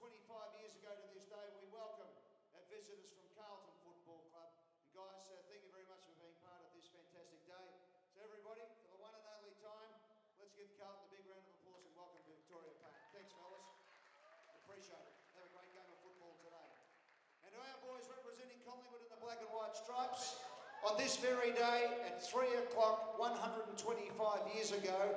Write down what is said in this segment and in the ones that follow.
25 years ago to this day, we welcome our visitors from Carlton Football Club. And guys, thank you very much for being part of this fantastic day. So everybody, for the one and only time, let's give Carlton a big round of applause and welcome to Victoria Park. Thanks, fellas. Appreciate it. Have a great game of football today. And to our boys representing Collingwood in the black and white stripes, on this very day at 3 o'clock 125 years ago,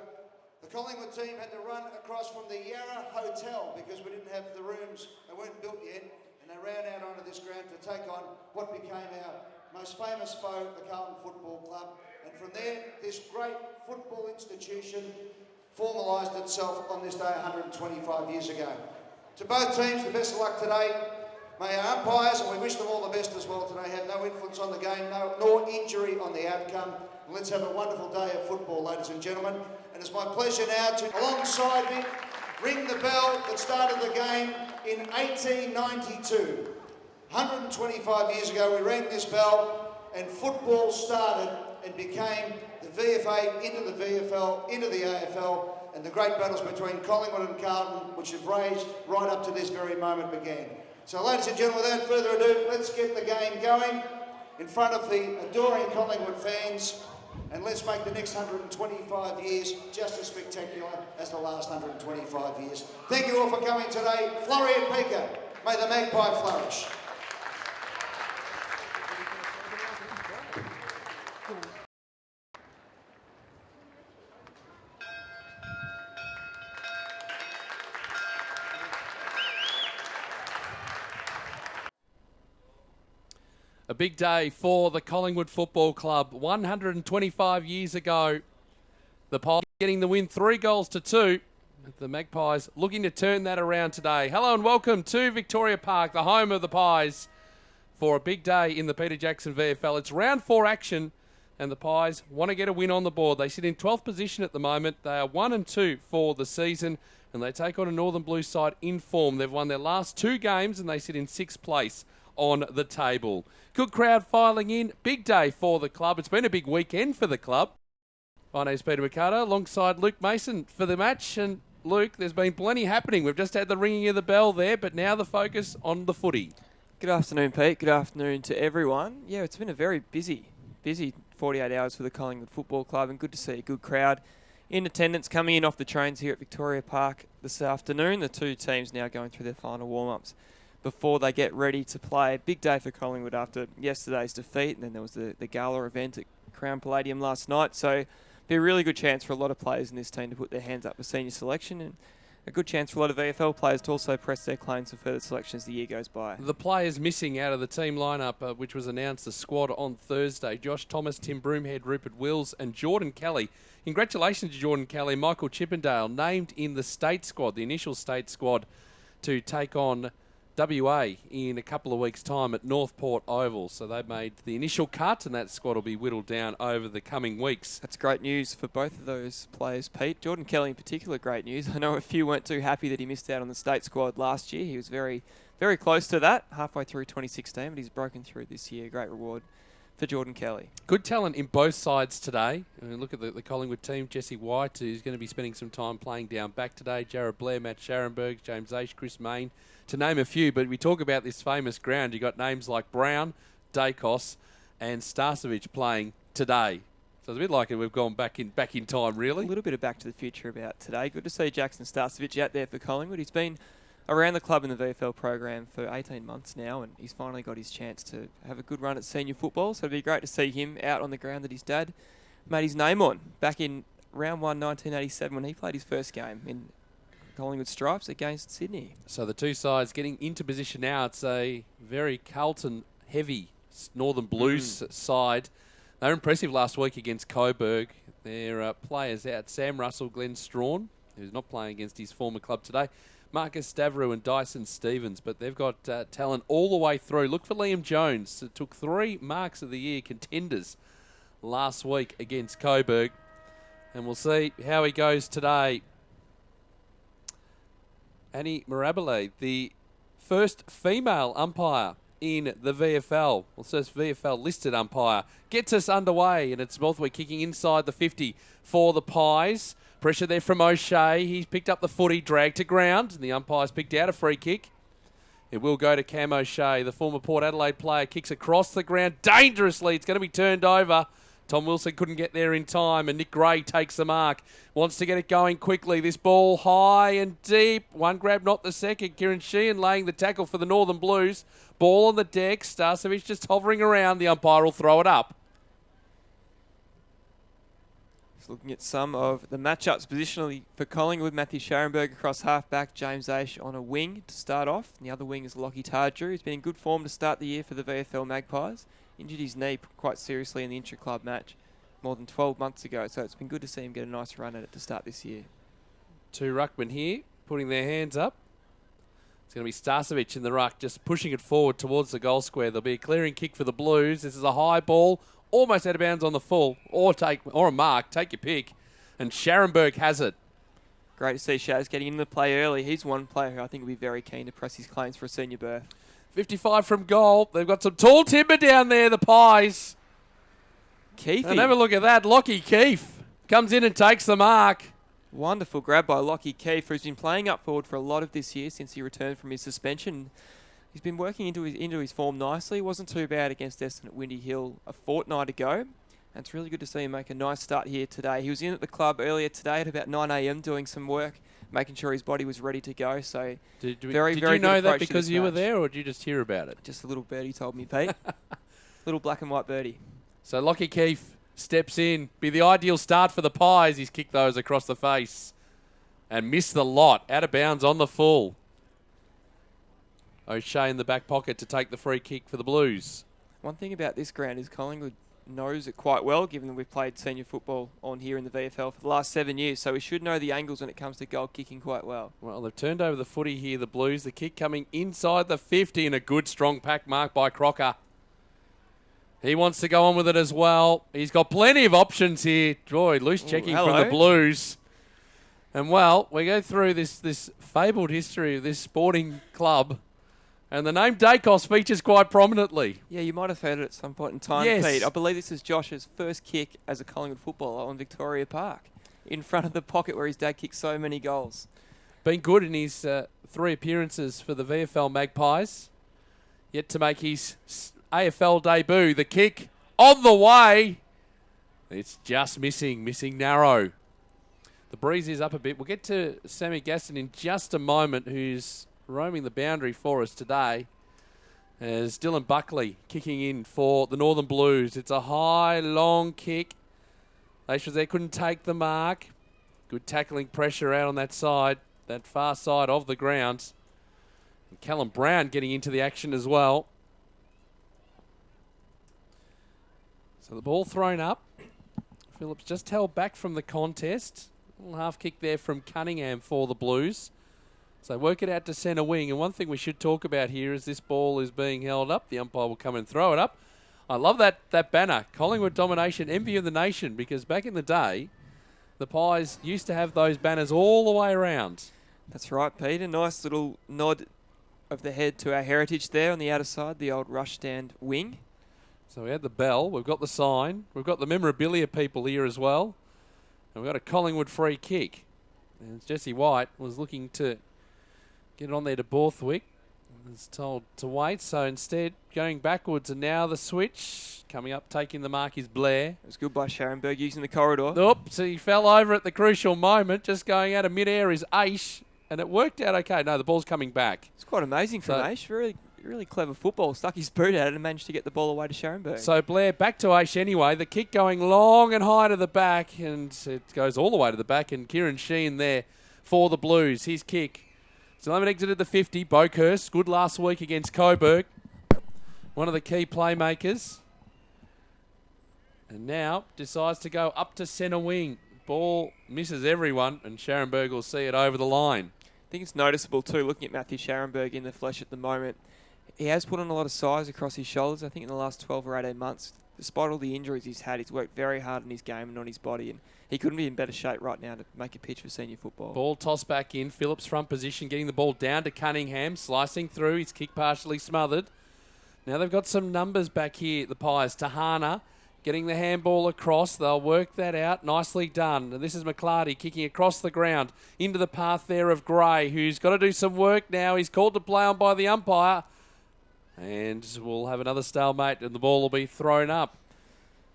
the Collingwood team had to run across from the Yarra Hotel because we didn't have the rooms, they weren't built yet, and they ran out onto this ground to take on what became our most famous foe, the Carlton Football Club. And from there, this great football institution formalised itself on this day 125 years ago. To both teams, the best of luck today. May our umpires, and we wish them all the best as well today, have no influence on the game, nor injury on the outcome. And let's have a wonderful day of football, ladies and gentlemen. And it's my pleasure now to, alongside me, ring the bell that started the game in 1892. 125 years ago, we rang this bell and football started and became the VFA into the VFL, into the AFL, and the great battles between Collingwood and Carlton, which have raised right up to this very moment, began. So, ladies and gentlemen, without further ado, let's get the game going in front of the adoring Collingwood fans, and let's make the next 125 years just as spectacular as the last 125 years. Thank you all for coming today. Flurry and Pika, may the magpie flourish. A big day for the Collingwood Football Club. 125 years ago, the Pies getting the win 3-2. The Magpies looking to turn that around today. Hello and welcome to Victoria Park, the home of the Pies, for a big day in the Peter Jackson VFL. It's round 4 action, and the Pies want to get a win on the board. They sit in 12th position at the moment. They are 1-2 for the season, and they take on a Northern Blue side in form. They've won their last 2 games, and they sit in 6th place on the table. Good crowd filing in. Big day for the club. It's been a big weekend for the club. My name's Peter Mercado, alongside Luke Mason for the match. And Luke, there's been plenty happening. We've just had the ringing of the bell there, but now the focus on the footy. Good afternoon, Pete. Good afternoon to everyone. Yeah, it's been a very busy 48 hours for the Collingwood Football Club, and good to see a good crowd in attendance coming in off the trains here at Victoria Park this afternoon. The 2 teams now going through their final warm-ups before they get ready to play. A big day for Collingwood after yesterday's defeat, and then there was the gala event at Crown Palladium last night. So be a really good chance for a lot of players in this team to put their hands up for senior selection, and a good chance for a lot of VFL players to also press their claims for further selection as the year goes by. The players missing out of the team lineup, which was announced, the squad on Thursday: Josh Thomas, Tim Broomhead, Rupert Wills and Jordan Kelly. Congratulations to Jordan Kelly. Michael Chippendale named in the state squad, the initial state squad, to take on WA in a couple of weeks' time at Northport Oval. So they've made the initial cut, and that squad will be whittled down over the coming weeks. That's great news for both of those players, Pete. Jordan Kelly in particular, great news. I know a few weren't too happy that he missed out on the state squad last year. He was very, very close to that halfway through 2016, but he's broken through this year. Great reward for Jordan Kelly. Good talent in both sides today. I mean, look at the Collingwood team. Jesse White, who's going to be spending some time playing down back today. Jared Blair, Matt Scharenberg, James Aish, Chris Main, to name a few. But we talk about this famous ground. You got names like Brown, Dacos and Starcevic playing today. So it's a bit like we've gone back in time, really. A little bit of Back to the Future about today. Good to see Jackson Starcevic out there for Collingwood. He's been around the club in the VFL program for 18 months now, and he's finally got his chance to have a good run at senior football. So it'd be great to see him out on the ground that his dad made his name on back in round 1, 1987, when he played his first game in Collingwood stripes against Sydney. So the 2 sides getting into position now. It's a very Carlton-heavy Northern Blues side. They were impressive last week against Coburg. Their players out: Sam Russell, Glenn Strawn, who's not playing against his former club today, Marcus Stavrou and Dyson Stevens, but they've got talent all the way through. Look for Liam Jones. It took 3 Marks of the Year contenders last week against Coburg, and we'll see how he goes today. Annie Mirabile, the first female umpire in the VFL, well, first VFL listed umpire, gets us underway, and it's Borthwick kicking inside the 50 for the Pies. Pressure there from O'Shea. He's picked up the footy, dragged to ground, and the umpire's picked out a free kick. It will go to Cam O'Shea. The former Port Adelaide player kicks across the ground dangerously. It's going to be turned over. Tom Wilson couldn't get there in time, and Nick Gray takes the mark. Wants to get it going quickly. This ball high and deep. One grab, not the second. Kieran Sheehan laying the tackle for the Northern Blues. Ball on the deck. Starcevic just hovering around. The umpire will throw it up. Just looking at some of the matchups positionally for Collingwood. Matthew Scharenberg across half-back. James Aish on a wing to start off. And the other wing is Lockie Tardrew. He's been in good form to start the year for the VFL Magpies. Injured his knee quite seriously in the intra-club match more than 12 months ago, so it's been good to see him get a nice run at it to start this year. Two ruckmen here, putting their hands up. It's going to be Starcevic in the ruck, just pushing it forward towards the goal square. There'll be a clearing kick for the Blues. This is a high ball, almost out of bounds on the full, or a mark, take your pick. And Scharenberg has it. Great to see Shaz getting into the play early. He's one player who I think will be very keen to press his claims for a senior berth. 55 from goal. They've got some tall timber down there, the Pies. Keefe. And have a look at that. Lockie Keefe comes in and takes the mark. Wonderful grab by Lockie Keefe, who's been playing up forward for a lot of this year since he returned from his suspension. He's been working into his form nicely. Wasn't too bad against Essendon at Windy Hill a fortnight ago. And it's really good to see him make a nice start here today. He was in at the club earlier today at about 9 a.m. doing some work, making sure his body was ready to go. So did very you good know that approach to because this you were match. there, or did you just hear about it? Just a little birdie told me, Pete. Little black and white birdie. So Lockie Keefe steps in. Be the ideal start for the Pies. He's kicked those across the face and missed the lot. Out of bounds on the full. O'Shea in the back pocket to take the free kick for the Blues. One thing about this ground is Collingwood knows it quite well, given that we've played senior football on here in the VFL for the last 7 years, so we should know the angles when it comes to goal kicking quite well. Well, they've turned over the footy here, the Blues. The kick coming inside the 50 and a good strong pack mark by Crocker. He wants to go on with it as well. He's got plenty of options here. Joy, loose checking from the Blues. And, well, we go through this fabled history of this sporting club, and the name Dacos features quite prominently. Yeah, you might have heard it at some point in time, Yes. Pete. I believe this is Josh's first kick as a Collingwood footballer on Victoria Park, in front of the pocket where his dad kicked so many goals. Been good in his 3 appearances for the VFL Magpies. Yet to make his AFL debut. The kick on the way. It's just missing narrow. The breeze is up a bit. We'll get to Sammy Gaston in just a moment, who's roaming the boundary for us today. As Dylan Buckley kicking in for the Northern Blues. It's a high, long kick. They couldn't take the mark. Good tackling pressure out on that side, that far side of the ground. And Callum Brown getting into the action as well. So the ball thrown up. Phillips just held back from the contest. A little half kick there from Cunningham for the Blues. So work it out to centre wing. And one thing we should talk about here is this ball is being held up. The umpire will come and throw it up. I love that banner. Collingwood domination, envy of the nation, because back in the day, the Pies used to have those banners all the way around. That's right, Pete. A nice little nod of the head to our heritage there on the outer side, the old rush stand wing. So we had the bell, we've got the sign, we've got the memorabilia people here as well, and we've got a Collingwood free kick. And Jesse White was looking to get it on there to Borthwick. Was told to wait, so instead going backwards, and now the switch. Coming up, taking the mark is Blair. It was good by Scharenberg using the corridor. Nope, so he fell over at the crucial moment. Just going out of mid-air is Aish, and it worked out okay. No, the ball's coming back. It's quite amazing from Aish. Really clever football. Stuck his boot at it and managed to get the ball away to Scharenberg. So Blair back to Aish anyway. The kick going long and high to the back, and it goes all the way to the back. And Kieran Sheehan there for the Blues. His kick. Still haven't exited the 50. Boakhurst, good last week against Coburg. One of the key playmakers. And now decides to go up to centre wing. Ball misses everyone, and Scharenberg will see it over the line. I think it's noticeable too, looking at Matthew Scharenberg in the flesh at the moment. He has put on a lot of size across his shoulders, I think, in the last 12 or 18 months. Despite all the injuries he's had, he's worked very hard on his game and on his body, and he couldn't be in better shape right now to make a pitch for senior football. Ball tossed back in. Phillips front position, getting the ball down to Cunningham, slicing through. His kick partially smothered. Now they've got some numbers back here, the Pies. Tahana getting the handball across. They'll work that out. Nicely done. And this is McClarty kicking across the ground into the path there of Gray, who's got to do some work now. He's called to play on by the umpire. And we'll have another stalemate and the ball will be thrown up.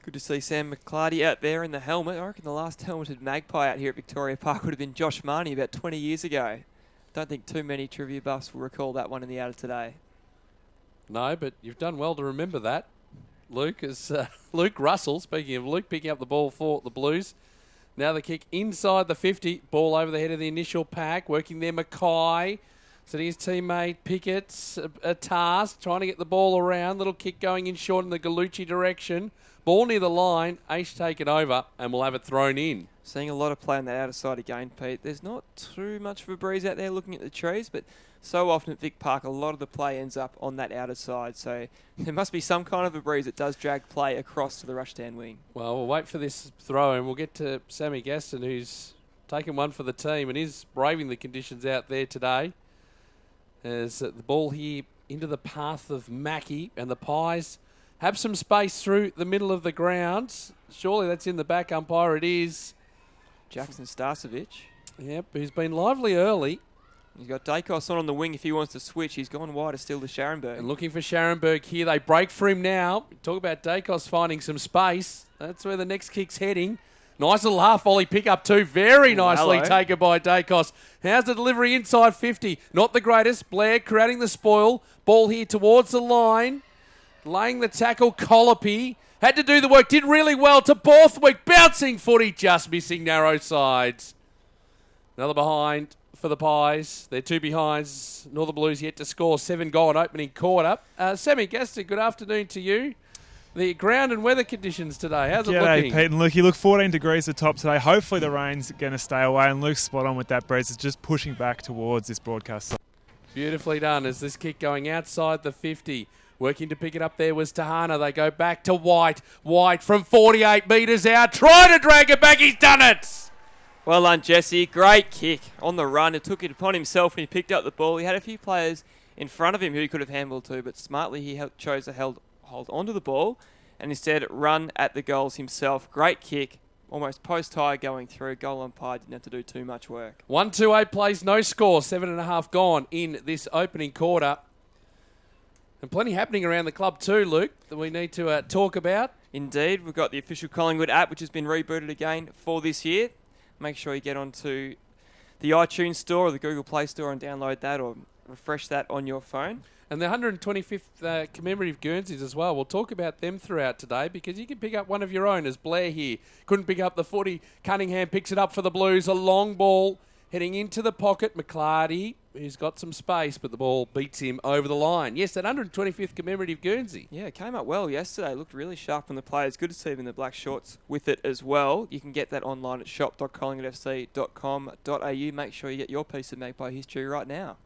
Good to see Sam McClarty out there in the helmet. I reckon the last helmeted Magpie out here at Victoria Park would have been Josh Marnie about 20 years ago. Don't think too many trivia buffs will recall that one in the outer today. No, but you've done well to remember that. Luke is Luke Russell, speaking of Luke, picking up the ball for the Blues. Now the kick inside the 50. Ball over the head of the initial pack. Working there, Mackay. Setting his teammate Pickett's a task, trying to get the ball around. Little kick going in short in the Gallucci direction. Ball near the line. Ace taken over, and we'll have it thrown in. Seeing a lot of play on that outer side again, Pete. There's not too much of a breeze out there looking at the trees, but so often at Vic Park, a lot of the play ends up on that outer side. So there must be some kind of a breeze that does drag play across to the rushdown wing. Well, we'll wait for this throw, and we'll get to Sammy Gaston, who's taken one for the team and is braving the conditions out there today. As the ball here into the path of Mackie, and the Pies have some space through the middle of the ground. Surely that's in the back umpire. It is. Jackson Starcevic. Yep, he's been lively early. He's got Dacos on the wing if he wants to switch. He's gone wider still to Scharenberg. And looking for Scharenberg here. They break for him now. Talk about Dacos finding some space. That's where the next kick's heading. Nice little half volley pick up too. Very nicely taken by Dacos. How's the delivery inside 50? Not the greatest. Blair creating the spoil. Ball here towards the line. Laying the tackle. Colopy had to do the work. Did really well to Borthwick. Bouncing footy. Just missing narrow sides. Another behind for the Pies. They're two behinds. Northern Blues yet to score. 7 goal in opening quarter. Sammy Gaston, good afternoon to you. The ground and weather conditions today, how's it looking? Pete and Luke. You look 14 degrees at the top today. Hopefully the rain's going to stay away, and Luke's spot on with that breeze. It's just pushing back towards this broadcast. Beautifully done as this kick going outside the 50. Working to pick it up there was Tahana. They go back to White. White from 48 metres out. Try to drag it back. He's done it. Well done, Jesse. Great kick on the run. He took it upon himself when he picked up the ball. He had a few players in front of him who he could have handled to, but smartly he chose to hold onto the ball and instead run at the goals himself. Great kick. Almost post-high going through. Goal umpire didn't have to do too much work. 1-2-8 plays, no score. 7.5 gone in this opening quarter. And plenty happening around the club too, Luke, that we need to talk about. Indeed. We've got the official Collingwood app, which has been rebooted again for this year. Make sure you get onto the iTunes store or the Google Play Store and download that or refresh that on your phone. And the 125th commemorative Guernseys as well. We'll talk about them throughout today because you can pick up one of your own, as Blair here couldn't pick up the footy. Cunningham picks it up for the Blues. A long ball heading into the pocket. McClarty, who's got some space, but the ball beats him over the line. Yes, that 125th commemorative Guernsey. Yeah, it came up well yesterday. Looked really sharp on the players. Good to see him in the black shorts with it as well. You can get that online at shop.collingwoodfc.com.au. Make sure you get your piece of Magpie history right now.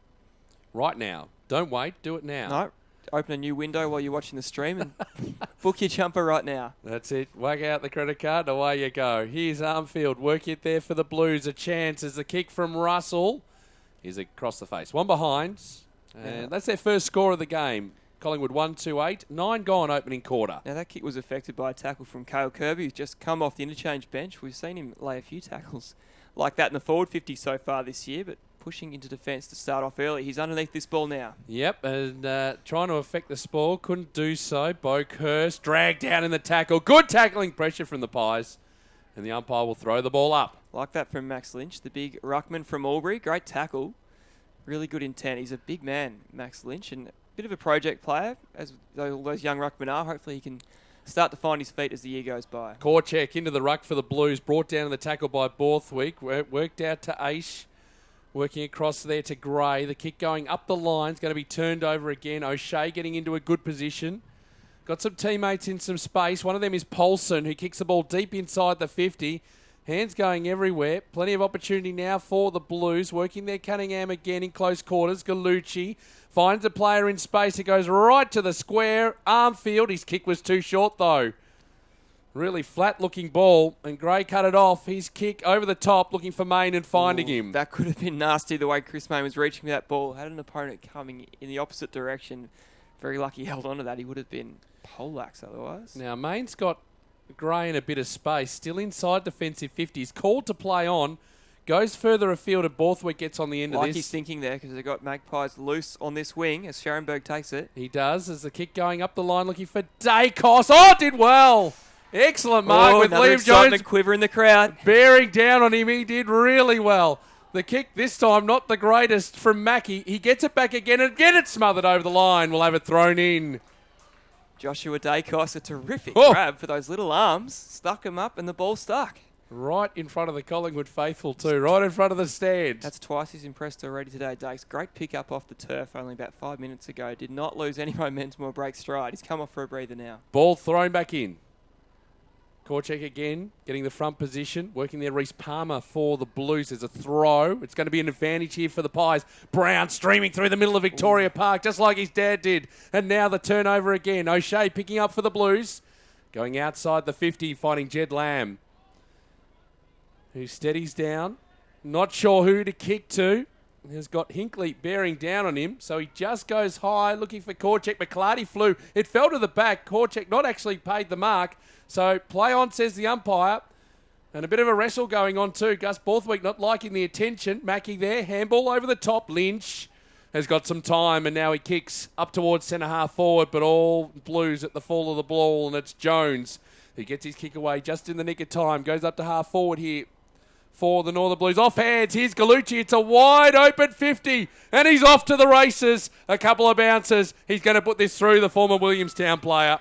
Right now. Don't wait. Do it now. No. Open a new window while you're watching the stream and book your jumper right now. That's it. Whack out the credit card and away you go. Here's Armfield. Work it there for the Blues. A chance as the kick from Russell is across the face. One behind. And that's their first score of the game. Collingwood 1-2-8. 9 gone opening quarter. Now that kick was affected by a tackle from Cale Kirby, who's just come off the interchange bench. We've seen him lay a few tackles like that in the forward 50 so far this year, but pushing into defence to start off early. He's underneath this ball now. Yep, and trying to affect the spoil. Couldn't do so. Boakhurst dragged down in the tackle. Good tackling pressure from the Pies. And the umpire will throw the ball up. Like that from Max Lynch, the big ruckman from Albury. Great tackle. Really good intent. He's a big man, Max Lynch, and a bit of a project player, as all those young ruckmen are. Hopefully he can start to find his feet as the year goes by. Korchek into the ruck for the Blues. Brought down in the tackle by Borthwick. Worked out to Aish. Working across there to Gray. The kick going up the line. It's going to be turned over again. O'Shea getting into a good position. Got some teammates in some space. One of them is Paulson, who kicks the ball deep inside the 50. Hands going everywhere. Plenty of opportunity now for the Blues. Working there, Cunningham again in close quarters. Gallucci finds a player in space. It goes right to the square. Armfield. His kick was too short, though. Really flat-looking ball, and Gray cut it off. His kick over the top, looking for Mayne and finding him. That could have been nasty the way Chris Mayne was reaching for that ball. Had an opponent coming in the opposite direction. Very lucky he held on to that. He would have been poleaxed otherwise. Now, Mayne's got Gray in a bit of space, still inside defensive 50s, called to play on, goes further afield and Borthwick gets on the end of this. He's thinking there because they've got Magpies loose on this wing as Scharenberg takes it. He does, as the kick going up the line looking for Dacos. Oh, did well. Excellent mark with Liam Jones. Quiver in the crowd. Bearing down on him, he did really well. The kick this time, not the greatest from Mackie. He gets it back again and again it's smothered over the line. We'll have it thrown in. Joshua Dacos, a terrific grab for those little arms. Stuck him up and the ball stuck. Right in front of the Collingwood faithful too, right in front of the stand. That's twice he's impressed already today, Dakes. Great pick up off the turf only about 5 minutes ago. Did not lose any momentum or break stride. He's come off for a breather now. Ball thrown back in. Korchek again, getting the front position. Working there, Reece Palmer for the Blues. There's a throw. It's going to be an advantage here for the Pies. Brown streaming through the middle of Victoria Park, just like his dad did. And now the turnover again. O'Shea picking up for the Blues. Going outside the 50, finding Jed Lamb, who steadies down. Not sure who to kick to. Has got Hinkley bearing down on him, so he just goes high looking for Korchek. McClarty flew. It fell to the back. Korchek not actually paid the mark. So play on, says the umpire. And a bit of a wrestle going on too. Gus Borthwick not liking the attention. Mackie there, handball over the top. Lynch has got some time and now he kicks up towards centre half forward, but all Blues at the fall of the ball, and it's Jones who gets his kick away just in the nick of time. Goes up to half forward here for the Northern Blues. Off hands, here's Gallucci. It's a wide open 50 and he's off to the races. A couple of bounces. He's going to put this through, the former Williamstown player.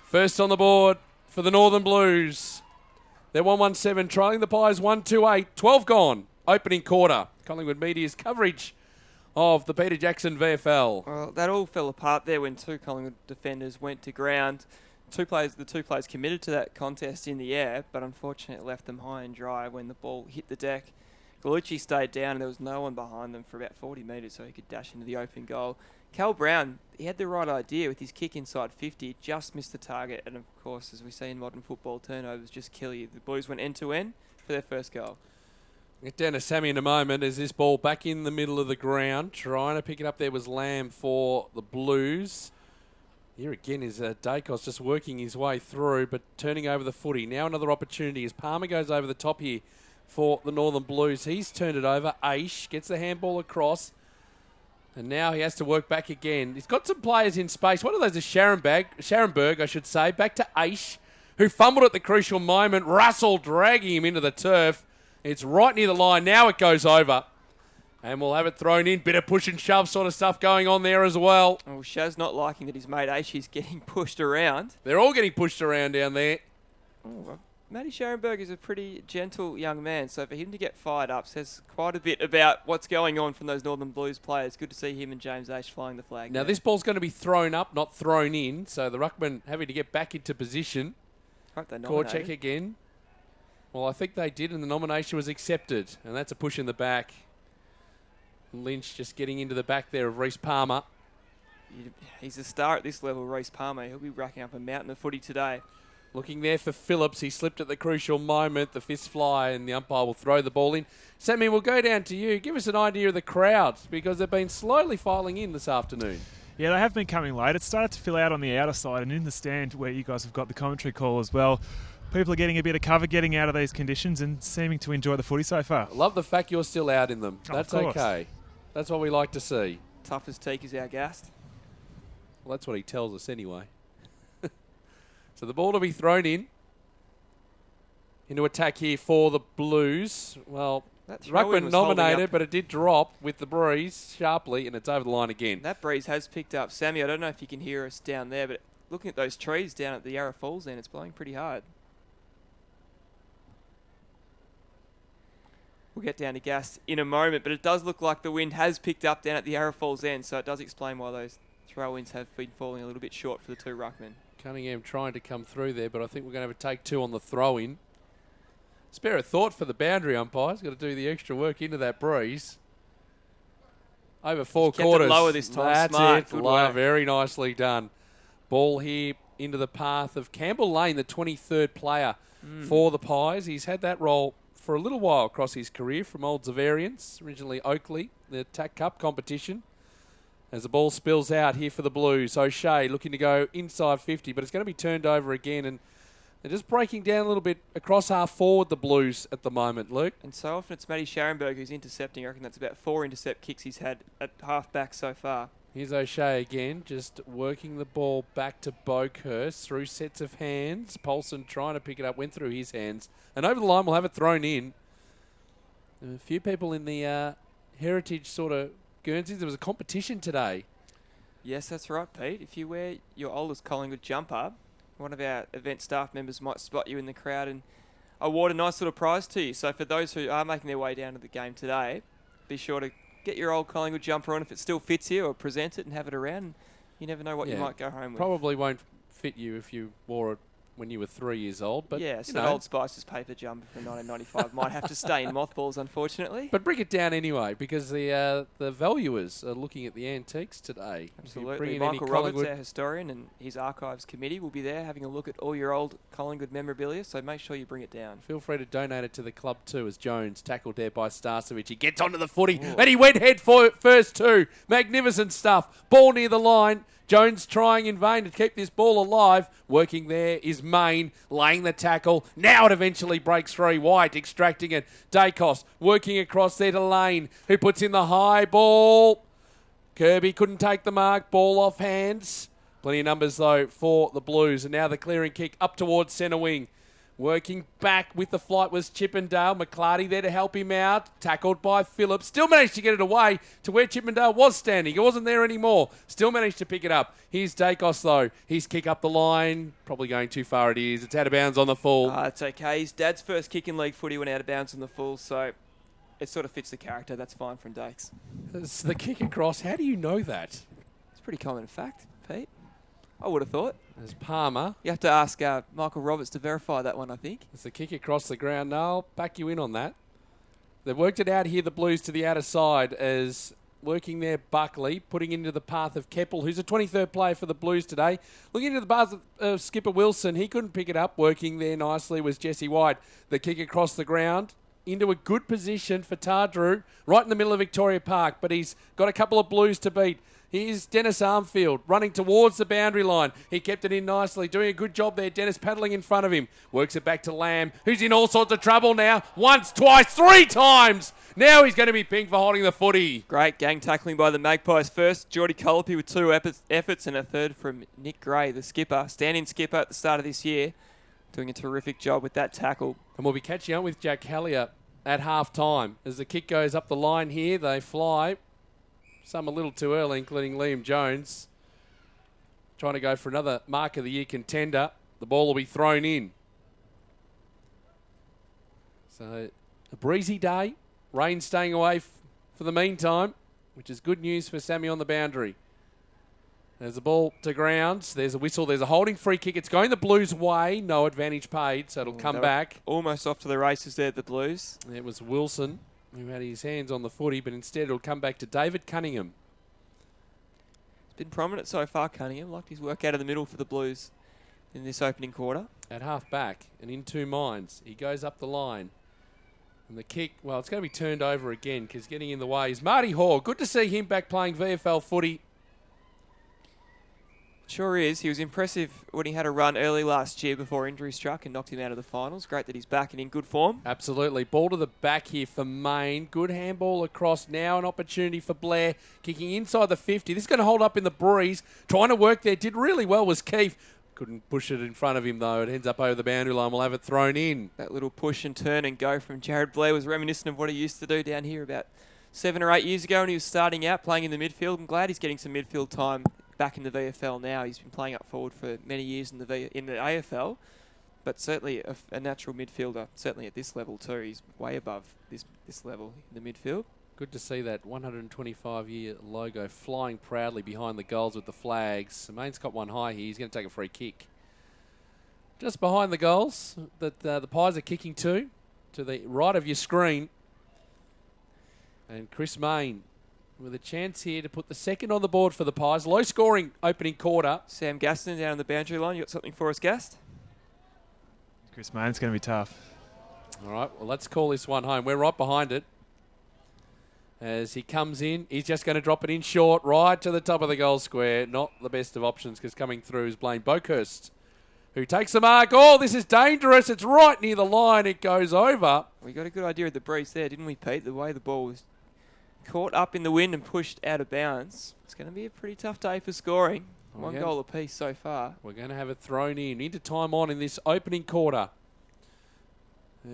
First on the board for the Northern Blues. They're 1-1-7, trailing the Pies 1-2-8. 12 gone. Opening quarter. Collingwood Media's coverage of the Peter Jackson VFL. Well, that all fell apart there when two Collingwood defenders went to ground. The two players committed to that contest in the air, but unfortunately it left them high and dry when the ball hit the deck. Gallucci stayed down and there was no one behind them for about 40 metres so he could dash into the open goal. Cal Brown, he had the right idea with his kick inside 50, just missed the target, and of course, as we see in modern football, turnovers just kill you. The Blues went end-to-end for their first goal. Get down to Sammy in a moment as this ball back in the middle of the ground. Trying to pick it up there was Lamb for the Blues. Here again is Dacos just working his way through, but turning over the footy. Now another opportunity as Palmer goes over the top here for the Northern Blues. He's turned it over. Aish gets the handball across. And now he has to work back again. He's got some players in space. One of those is Scharenberg, I should say. Back to Aish, who fumbled at the crucial moment. Russell dragging him into the turf. It's right near the line. Now it goes over. And we'll have it thrown in. Bit of push and shove sort of stuff going on there as well. Oh, Shaz not liking that his mate Aish is getting pushed around. They're all getting pushed around down there. Oh, Matty Scharenberg is a pretty gentle young man, so for him to get fired up says quite a bit about what's going on from those Northern Blues players. Good to see him and James Aish flying the flag. Now this ball's going to be thrown up, not thrown in, so the ruckman having to get back into position. Hope they nominated. Korchek again. Well, I think they did, and the nomination was accepted, and that's a push in the back. Lynch just getting into the back there of Reece Palmer. He's a star at this level, Reece Palmer. He'll be racking up a mountain of footy today. Looking there for Phillips. He slipped at the crucial moment. The fist fly and the umpire will throw the ball in. Sammy, we'll go down to you. Give us an idea of the crowds because they've been slowly filing in this afternoon. Yeah, they have been coming late. It started to fill out on the outer side and in the stand where you guys have got the commentary call as well. People are getting a bit of cover, getting out of these conditions and seeming to enjoy the footy so far. Love the fact you're still out in them. Oh, that's okay. That's what we like to see. Tough as teak is our Gast. Well, that's what he tells us anyway. So the ball to be thrown into attack here for the Blues. Well, ruckman nominated, but it did drop with the breeze sharply, and it's over the line again. That breeze has picked up. Sammy, I don't know if you can hear us down there, but looking at those trees down at the Yarra Falls end, it's blowing pretty hard. We'll get down to Gast in a moment, but it does look like the wind has picked up down at the Yarra Falls end, so it does explain why those throw-ins have been falling a little bit short for the two ruckmen. Cunningham trying to come through there, but I think we're going to have a take two on the throw-in. Spare a thought for the boundary umpires. Got to do the extra work into that breeze. Over four quarters. Kept it lower this time. That's Smart. it. Good work. Very nicely done. Ball here into the path of Campbell Lane, the 23rd player for the Pies. He's had that role for a little while across his career from Old Zavarians, originally Oakley, the TAC Cup competition. As the ball spills out here for the Blues. O'Shea looking to go inside 50, but it's going to be turned over again. And they're just breaking down a little bit across half forward, the Blues, at the moment, Luke. And so often it's Matty Scharenberg who's intercepting. I reckon that's about 4 intercept kicks he's had at half-back so far. Here's O'Shea again, just working the ball back to Boakhurst through sets of hands. Paulson trying to pick it up, went through his hands. And over the line, we'll have it thrown in. There were a few people in the heritage sort of Guernseys. There was a competition today. Yes, that's right, Pete. If you wear your oldest Collingwood jumper, one of our event staff members might spot you in the crowd and award a nice little prize to you. So for those who are making their way down to the game today, be sure to get your old Collingwood jumper on if it still fits you, or present it and have it around. You never know what you might go home with. Probably won't fit you if you wore it when you were 3 years old. But yeah, so that Old Spice's paper jumper from 1995 might have to stay in mothballs, unfortunately. But bring it down anyway, because the valuers are looking at the antiques today. Absolutely. Michael Roberts, our historian, and his archives committee will be there having a look at all your old Collingwood memorabilia, so make sure you bring it down. Feel free to donate it to the club too, as Jones tackled there by Starcevic. He gets onto the footy, and he went head first too. Magnificent stuff. Ball near the line. Jones trying in vain to keep this ball alive. Working there is Main, laying the tackle. Now it eventually breaks free. White extracting it. Dacos working across there to Lane, who puts in the high ball. Kirby couldn't take the mark. Ball off hands. Plenty of numbers, though, for the Blues. And now the clearing kick up towards centre wing. Working back with the flight was Chippendale. McClarty there to help him out. Tackled by Phillips. Still managed to get it away to where Chippendale was standing. He wasn't there anymore. Still managed to pick it up. Here's Dacos, though. His kick up the line. Probably going too far it is. It's out of bounds on the full. It's okay. His dad's first kick in league footy went out of bounds on the full, so it sort of fits the character. That's fine from Dakes. It's the kick across. How do you know that? It's a pretty common fact, Pete. I would have thought. There's Palmer. You have to ask Michael Roberts to verify that one, I think. It's the kick across the ground. No, I'll back you in on that. They've worked it out here, the Blues, to the outer side, as working there Buckley, putting into the path of Keppel, who's a 23rd player for the Blues today. Looking into the path of Skipper Wilson. He couldn't pick it up. Working there nicely was Jesse White. The kick across the ground into a good position for Tardrew, right in the middle of Victoria Park, but he's got a couple of Blues to beat. Here's Dennis Armfield running towards the boundary line. He kept it in nicely, doing a good job there. Dennis paddling in front of him. Works it back to Lamb, who's in all sorts of trouble now. Once, twice, 3 times. Now he's going to be pinged for holding the footy. Great gang tackling by the Magpies first. Geordie Colopy with 2 efforts and a third from Nick Gray, the skipper. Stand-in skipper at the start of this year. Doing a terrific job with that tackle. And we'll be catching up with Jack Hallier at half-time. As the kick goes up the line here, they fly. Some a little too early, including Liam Jones. Trying to go for another Mark of the Year contender. The ball will be thrown in. So, a breezy day. Rain staying away for the meantime, which is good news for Sammy on the boundary. There's the ball to grounds. There's a whistle. There's a holding free kick. It's going the Blues' way. No advantage paid, so it'll come back. Almost off to the races there, the Blues. It was Wilson who had his hands on the footy, but instead it'll come back to David Cunningham. He's been prominent so far, Cunningham. Liked his work out of the middle for the Blues in this opening quarter. At half back and in 2 minds. He goes up the line. And the kick, well, it's going to be turned over again because getting in the way is Marty Hall. Good to see him back playing VFL footy. Sure is. He was impressive when he had a run early last year before injury struck and knocked him out of the finals. Great that he's back and in good form. Absolutely. Ball to the back here for Main. Good handball across. Now an opportunity for Blair. Kicking inside the 50. This is going to hold up in the breeze. Trying to work there. Did really well was Keefe. Couldn't push it in front of him, though. It ends up over the boundary line. We'll have it thrown in. That little push and turn and go from Jared Blair was reminiscent of what he used to do down here about 7 or 8 years ago when he was starting out playing in the midfield. I'm glad he's getting some midfield time back in the VFL now. He's been playing up forward for many years in the AFL, but certainly a natural midfielder, certainly at this level too. He's way above this level in the midfield. Good to see that 125-year logo flying proudly behind the goals with the flags. Main's got one high here. He's going to take a free kick. Just behind the goals that the Pies are kicking to the right of your screen. And Chris Main with a chance here to put the second on the board for the Pies. Low scoring opening quarter. Sam Gaston down on the boundary line. You got something for us, Gast? Chris Main's going to be tough. All right, well, let's call this one home. We're right behind it. As he comes in, he's just going to drop it in short, right to the top of the goal square. Not the best of options because coming through is Blaine Boakhurst, who takes the mark. Oh, this is dangerous. It's right near the line. It goes over. We got a good idea of the breeze there, didn't we, Pete? The way the ball was caught up in the wind and pushed out of bounds. It's going to be a pretty tough day for scoring. One goal apiece so far. We're going to have it thrown into time on in this opening quarter.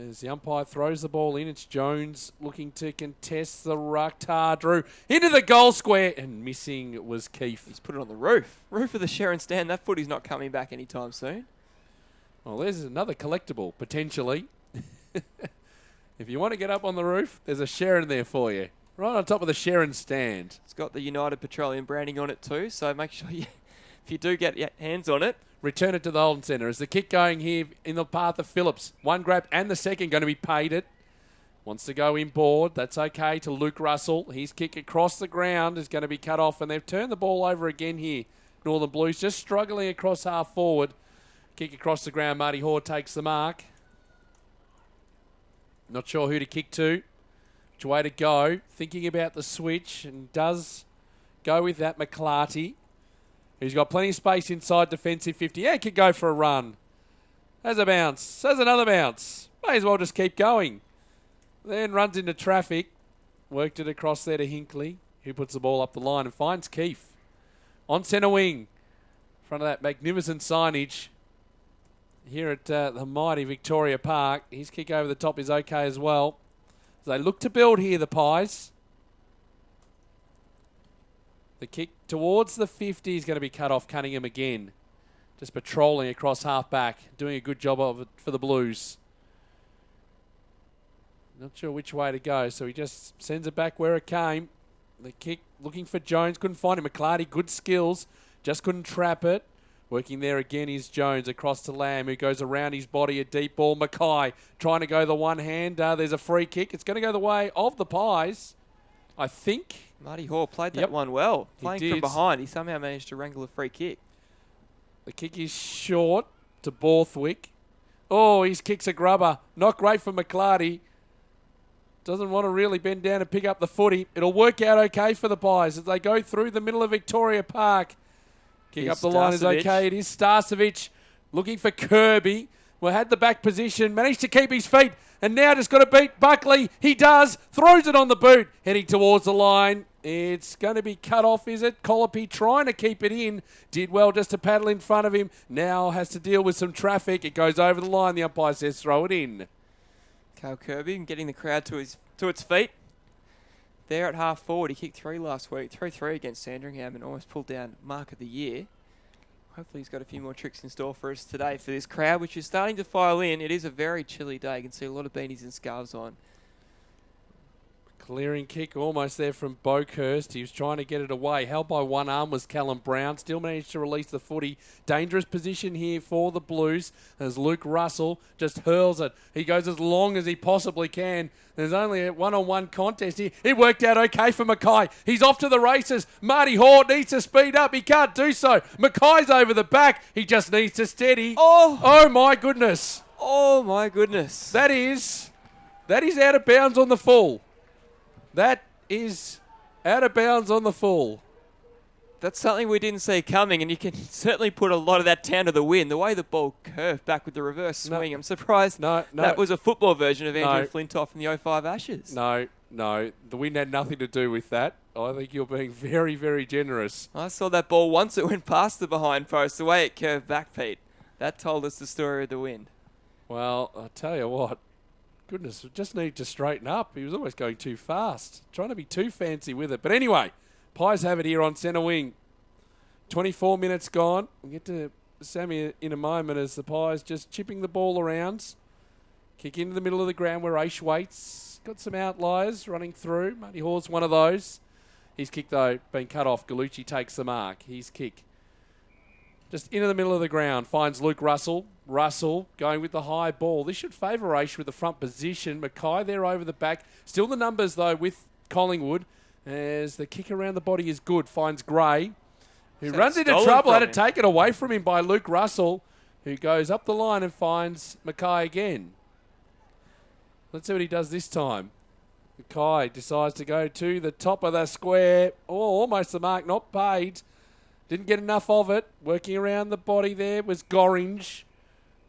As the umpire throws the ball in, it's Jones looking to contest the ruck. Drew into the goal square, and missing was Keefe. He's put it on the roof. Roof of the Sharon stand. That footy's not coming back anytime soon. Well, there's another collectible, potentially. If you want to get up on the roof, there's a Sharon there for you. Right on top of the Sharon stand. It's got the United Petroleum branding on it too, so make sure if you do get your hands on it, return it to the Holden Centre. As the kick going here in the path of Phillips. One grab and the second going to be paid it. Wants to go inboard. That's okay to Luke Russell. His kick across the ground is going to be cut off, and they've turned the ball over again here. Northern Blues just struggling across half forward. Kick across the ground. Marty Hoare takes the mark. Not sure who to kick to. Which way to go. Thinking about the switch, and does go with that McClarty. He's got plenty of space inside defensive 50. Yeah, could go for a run. Has a bounce. Has another bounce. May as well just keep going. Then runs into traffic. Worked it across there to Hinkley, who puts the ball up the line and finds Keefe. On centre wing. In front of that magnificent signage here at the mighty Victoria Park. His kick over the top is okay as well. As they look to build here, the Pies. The kick towards the 50 is going to be cut off. Cunningham again. Just patrolling across half back. Doing a good job of it for the Blues. Not sure which way to go, so he just sends it back where it came. The kick looking for Jones. Couldn't find him. McClarty, good skills. Just couldn't trap it. Working there again is Jones across to Lamb, who goes around his body. A deep ball. Mackay trying to go the one-hander. There's a free kick. It's going to go the way of the Pies, I think. Marty Hoare played that one well. Playing from behind, he somehow managed to wrangle a free kick. The kick is short to Borthwick. Oh, his kick's a grubber. Not great for McClarty. Doesn't want to really bend down and pick up the footy. It'll work out okay for the Pies as they go through the middle of Victoria Park. Kick up the line is okay. It is Starcevic looking for Kirby. Well, had the back position, managed to keep his feet, and now just got to beat Buckley. He does. Throws it on the boot, heading towards the line. It's going to be cut off, is it? Colopy trying to keep it in. Did well just to paddle in front of him. Now has to deal with some traffic. It goes over the line. The umpire says throw it in. Cale Kirby getting the crowd to its feet. There at half forward, he kicked 3 last week. 3-3 against Sandringham and almost pulled down mark of the year. Hopefully he's got a few more tricks in store for us today for this crowd, which is starting to file in. It is a very chilly day. You can see a lot of beanies and scarves on. Clearing kick almost there from Boakhurst. He was trying to get it away. Held by one arm was Callum Brown. Still managed to release the footy. Dangerous position here for the Blues as Luke Russell just hurls it. He goes as long as he possibly can. There's only a one-on-one contest here. It worked out okay for Mackay. He's off to the races. Marty Hoare needs to speed up. He can't do so. Mackay's over the back. He just needs to steady. Oh my goodness. Oh my goodness. That is out of bounds on the full. That is out of bounds on the full. That's something we didn't see coming, and you can certainly put a lot of that down to the wind. The way the ball curved back with the reverse swing, I'm surprised that was a football version of Andrew Flintoff in the 05 Ashes. No. The wind had nothing to do with that. I think you're being very, very generous. I saw that ball once. It went past the behind post. The way it curved back, Pete, that told us the story of the wind. Well, I'll tell you what. Goodness, just need to straighten up. He was almost going too fast, trying to be too fancy with it. But anyway, Pies have it here on centre wing. 24 minutes gone. We'll get to Sammy in a moment as the Pies just chipping the ball around. Kick into the middle of the ground where Aish waits. Got some outliers running through. Marty Hoare's one of those. His kick, though, been cut off. Galucci takes the mark. His kick just into the middle of the ground. Finds Luke Russell. Russell going with the high ball. This should favour Aish with the front position. Mackay there over the back. Still the numbers, though, with Collingwood. As the kick around the body is good. Finds Gray, who runs into trouble. Had to take it away from him by Luke Russell, who goes up the line and finds Mackay again. Let's see what he does this time. Kai decides to go to the top of the square. Oh, almost the mark, not paid. Didn't get enough of it. Working around the body there was Gorringe.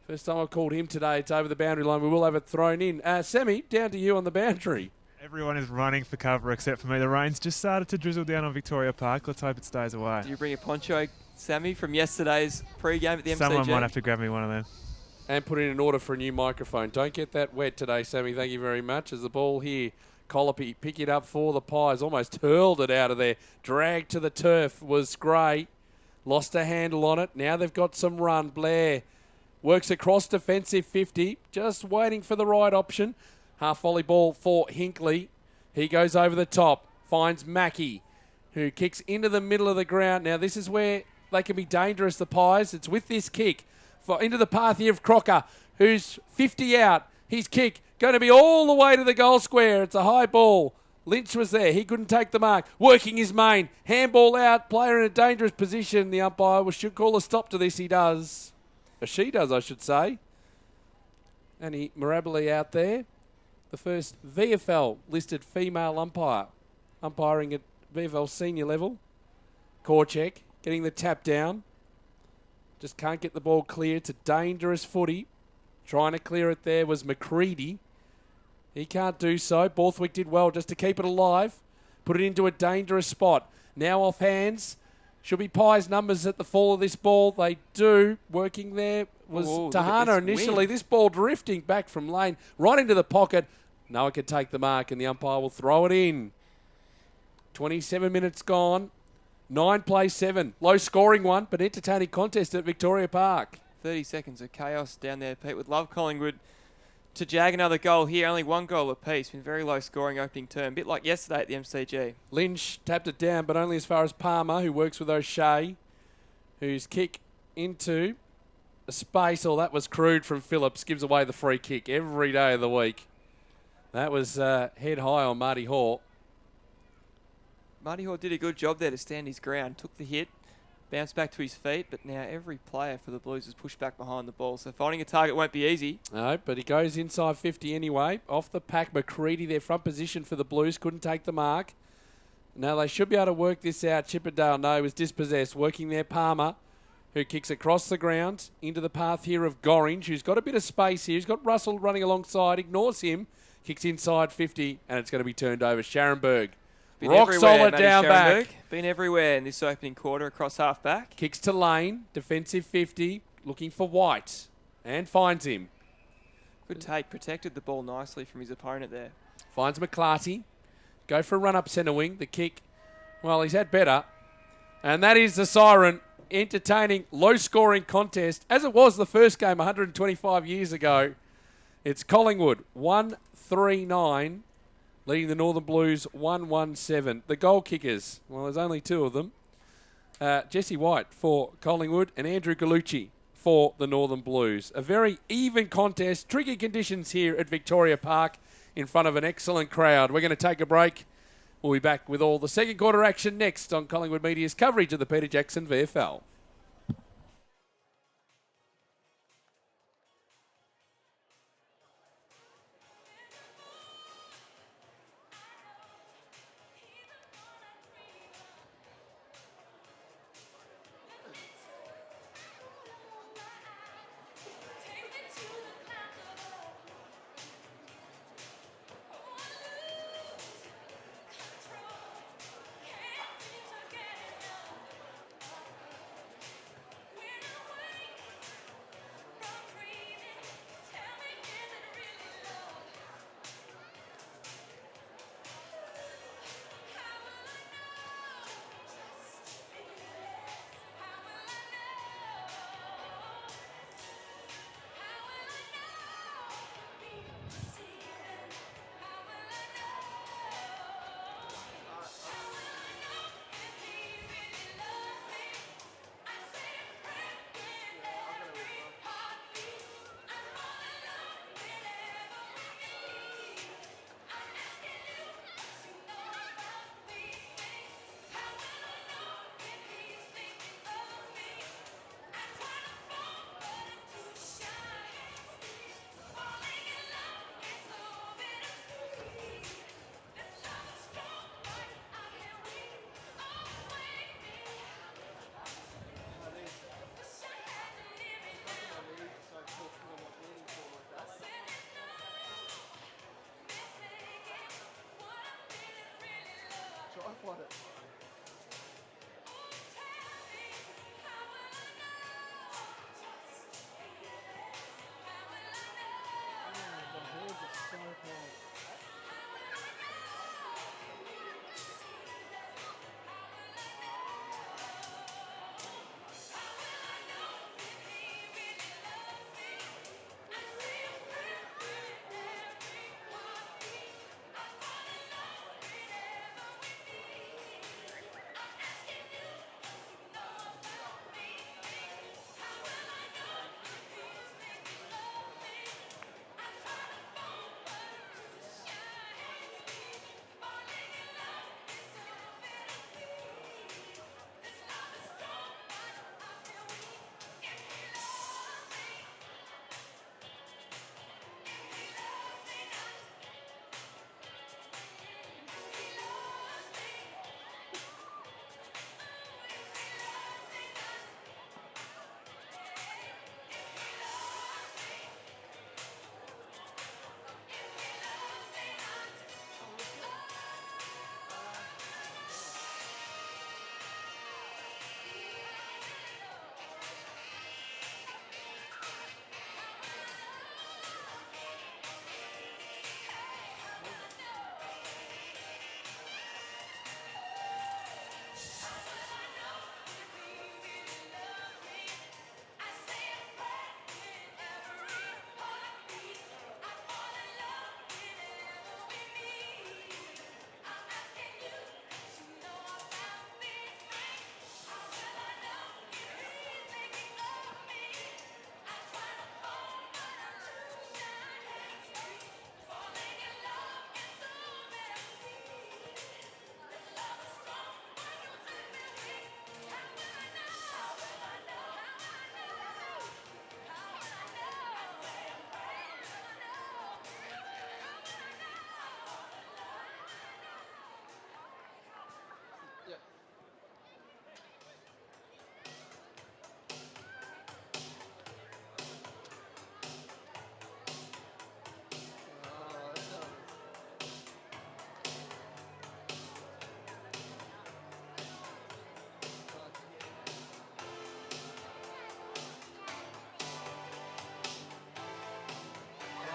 First time I've called him today. It's over the boundary line. We will have it thrown in. Sammy, down to you on the boundary. Everyone is running for cover except for me. The rain's just started to drizzle down on Victoria Park. Let's hope it stays away. Do you bring a poncho, Sammy, from yesterday's pre-game at the MCG? Someone might have to grab me one of them. And put in an order for a new microphone. Don't get that wet today, Sammy. Thank you very much. As the ball here, Colopy pick it up for the Pies. Almost hurled it out of there. Dragged to the turf was great. Lost a handle on it. Now they've got some run. Blair works across defensive 50. Just waiting for the right option. Half volley ball for Hinkley. He goes over the top. Finds Mackie, who kicks into the middle of the ground. Now this is where they can be dangerous, the Pies. It's with this kick. Into the path here of Crocker, who's 50 out. His kick going to be all the way to the goal square. It's a high ball. Lynch was there. He couldn't take the mark. Working his main. Handball out. Player in a dangerous position. The umpire should call a stop to this. He does. Or she does, I should say. And he Mirabile out there. The first VFL listed female umpire. Umpiring at VFL senior level. Korchek getting the tap down. Just can't get the ball clear. It's a dangerous footy. Trying to clear it there was McCready. He can't do so. Borthwick did well just to keep it alive. Put it into a dangerous spot. Now off hands. Should be Pies numbers at the fall of this ball. They do. Working there was Tahana initially. This ball drifting back from lane. Right into the pocket. No one can take the mark and the umpire will throw it in. 27 minutes gone. 9 plays 7. Low scoring one, but entertaining contest at Victoria Park. 30 seconds of chaos down there, Pete. Would love Collingwood to jag another goal here. Only one goal apiece. Been very low scoring opening term. Bit like yesterday at the MCG. Lynch tapped it down, but only as far as Palmer, who works with O'Shea, whose kick into a space. Oh, that was crude from Phillips. Gives away the free kick every day of the week. That was head high on Marty Hall. Marty Hall did a good job there to stand his ground. Took the hit, bounced back to his feet, but now every player for the Blues is pushed back behind the ball. So finding a target won't be easy. No, but he goes inside 50 anyway. Off the pack, McCready, their front position for the Blues, couldn't take the mark. Now they should be able to work this out. Chippendale, no, was dispossessed. Working there, Palmer, who kicks across the ground into the path here of Gorringe, who's got a bit of space here. He's got Russell running alongside, ignores him, kicks inside 50, and it's going to be turned over. Sharonberg. Rock solid down back. Been everywhere in this opening quarter across half back. Kicks to lane, defensive 50, looking for White, and finds him. Good take, protected the ball nicely from his opponent there. Finds McClarty. Go for a run up centre wing. The kick, well, he's had better. And that is the siren. Entertaining, low-scoring contest, as it was the first game 125 years ago. It's Collingwood 1-3-9. Leading the Northern Blues 1-1-7. The goal kickers, well, there's only two of them. Jesse White for Collingwood and Andrew Gallucci for the Northern Blues. A very even contest. Tricky conditions here at Victoria Park in front of an excellent crowd. We're going to take a break. We'll be back with all the second quarter action next on Collingwood Media's coverage of the Peter Jackson VFL. tripod it.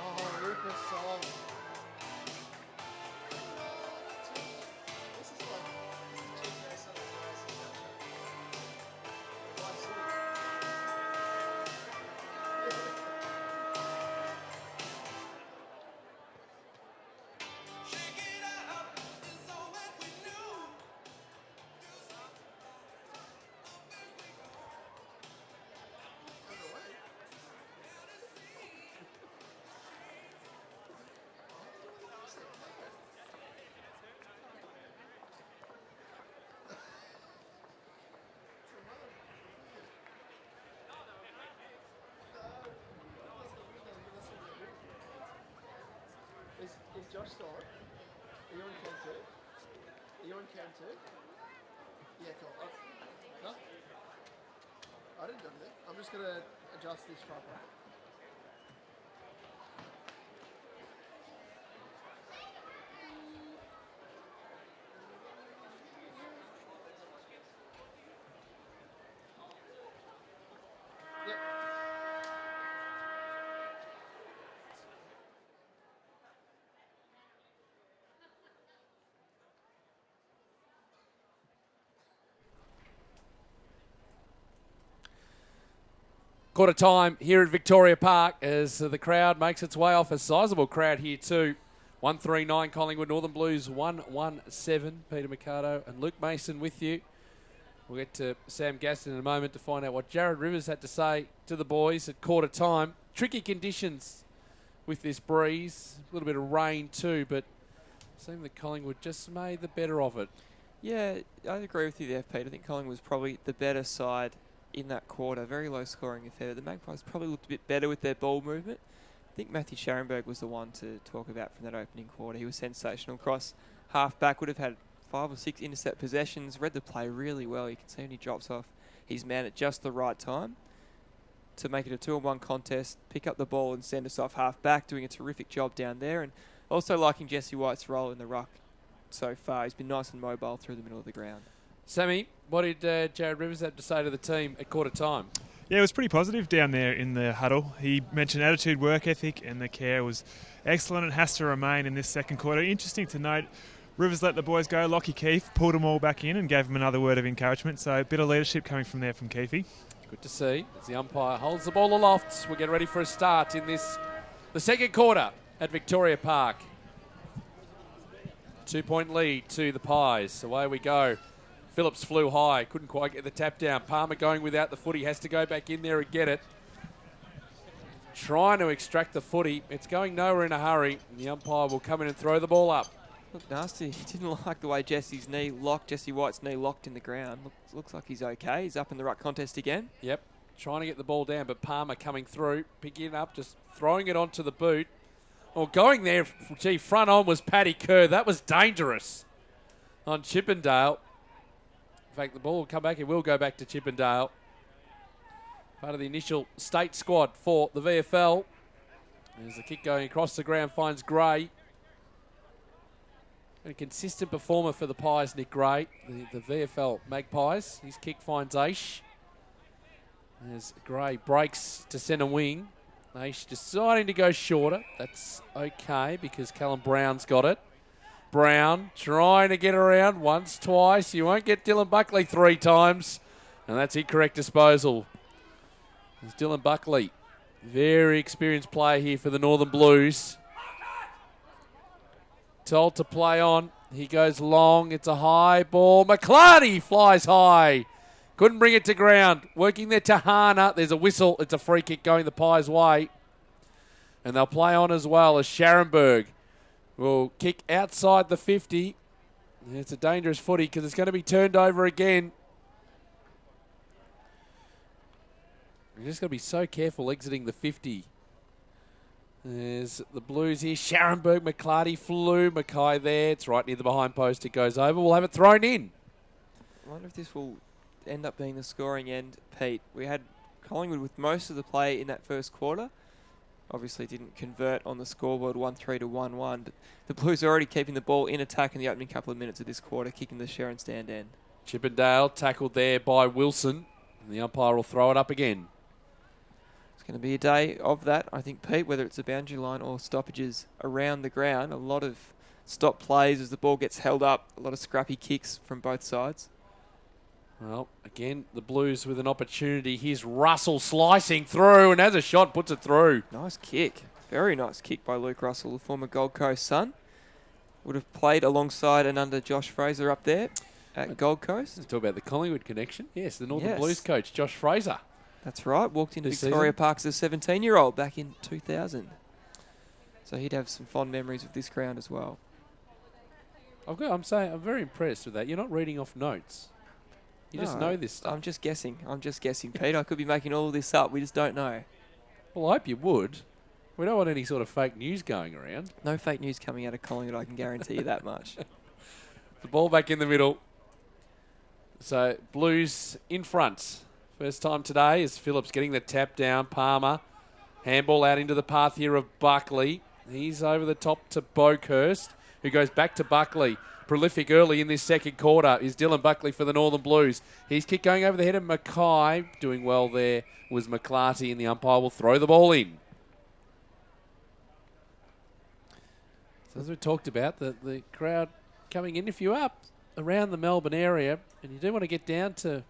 Oh, the hands are so cold. Is Josh still on? Are you on cam too? Are you on cam too? Yeah, cool. No? I didn't do anything. I'm just going to adjust this tripod. Quarter time here at Victoria Park as the crowd makes its way off. A sizable crowd here too. 139 Collingwood, Northern Blues 117. Peter Mercado and Luke Mason with you. We'll get to Sam Gaston in a moment to find out what Jared Rivers had to say to the boys at quarter time. Tricky conditions with this breeze. A little bit of rain too, but it seemed that Collingwood just made the better of it. Yeah, I agree with you there, Pete. I think Collingwood was probably the better side in that quarter. Very low scoring affair. The Magpies probably looked a bit better with their ball movement. I think Matthew Scharenberg was the one to talk about from that opening quarter. He was sensational. Cross half back, would have had 5 or 6 intercept possessions, read the play really well. You can see when he drops off his man at just the right time to make it a 2-on-1 contest, pick up the ball and send us off half back, doing a terrific job down there. And also liking Jesse White's role in the ruck so far. He's been nice and mobile through the middle of the ground. Sammy, what did Jared Rivers have to say to the team at quarter time? Yeah, it was pretty positive down there in the huddle. He mentioned attitude, work ethic, and the care was excellent and has to remain in this second quarter. Interesting to note, Rivers let the boys go. Lockie Keefe pulled them all back in and gave them another word of encouragement. So a bit of leadership coming from there from Keefe. Good to see as the umpire holds the ball aloft. We'll get ready for a start in the second quarter at Victoria Park. 2-point lead to the Pies. Away we go. Phillips flew high, couldn't quite get the tap down. Palmer going without the footy, has to go back in there and get it. Trying to extract the footy. It's going nowhere in a hurry. The umpire will come in and throw the ball up. Looked nasty. He didn't like the way Jesse White's knee locked in the ground. Looks like he's okay. He's up in the ruck contest again. Yep, trying to get the ball down, but Palmer coming through, picking it up, just throwing it onto the boot. Well, going there, front on was Paddy Kerr. That was dangerous on Chippendale. In fact, the ball will come back. It will go back to Chippendale. Part of the initial state squad for the VFL. There's the kick going across the ground, finds Gray. And a consistent performer for the Pies, Nick Gray, the VFL Magpies. His kick finds Aish. As Gray breaks to centre wing. Aish deciding to go shorter. That's okay because Callum Brown's got it. Brown trying to get around once, twice. You won't get Dylan Buckley 3 times. And that's incorrect disposal. It's Dylan Buckley. Very experienced player here for the Northern Blues. Told to play on. He goes long. It's a high ball. McClarty flies high. Couldn't bring it to ground. Working there, Tahana. There's a whistle. It's a free kick going the Pies' way. And they'll play on as well as Scharenberg will kick outside the 50. It's a dangerous footy because it's going to be turned over again. You're just going to be so careful exiting the 50. There's the Blues here. Scharenberg, McClarty, flew. Mackay there. It's right near the behind post. It goes over. We'll have it thrown in. I wonder if this will end up being the scoring end, Pete. We had Collingwood with most of the play in that first quarter. Obviously didn't convert on the scoreboard 1-3 to 1-1, but the Blues are already keeping the ball in attack in the opening couple of minutes of this quarter, kicking the Sharon stand end. Chippendale tackled there by Wilson, and the umpire will throw it up again. It's going to be a day of that, I think, Pete, whether it's a boundary line or stoppages around the ground. A lot of stop plays as the ball gets held up, a lot of scrappy kicks from both sides. Well, again, the Blues with an opportunity. Here's Russell slicing through and has a shot, puts it through. Nice kick. Very nice kick by Luke Russell, the former Gold Coast son. Would have played alongside and under Josh Fraser up there at Gold Coast. Let's talk about the Collingwood connection. Yes, the Northern Blues coach, Josh Fraser. That's right. Walked into This Victoria season. Park as a 17-year-old back in 2000. So he'd have some fond memories of this ground as well. I'm very impressed with that. You're not reading off notes. You just know this stuff. I'm just guessing, Pete. I could be making all of this up. We just don't know. Well, I hope you would. We don't want any sort of fake news going around. No fake news coming out of Collingwood, I can guarantee you that much. The ball back in the middle. So, Blues in front. First time today is Phillips getting the tap down. Palmer. Handball out into the path here of Buckley. He's over the top to Boakhurst, who goes back to Buckley. Prolific early in this second quarter is Dylan Buckley for the Northern Blues. His kick going over the head of Mackay. Doing well there was McClarty, and the umpire will throw the ball in. So as we talked about, the crowd coming in. If you're up around the Melbourne area and you do want to get down to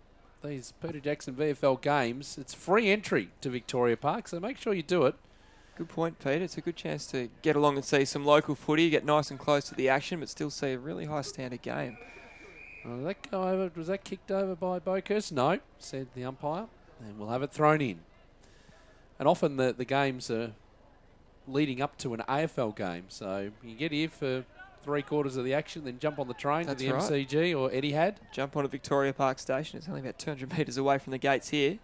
these Peter Jackson VFL games, it's free entry to Victoria Park, so make sure you do it. Good point, Pete. It's a good chance to get along and see some local footy, get nice and close to the action, but still see a really high standard game. Did that go over? Was that kicked over by Boakhurst? No, said the umpire. And we'll have it thrown in. And often the games are leading up to an AFL game, so you get here for 3/4 of the action, then jump on the train to the MCG or Etihad. Jump on at Victoria Park Station. It's only about 200 metres away from the gates here.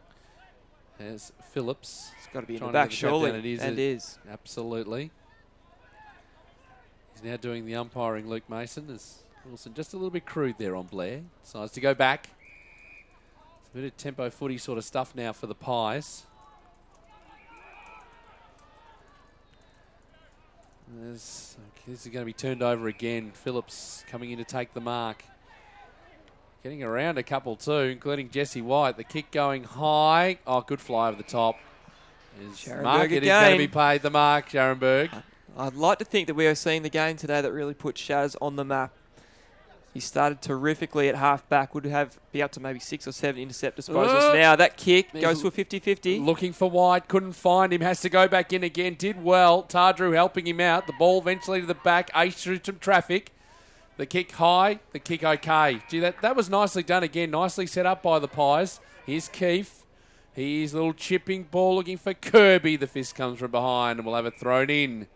As Phillips. It's got to be in the back, surely. It is. Absolutely. He's now doing the umpiring, Luke Mason, as Wilson just a little bit crude there on Blair. Decides to go back. It's a bit of tempo footy sort of stuff now for the Pies. This is going to be turned over again. Phillips coming in to take the mark. Getting around a couple too, including Jesse White. The kick going high. Oh, good fly over the top. Mark, it is going to be paid the mark, Scharenberg. I'd like to think that we are seeing the game today that really put Shaz on the map. He started terrifically at half-back. Would be up to maybe 6 or 7 intercept disposals. Now that kick goes to a 50-50. Looking for White. Couldn't find him. Has to go back in again. Did well. Tardrew helping him out. The ball eventually to the back. Ace through some traffic. The kick high. The kick okay. Gee, that was nicely done again. Nicely set up by the Pies. Here's Keefe. He's a little chipping ball looking for Kirby. The fist comes from behind and we'll have it thrown in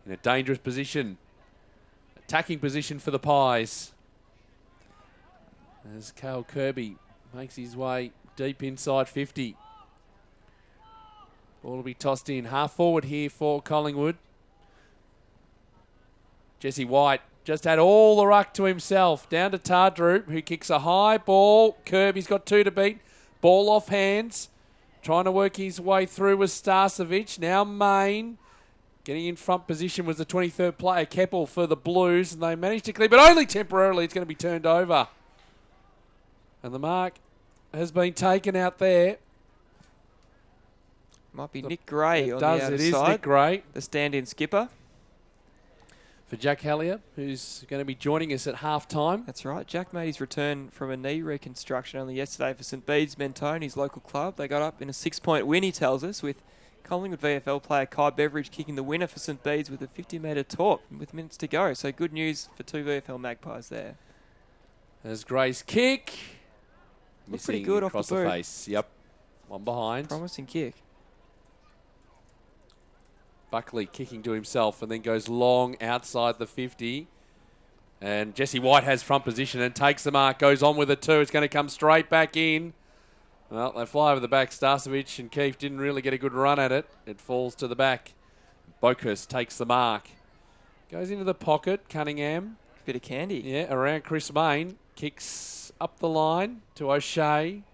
a dangerous position. Attacking position for the Pies. As Cale Kirby makes his way deep inside 50. Ball will be tossed in. Half forward here for Collingwood. Jesse White just had all the ruck to himself. Down to Tardrew, who kicks a high ball. Kirby's got 2 to beat. Ball off hands. Trying to work his way through with Starcevic. Now Main. Getting in front position was the 23rd player, Keppel, for the Blues. And they managed to clear, but only temporarily. It's going to be turned over. And the mark has been taken out there. Might be Nick Gray on the outside. It is Nick Gray. The stand-in skipper. For Jack Hallier, who's going to be joining us at half-time. That's right. Jack made his return from a knee reconstruction only yesterday for St Bede's Mentone, his local club. They got up in a 6-point win, he tells us, with Collingwood VFL player Kai Beveridge kicking the winner for St Bede's with a 50-metre torp with minutes to go. So good news for 2 VFL Magpies there. There's Gray's kick. Looked pretty good off the boot. Face. Yep. One behind. Promising kick. Buckley kicking to himself and then goes long outside the 50. And Jesse White has front position and takes the mark. Goes on with it too. It's going to come straight back in. Well, they fly over the back. Starcevic and Keefe didn't really get a good run at it. It falls to the back. Bokus takes the mark. Goes into the pocket. Cunningham. Bit of candy. Yeah, around Chris Main. Kicks up the line to O'Shea,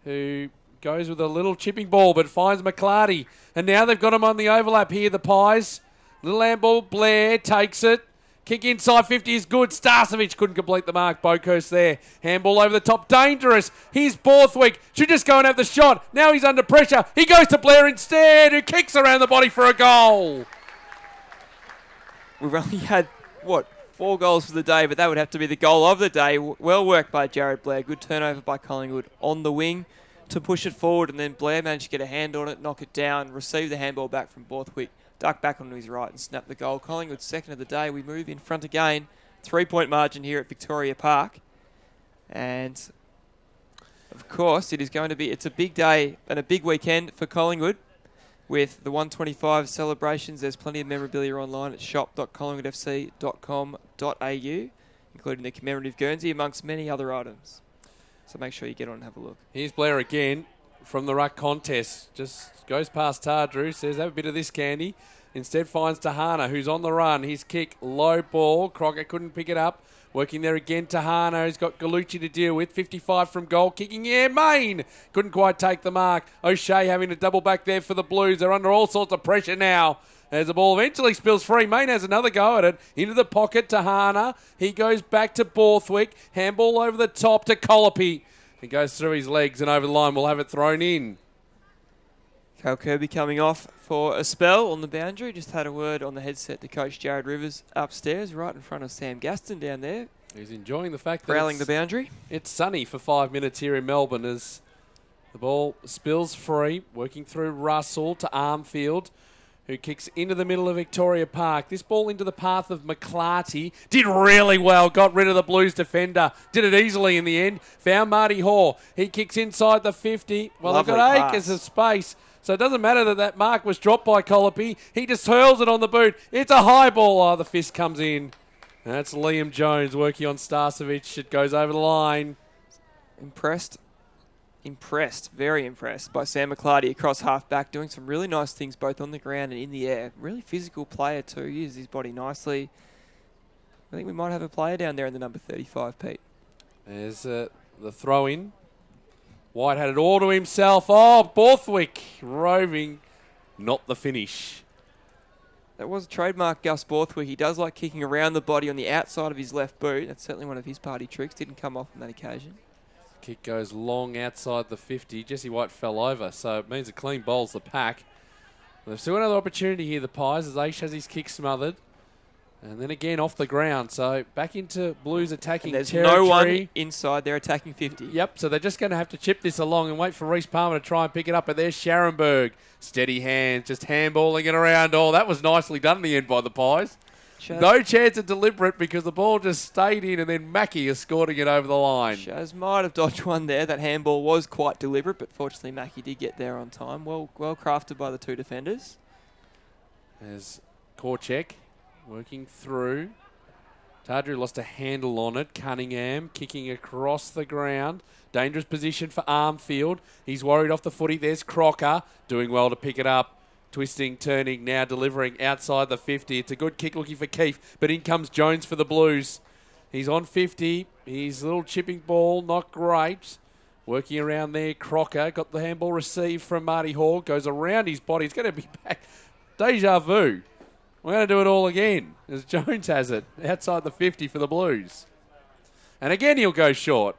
who goes with a little chipping ball but finds McClarty. And now they've got him on the overlap here, the Pies. Little handball, Blair takes it. Kick inside 50 is good. Starcevic couldn't complete the mark. Bokus there. Handball over the top. Dangerous. Here's Borthwick. Should just go and have the shot. Now he's under pressure. He goes to Blair instead, who kicks around the body for a goal. We've only had, 4 goals for the day, but that would have to be the goal of the day. Well worked by Jared Blair. Good turnover by Collingwood on the wing to push it forward, and then Blair managed to get a hand on it, knock it down, receive the handball back from Borthwick, duck back onto his right and snap the goal. Collingwood's second of the day. We move in front again. 3-point margin here at Victoria Park. And, of course, it's a big day and a big weekend for Collingwood. With the 125 celebrations, there's plenty of memorabilia online at shop.collingwoodfc.com.au, including the commemorative Guernsey, amongst many other items. So make sure you get on and have a look. Here's Blair again from the ruck contest. Just goes past Tardrew, says, have a bit of this candy. Instead finds Tahana, who's on the run. His kick, low ball. Crocker couldn't pick it up. Working there again, Tahana, who's got Gallucci to deal with. 55 from goal, kicking, Main. Couldn't quite take the mark. O'Shea having to double back there for the Blues. They're under all sorts of pressure now. As the ball eventually spills free, Main has another go at it. Into the pocket, Tahana. He goes back to Borthwick. Handball over the top to Colopy. He goes through his legs and over the line. We'll have it thrown in. Cale Kirby coming off for a spell on the boundary. Just had a word on the headset to Coach Jared Rivers upstairs, right in front of Sam Gaston down there. He's enjoying the fact that prowling the boundary. It's sunny for 5 minutes here in Melbourne as the ball spills free, working through Russell to Armfield, who kicks into the middle of Victoria Park. This ball into the path of McClarty. Did really well. Got rid of the Blues defender. Did it easily in the end. Found Marty Hoare. He kicks inside the 50. Well, they've got acres of space. So it doesn't matter that mark was dropped by Colopy. He just hurls it on the boot. It's a high ball. Oh, the fist comes in. And that's Liam Jones working on Starcevic. It goes over the line. Impressed, very impressed by Sam McClarty across half-back, doing some really nice things both on the ground and in the air. Really physical player too, uses his body nicely. I think we might have a player down there in the number 35, Pete. There's the throw-in. White had it all to himself. Oh, Borthwick roving. Not the finish. That was a trademark Gus Borthwick. He does like kicking around the body on the outside of his left boot. That's certainly one of his party tricks. Didn't come off on that occasion. Kick goes long outside the 50. Jesse White fell over, so it means a clean bowls the pack. They've still another opportunity here, the Pies, as Aish has his kick smothered. And then again off the ground. So back into Blues attacking and there's territory. No one inside. They're attacking 50. Yep, so they're just going to have to chip this along and wait for Reece Palmer to try and pick it up. But there's Scharenberg. Steady hands, just handballing it around. Oh, that was nicely done in the end by the Pies. No chance of deliberate because the ball just stayed in and then Mackie escorting it over the line. Shaz might have dodged one there. That handball was quite deliberate, but fortunately Mackie did get there on time. Well crafted by the two defenders. There's Korchek working through. Tardru lost a handle on it. Cunningham kicking across the ground. Dangerous position for Armfield. He's worried off the footy. There's Crocker doing well to pick it up. Twisting, turning, now delivering outside the 50. It's a good kick looking for Keefe, but in comes Jones for the Blues. He's on 50. He's a little chipping ball, not great. Working around there, Crocker. Got the handball received from Marty Hall. Goes around his body. He's going to be back. Deja vu. We're going to do it all again, as Jones has it, outside the 50 for the Blues. And again, he'll go short.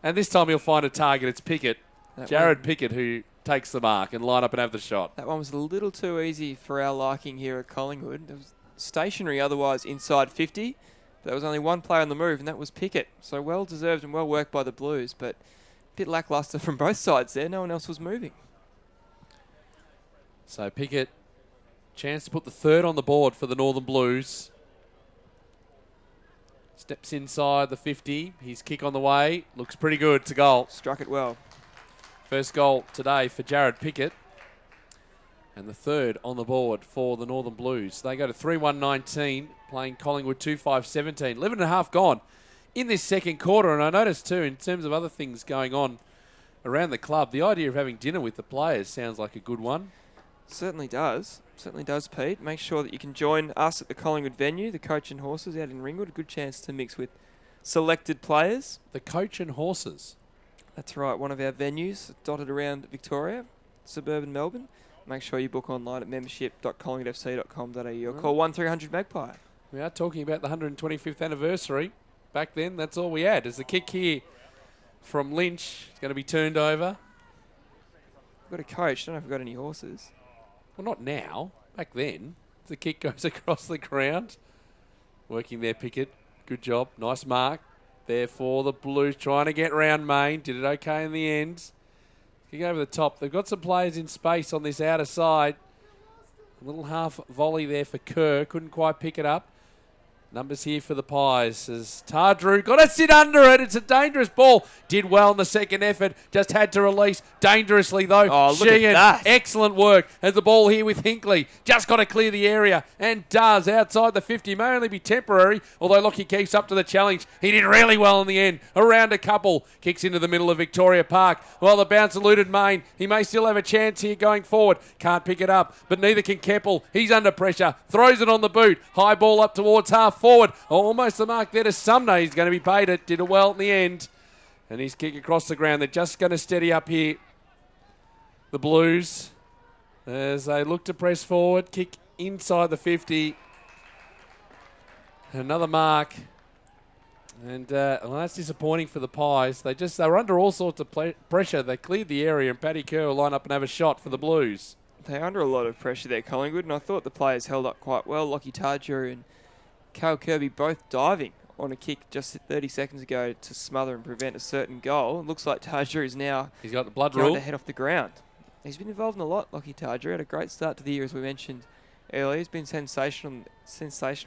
And this time he'll find a target. It's Pickett. Jared Pickett, who takes the mark and line up and have the shot. That one was a little too easy for our liking here at Collingwood. It was stationary otherwise inside 50. There was only one player on the move, and that was Pickett. So well deserved and well worked by the Blues, but a bit lacklustre from both sides there. No one else was moving. So Pickett, chance to put the third on the board for the Northern Blues. Steps inside the 50. His kick on the way. Looks pretty good. It's a goal. Struck it well. First goal today for Jared Pickett. And the third on the board for the Northern Blues. They go to 3-1-19, playing Collingwood 2-5-17. 11 and a half gone in this second quarter. And I noticed too, in terms of other things going on around the club, the idea of having dinner with the players sounds like a good one. Certainly does. Certainly does, Pete. Make sure that you can join us at the Collingwood venue, the Coach and Horses out in Ringwood. A good chance to mix with selected players. The Coach and Horses. That's right, one of our venues dotted around Victoria, suburban Melbourne. Make sure you book online at membership.collingwoodfc.com.au or call 1300 Magpie. We are talking about the 125th anniversary. Back then, that's all we had. As the kick here from Lynch is going to be turned over. We've got a coach. Don't know if we've got any horses. Well, not now. Back then. The kick goes across the ground. Working there, Pickett. Good job. Nice mark. There for the Blues, trying to get round Main. Did it okay in the end. Kick over the top. They've got some players in space on this outer side. A little half volley there for Kerr. Couldn't quite pick it up. Numbers here for the Pies as Tardru got to sit under it. It's a dangerous ball. Did well in the second effort. Just had to release dangerously though. Oh, look at that. Excellent work. Has the ball here with Hinkley. Just got to clear the area and does outside the 50. May only be temporary, although Lockie keeps up to the challenge. He did really well in the end. Around a couple. Kicks into the middle of Victoria Park. While the bounce eluded Main. He may still have a chance here going forward. Can't pick it up, but neither can Keppel. He's under pressure. Throws it on the boot. High ball up towards half forward. Almost the mark there to Sumner. He's going to be paid it. Did it well in the end. And his kick across the ground. They're just going to steady up here. The Blues, as they look to press forward. Kick inside the 50. Another mark. And well, that's disappointing for the Pies. They were under all sorts of pressure. They cleared the area, and Paddy Kerr will line up and have a shot for the Blues. They're under a lot of pressure there, Collingwood, and I thought the players held up quite well. Lockie Tardru and Cal Kirby both diving on a kick just 30 seconds ago to smother and prevent a certain goal. It looks like Tardru is now He's got the blood trying rule to head off the ground. He's been involved in a lot, Lockie Tardru. Had a great start to the year, as we mentioned earlier. He's been sensational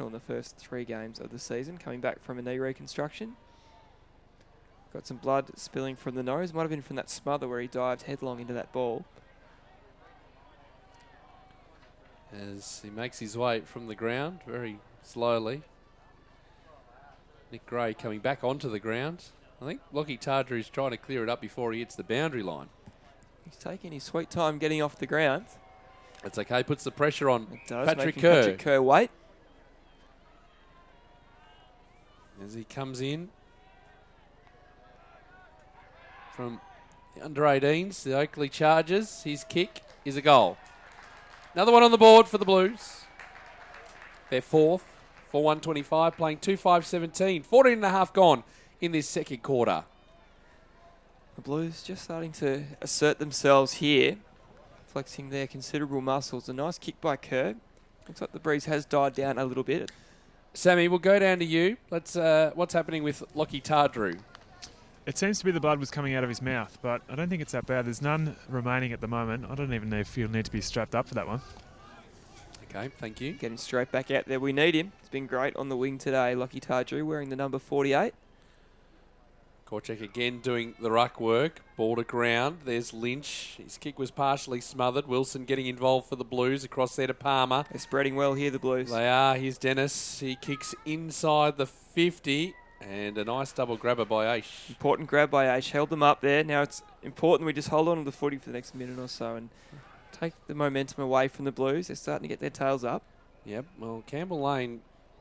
in the first 3 games of the season, coming back from a knee reconstruction. Got some blood spilling from the nose. Might have been from that smother where he dived headlong into that ball. as he makes his way from the ground very slowly. Nick Gray coming back onto the ground. I think Lockie Tardru is trying to clear it up before he hits the boundary line. He's taking his sweet time getting off the ground. That's okay. Puts the pressure on Patrick Kerr wait. As he comes in from the under-18s, the Oakley Chargers. His kick is a goal. Another one on the board for the Blues. They're fourth for 125, playing 2-5-17. 14 and a half gone in this second quarter. The Blues just starting to assert themselves here, flexing their considerable muscles. A nice kick by Kerr. Looks like the breeze has died down a little bit. Sammy, we'll go down to you. Let's. What's happening with Lockie Tardrew? It seems to be the blood was coming out of his mouth, but I don't think it's that bad. There's none remaining at the moment. I don't even know if he'll need to be strapped up for that one. Okay, thank you. Getting straight back out there. We need him. It's been great on the wing today. Lockie Tardrew wearing the number 48. Korchak again doing the ruck work. Ball to ground. There's Lynch. His kick was partially smothered. Wilson getting involved for the Blues. Across there to Palmer. They're spreading well here, the Blues. They are. Here's Dennis. He kicks inside the 50. And a nice double grabber by Aish. Important grab by Aish. Held them up there. Now it's important we just hold on to the footy for the next minute or so and take the momentum away from the Blues. They're starting to get their tails up. Yep. Well, Campbell Lane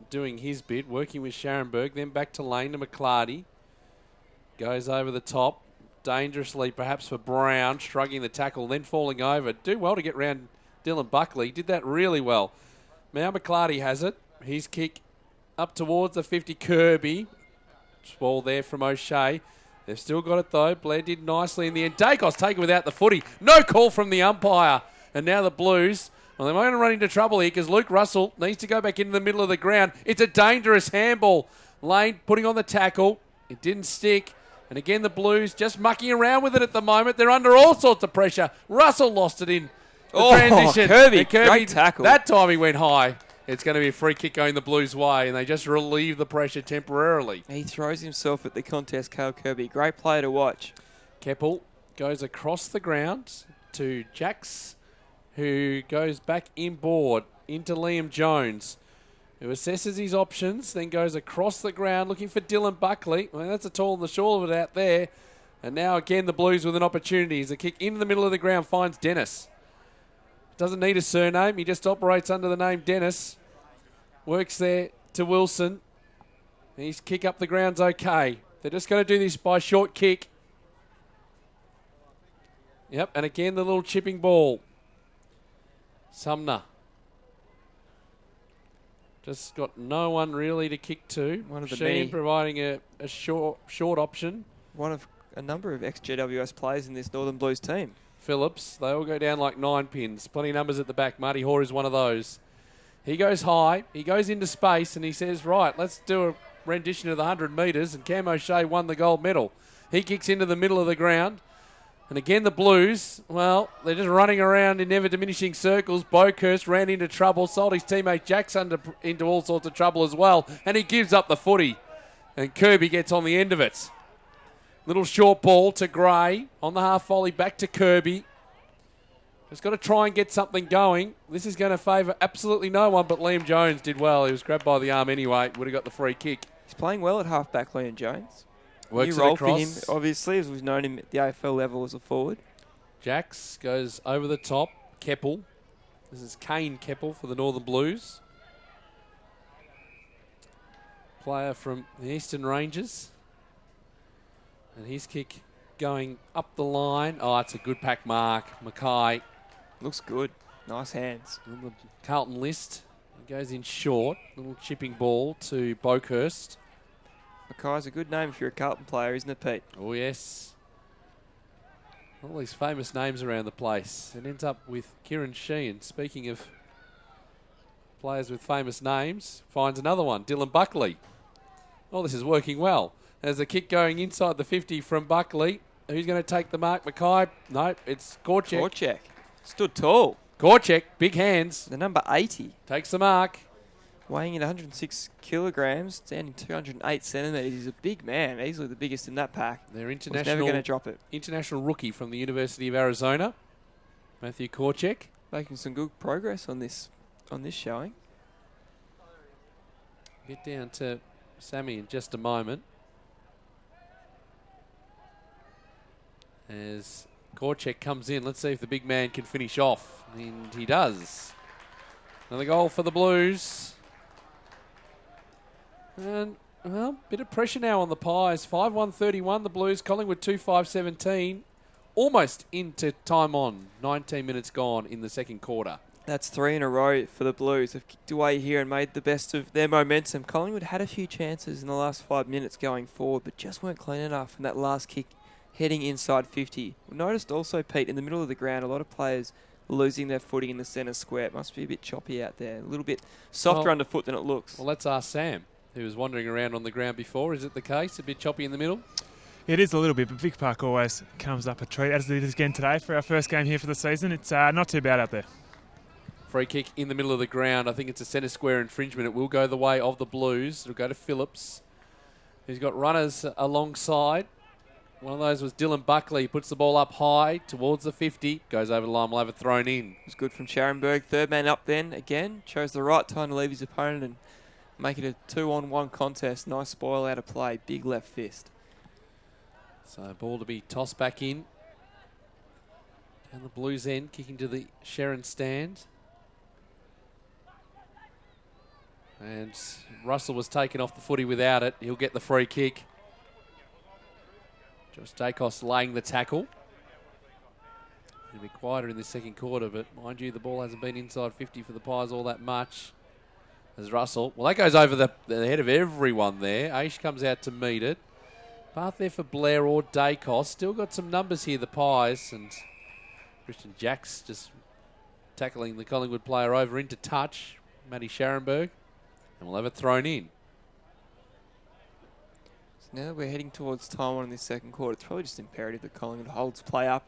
doing his bit, working with Scharenberg. Then back to Lane to McClarty. Goes over the top, dangerously perhaps for Brown, shrugging the tackle, then falling over. Do well to get round Dylan Buckley. Did that really well. Now McClarty has it. His kick up towards the 50. Kirby. Ball there from O'Shea. They've still got it though. Blair did nicely in the end. Dacos taken without the footy. No call from the umpire. And now the Blues, well, they might run into trouble here because Luke Russell needs to go back into the middle of the ground. It's a dangerous handball. Lane putting on the tackle. It didn't stick. And again, the Blues just mucking around with it at the moment. They're under all sorts of pressure. Russell lost it in the transition. Kirby, great tackle. That time he went high. It's going to be a free kick going the Blues' way, and they just relieve the pressure temporarily. He throws himself at the contest, Cale Kirby. Great player to watch. Keppel goes across the ground to Jax, who goes back inboard into Liam Jones, who assesses his options, then goes across the ground looking for Dylan Buckley. Well, that's a tall in the short of it out there. And now again the Blues with an opportunity. As the kick into the middle of the ground finds Dennis. Doesn't need a surname. He just operates under the name Dennis. Works there to Wilson. His kick up the ground's okay. They're just going to do this by short kick. Yep, and again the little chipping ball. Sumner. Just got no one really to kick to. One of the Sheen many. providing a short option. One of a number of ex-GWS players in this Northern Blues team. Phillips, they all go down like 9 pins. Plenty of numbers at the back. Marty Hoare is one of those. He goes high. He goes into space and he says, right, let's do a rendition of the 100 metres. And Cam O'Shea won the gold medal. He kicks into the middle of the ground. And again, the Blues, well, they're just running around in ever-diminishing circles. Boakhurst ran into trouble, sold his teammate Jackson into all sorts of trouble as well, and he gives up the footy. And Kirby gets on the end of it. Little short ball to Gray on the half volley, back to Kirby. Just got to try and get something going. This is going to favour absolutely no one, but Liam Jones did well. He was grabbed by the arm anyway. Would have got the free kick. He's playing well at half-back, Liam Jones. Works New it role across. for him, obviously, as we've known him at the AFL level as a forward. Jax goes over the top. Keppel. This is Kane Keppel for the Northern Blues. Player from the Eastern Rangers. And his kick going up the line. Oh, it's a good pack mark. Mackay Looks good. Nice hands. on the Carlton list. He goes in short. Little chipping ball to Boakhurst. Mackay's a good name if you're a Carlton player, isn't it, Pete? Oh, yes. All these famous names around the place. It ends up with Kieran Sheehan. Speaking of players with famous names, finds another one, Dylan Buckley. Oh, this is working well. There's a kick going inside the 50 from Buckley. Who's going to take the mark? Mackay? No, it's Korchak. Korchak. Stood tall. Korchak, big hands. The number 80. Takes the mark. Weighing in 106 kilograms, standing 208 centimetres. He's a big man, easily the biggest in that pack. They're Was never going to drop it. international rookie from the University of Arizona, Matthew Korchak. Making some good progress on this showing. Get down to Sammy in just a moment. As Korchak comes in, let's see if the big man can finish off. And he does. Another goal for the Blues. And, well, bit of pressure now on the Pies. 5-1-31, the Blues. Collingwood 2-5-17. Almost into time on. 19 minutes gone in the second quarter. That's 3 in a row for the Blues. They've kicked away here and made the best of their momentum. Collingwood had a few chances in the last 5 minutes going forward, but just weren't clean enough. And that last kick heading inside 50. We noticed also, Pete, in the middle of the ground, a lot of players losing their footing in the centre square. It must be a bit choppy out there. A little bit softer underfoot than it looks. Well, let's ask Sam, who was wandering around on the ground before. Is it the case? A bit choppy in the middle? It is a little bit, but Vic Park always comes up a treat, as it is again today for our first game here for the season. It's not too bad out there. Free kick in the middle of the ground. I think it's a centre square infringement. It will go the way of the Blues. It'll go to Phillips. He's got runners alongside. One of those was Dylan Buckley. Puts the ball up high towards the 50. Goes over the line. We'll have it thrown in. It's good from Scharenberg. Third man up then again. Chose the right time to leave his opponent and make it a 2-on-1 contest. Nice spoil out of play. Big left fist. So ball to be tossed back in. Down the Blues end. Kicking to the Sherrin stand. And Russell was taken off the footy without it. He'll get the free kick. Josh Dacos laying the tackle. It'll be quieter in the second quarter, but mind you, the ball hasn't been inside 50 for the Pies all that much. As Russell, well, that goes over the head of everyone there. Aish comes out to meet it. Path there for Blair or Dacos. Still got some numbers here, the Pies, and Christian Jacks just tackling the Collingwood player over into touch, Matty Scharenberg. And we'll have it thrown in. So now that we're heading towards time on in this second quarter, it's probably just imperative that Collingwood holds play up.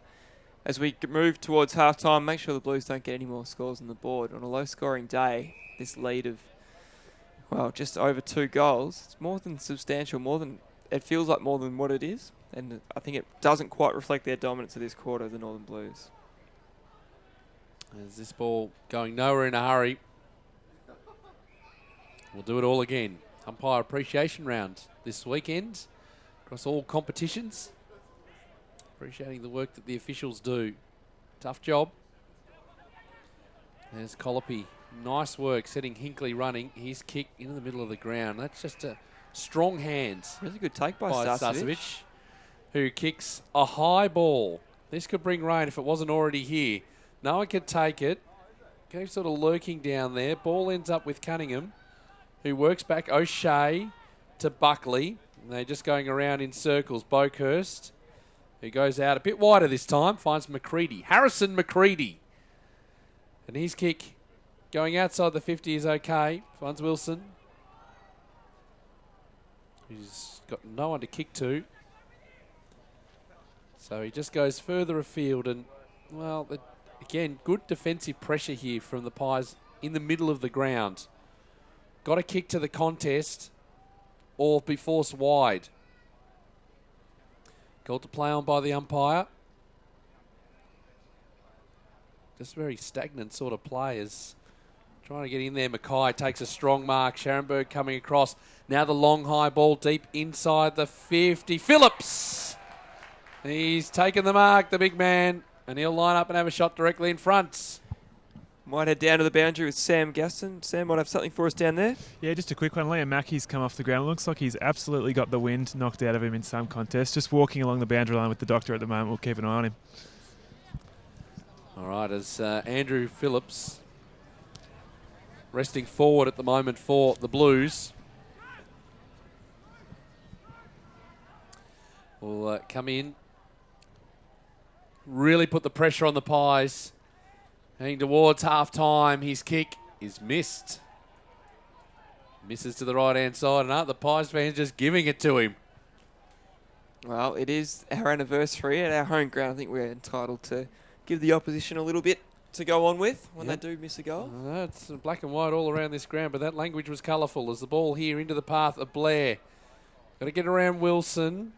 As we move towards half-time, make sure the Blues don't get any more scores on the board. On a low-scoring day, this lead of, well, just over 2 goals, it's more than substantial, it feels like more than what it is. And I think it doesn't quite reflect their dominance of this quarter, the Northern Blues. As this ball going nowhere in a hurry. We'll do it all again. Umpire appreciation round this weekend across all competitions. Appreciating the work that the officials do. Tough job. There's Colopy. Nice work setting Hinkley running. His kick into the middle of the ground. That's just a strong hands. Really good take by Starcevic. Who kicks a high ball. This could bring rain if it wasn't already here. No one could take it. Keeps sort of lurking down there. Ball ends up with Cunningham, who works back O'Shea to Buckley. And they're just going around in circles. Boakhurst, who goes out a bit wider this time, finds McCready. Harrison McCready. And his kick going outside the 50 is okay. Finds Wilson. He's got no one to kick to. So he just goes further afield. And, well, again, good defensive pressure here from the Pies in the middle of the ground. Got to kick to the contest or be forced wide. Called to play on by the umpire. Just very stagnant sort of players. Trying to get in there. Mackay takes a strong mark. Scharenberg coming across. Now the long high ball deep inside the 50. Phillips! He's taken the mark, the big man, and he'll line up and have a shot directly in front. Might head down to the boundary with Sam Gaston. Sam might have something for us down there. Yeah, just a quick one. Liam Mackey's come off the ground. It looks like he's absolutely got the wind knocked out of him in some contest. Just walking along the boundary line with the doctor at the moment. We'll keep an eye on him. All right, as Andrew Phillips resting forward at the moment for the Blues. Will come in. Really put the pressure on the Pies. Heading towards half-time. His kick is missed. Misses to the right-hand side. And aren't the Pies fans just giving it to him? Well, it is our anniversary at our home ground. I think we're entitled to give the opposition a little bit to go on with when they do miss a goal. It's black and white all around this ground, but that language was colourful as the ball here into the path of Blair. Got to get around Wilson.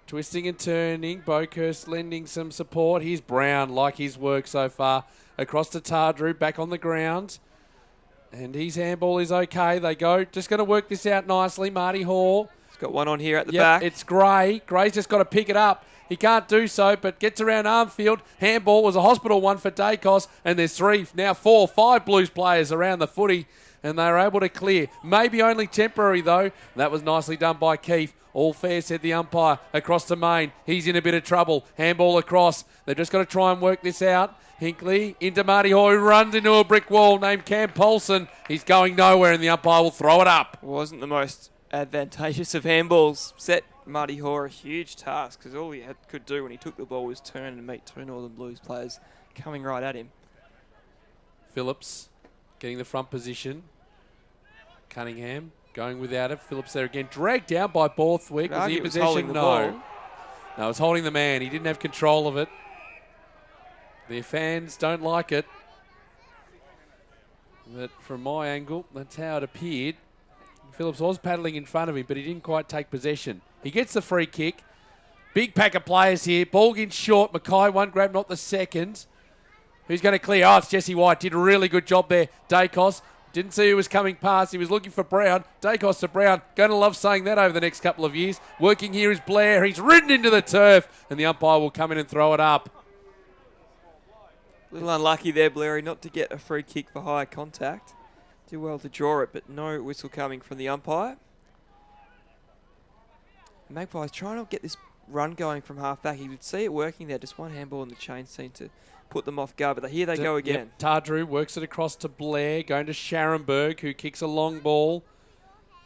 Twisting and turning. Boakhurst lending some support. Here's Brown, like his work so far. Across to Tardrew, back on the ground. And his handball is okay. They go. Just going to work this out nicely. Marty Hall. He's got one on here at the back. It's Gray. Gray's just got to pick it up. He can't do so, but gets around Armfield. Handball was a hospital one for Dacos. And there's 3, now 4, 5 Blues players around the footy. And they were able to clear. Maybe only temporary, though. That was nicely done by Keefe. All fair, said the umpire. Across to Main. He's in a bit of trouble. Handball across. They've just got to try and work this out. Hinkley into Marty Hoy, runs into a brick wall named Cam Paulson. He's going nowhere and the umpire will throw it up. Wasn't the most advantageous of handballs. Set Marty Hoare a huge task because all he could do when he took the ball was turn and meet two Northern Blues players coming right at him. Phillips getting the front position. Cunningham going without it. Phillips there again. Dragged down by Borthwick. Was he in possession? No. No, it was holding the man. He didn't have control of it. The fans don't like it. But from my angle, that's how it appeared. Phillips was paddling in front of him, but he didn't quite take possession. He gets the free kick. Big pack of players here. Ball gets short. Mackay one grab, not the second. Who's going to clear? Oh, it's Jesse White. Did a really good job there. Dacos didn't see who was coming past. He was looking for Brown. Dacos to Brown. Going to love saying that over the next couple of years. Working here is Blair. He's ridden into the turf, and the umpire will come in and throw it up. A little unlucky there, Blairy, not to get a free kick for high contact. Do well to draw it, but no whistle coming from the umpire. Magpies trying to get this run going from half back. You would see it working there. Just one handball in the chain seemed to put them off guard, but here they go again. Yep. Tardrew works it across to Blair, going to Scharenberg, who kicks a long ball.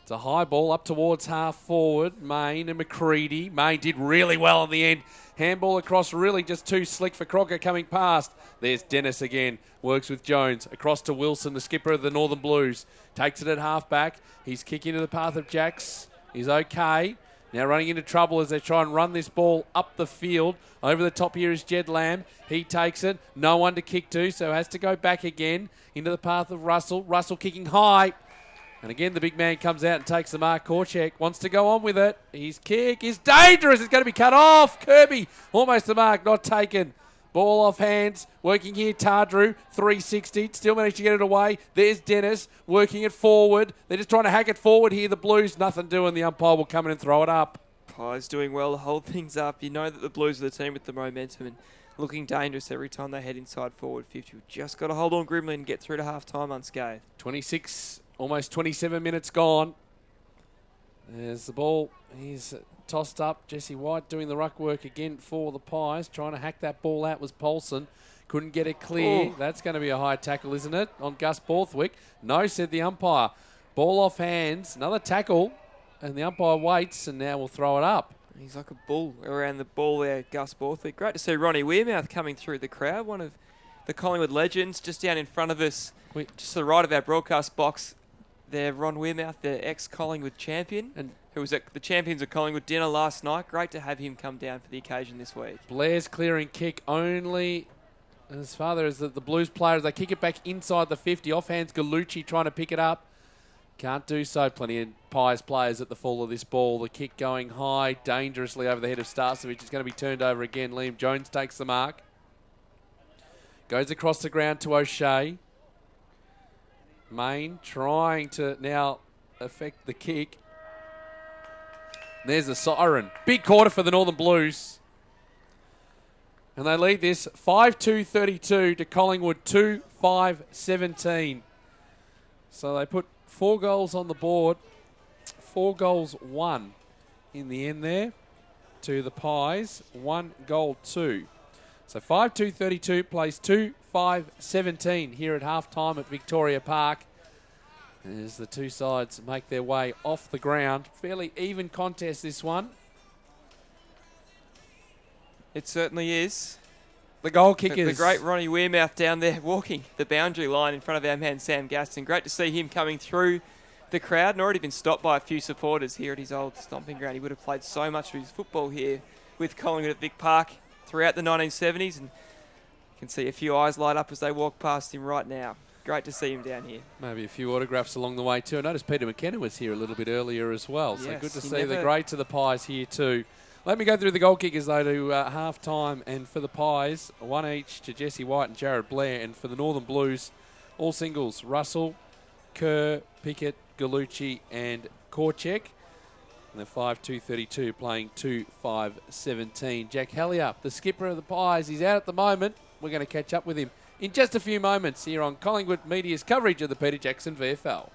It's a high ball up towards half forward. Main and McCready. Main did really well in the end. Handball across, really just too slick for Crocker coming past. There's Dennis again. Works with Jones. Across to Wilson, the skipper of the Northern Blues. Takes it at half back. He's kicking into the path of Jacks. He's okay. Now running into trouble as they try and run this ball up the field. Over the top here is Jed Lamb. He takes it. No one to kick to, so has to go back again into the path of Russell. Russell kicking high. And again, the big man comes out and takes the mark. Korchek wants to go on with it. His kick is dangerous. It's going to be cut off. Kirby, almost the mark, not taken. Ball off hands. Working here, Tardrew, 360. Still managed to get it away. There's Dennis working it forward. They're just trying to hack it forward here. The Blues, nothing doing. The umpire will come in and throw it up. Pies doing well to hold things up. You know that the Blues are the team with the momentum and looking dangerous every time they head inside forward 50. We've just got to hold on grimly and get through to half-time unscathed. 26, almost 27 minutes gone. There's the ball. He's tossed up. Jesse White doing the ruck work again for the Pies. Trying to hack that ball out was Paulson. Couldn't get it clear. Oh. That's going to be a high tackle, isn't it? On Gus Borthwick. No, said the umpire. Ball off hands. Another tackle. And the umpire waits and now we'll throw it up. He's like a bull around the ball there, Gus Borthwick. Great to see Ronnie Weirmouth coming through the crowd. One of the Collingwood legends just down in front of us. Just to the right of our broadcast box there, Ron Weirmouth, the ex-Collingwood champion, and who was at the Champions of Collingwood dinner last night. Great to have him come down for the occasion this week. Blair's clearing kick only as far as the Blues players. They kick it back inside the 50. Offhands Gallucci trying to pick it up. Can't do so. Plenty of Pies players at the fall of this ball. The kick going high, dangerously over the head of Starcevic. It's going to be turned over again. Liam Jones takes the mark. Goes across the ground to O'Shea. Main trying to now affect the kick. There's the siren. Big quarter for the Northern Blues. And they lead this 5-2-32 to Collingwood 2-5-17. So they put 4 goals on the board. 4 goals, 1 in the end there to the Pies. 1 goal, 2. So 5-2-32 plays 2-5-17 here at halftime at Victoria Park. As the two sides make their way off the ground. Fairly even contest, this one. It certainly is. The goal kickers. The great Ronnie Weirmouth down there walking the boundary line in front of our man Sam Gaston. Great to see him coming through the crowd and already been stopped by a few supporters here at his old stomping ground. He would have played so much of his football here with Collingwood at Vic Park throughout the 1970s, and you can see a few eyes light up as they walk past him right now. Great to see him down here. Maybe a few autographs along the way too. I noticed Peter McKenna was here a little bit earlier as well. So yes, good to see the greats of the Pies here too. Let me go through the goal kickers though to half-time. And for the Pies, 1 each to Jesse White and Jared Blair. And for the Northern Blues, all singles, Russell, Kerr, Pickett, Gallucci and Korchek. And they're 5-2-32 playing 2-5-17. Jack Hallier, the skipper of the Pies, he's out at the moment. We're going to catch up with him in just a few moments here on Collingwood Media's coverage of the Peter Jackson VFL.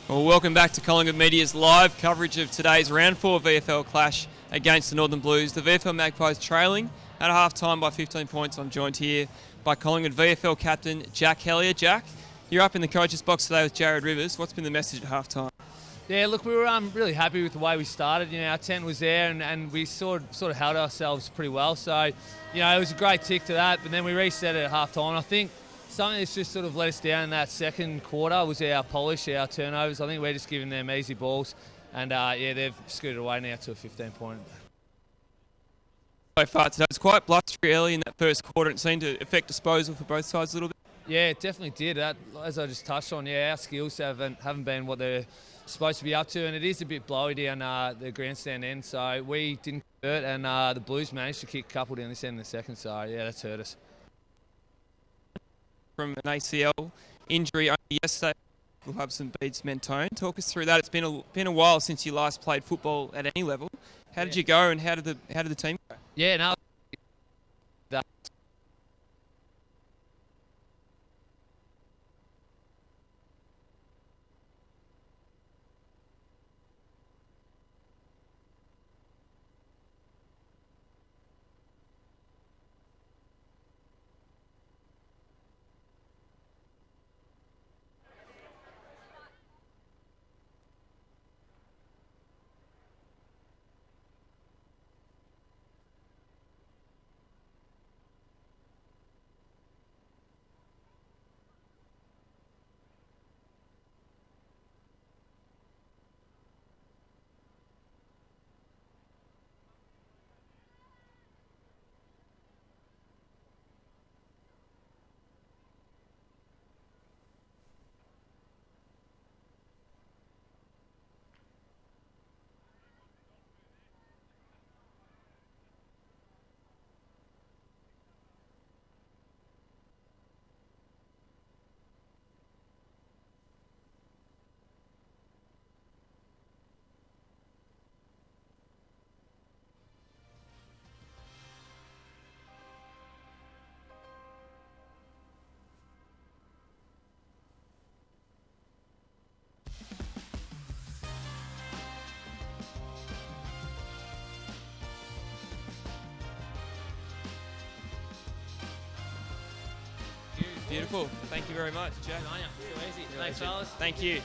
Well, welcome back to Collingwood Media's live coverage of today's round 4 VFL clash against the Northern Blues. The VFL Magpies trailing at half-time by 15 points. I'm joined here by Collingwood VFL captain Jack Hellier. Jack, you're up in the coach's box today with Jared Rivers. What's been the message at half-time? Yeah, look, we were really happy with the way we started. You know, our tent was there and we sort of held ourselves pretty well. So, you know, it was a great tick to that. But then we reset it at half-time. I think something that's just sort of let us down in that second quarter was our polish, our turnovers. I think we're just giving them easy balls. And, yeah, they've scooted away now to a 15-point. So far today, it's quite blustery early in that first quarter. It seemed to affect disposal for both sides a little bit. Yeah, it definitely did. That, as I just touched on, yeah, our skills haven't been what they're supposed to be up to, and it is a bit blowy down the grandstand end. So we didn't convert, and the Blues managed to kick a couple down this end in the second. So, yeah, that's hurt us. From an ACL injury only yesterday, we'll have some beads Mentone. Talk us through that. It's been a while since you last played football at any level. How did you go, and how did the team go? Yeah, no. Beautiful. Thank you very much, Jack. Too easy. Thanks, fellas. Thank you.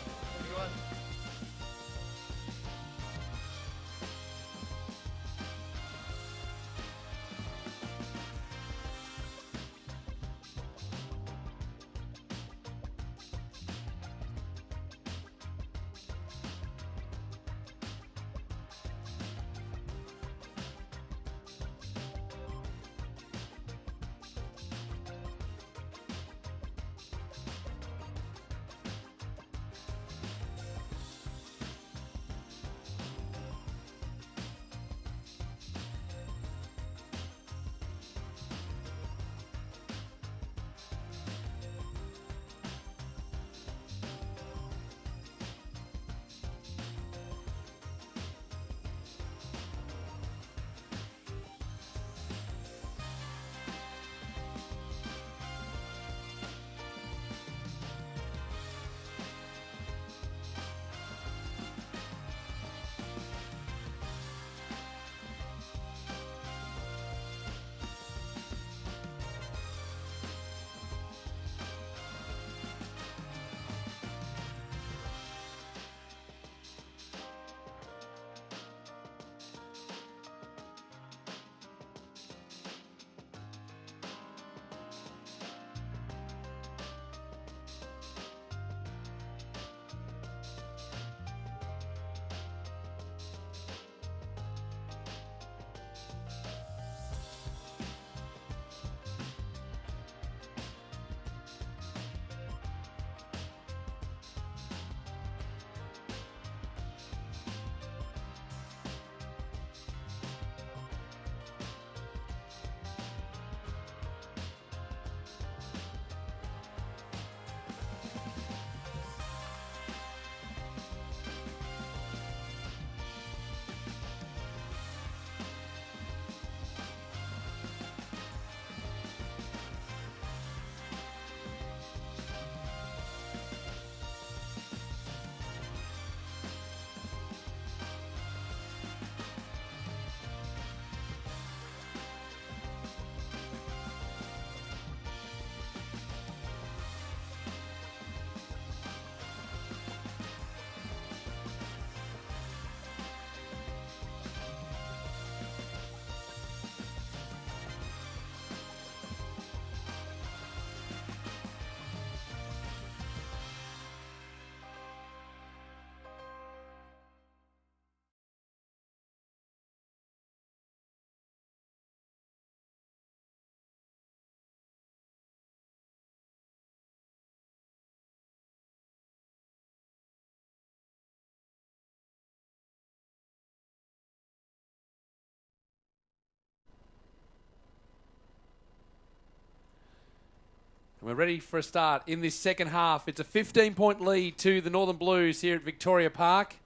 And we're ready for a start in this second half. It's a 15-point lead to the Northern Blues here at Victoria Park.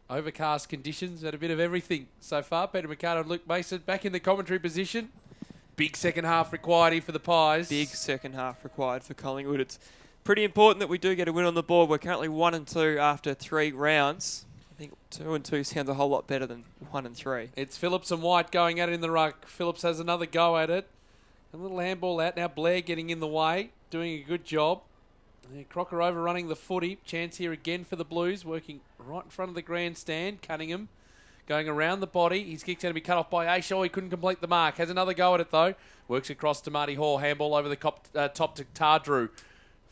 Overcast conditions and a bit of everything so far. Peter McCarter and Luke Mason back in the commentary position. Big second half required here for the Pies. Big second half required for Collingwood. It's pretty important that we do get a win on the board. We're currently 1-2 after 3 rounds. I think 2-2 sounds a whole lot better than 1-3. It's Phillips and White going at it in the ruck. Phillips has another go at it. A little handball out. Now Blair getting in the way, doing a good job. Crocker overrunning the footy. Chance here again for the Blues, working right in front of the grandstand. Cunningham going around the body. His kick's going to be cut off by Aishaw. He couldn't complete the mark. Has another go at it though. Works across to Marty Hall. Handball over the top to Tardrew.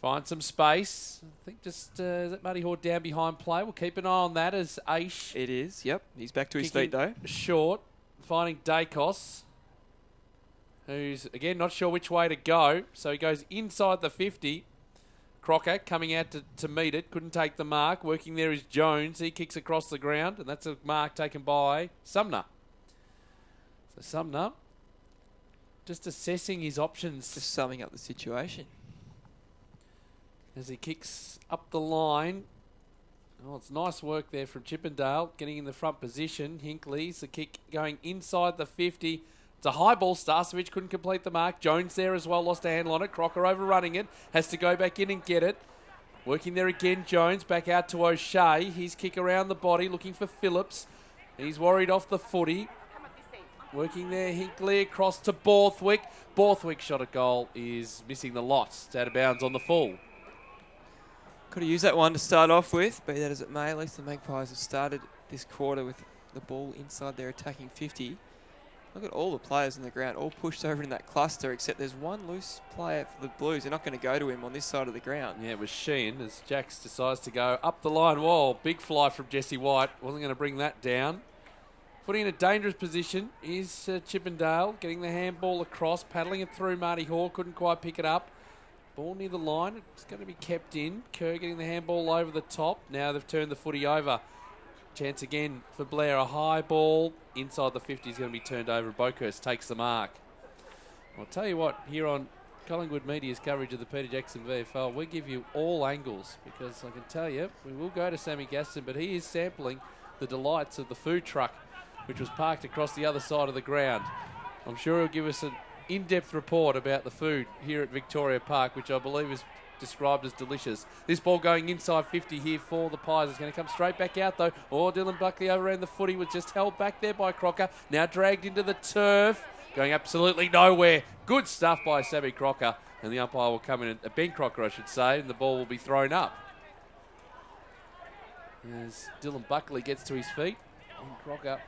Finds some space. I think just is it Marty Hall down behind play? We'll keep an eye on that as Aish. It is, yep. He's back to his feet though. Short. Finding Dacos, who's, again, not sure which way to go. So he goes inside the 50. Crocker coming out to meet it. Couldn't take the mark. Working there is Jones. He kicks across the ground, and that's a mark taken by Sumner. So Sumner just assessing his options. Just summing up the situation. As he kicks up the line. Oh, it's nice work there from Chippendale, getting in the front position. Hinkley's the kick going inside the 50. It's a high ball. Starcevich couldn't complete the mark. Jones there as well, lost a handle on it. Crocker overrunning it. Has to go back in and get it. Working there again, Jones back out to O'Shea. His kick around the body, looking for Phillips. He's worried off the footy. Working there, Hinkley across to Borthwick. Borthwick's shot at goal is missing the lot. It's out of bounds on the full. Could have used that one to start off with, be that as it may. At least the Magpies have started this quarter with the ball inside their attacking 50. Look at all the players on the ground, all pushed over in that cluster, except there's one loose player for the Blues. They're not going to go to him on this side of the ground. Yeah, it was Sheehan as Jax decides to go up the line wall. Big fly from Jesse White. Wasn't going to bring that down. Putting in a dangerous position is Chippendale, getting the handball across, paddling it through Marty Hall. Couldn't quite pick it up. Ball near the line. It's going to be kept in. Kerr getting the handball over the top. Now they've turned the footy over. Chance again for Blair. A high ball inside the 50 is going to be turned over. Boakhurst takes the mark. I'll tell you what, here on Collingwood Media's coverage of the Peter Jackson VFL, we give you all angles because I can tell you, we will go to Sammy Gaston, but he is sampling the delights of the food truck, which was parked across the other side of the ground. I'm sure he'll give us an in-depth report about the food here at Victoria Park, which I believe is described as delicious. This ball going inside 50 here for the Pies. It's going to come straight back out though. Oh, Dylan Buckley overran the footy, was just held back there by Crocker. Now dragged into the turf. Going absolutely nowhere. Good stuff by Sammy Crocker. And the umpire will come in, Ben Crocker I should say, and the ball will be thrown up. As Dylan Buckley gets to his feet. And Crocker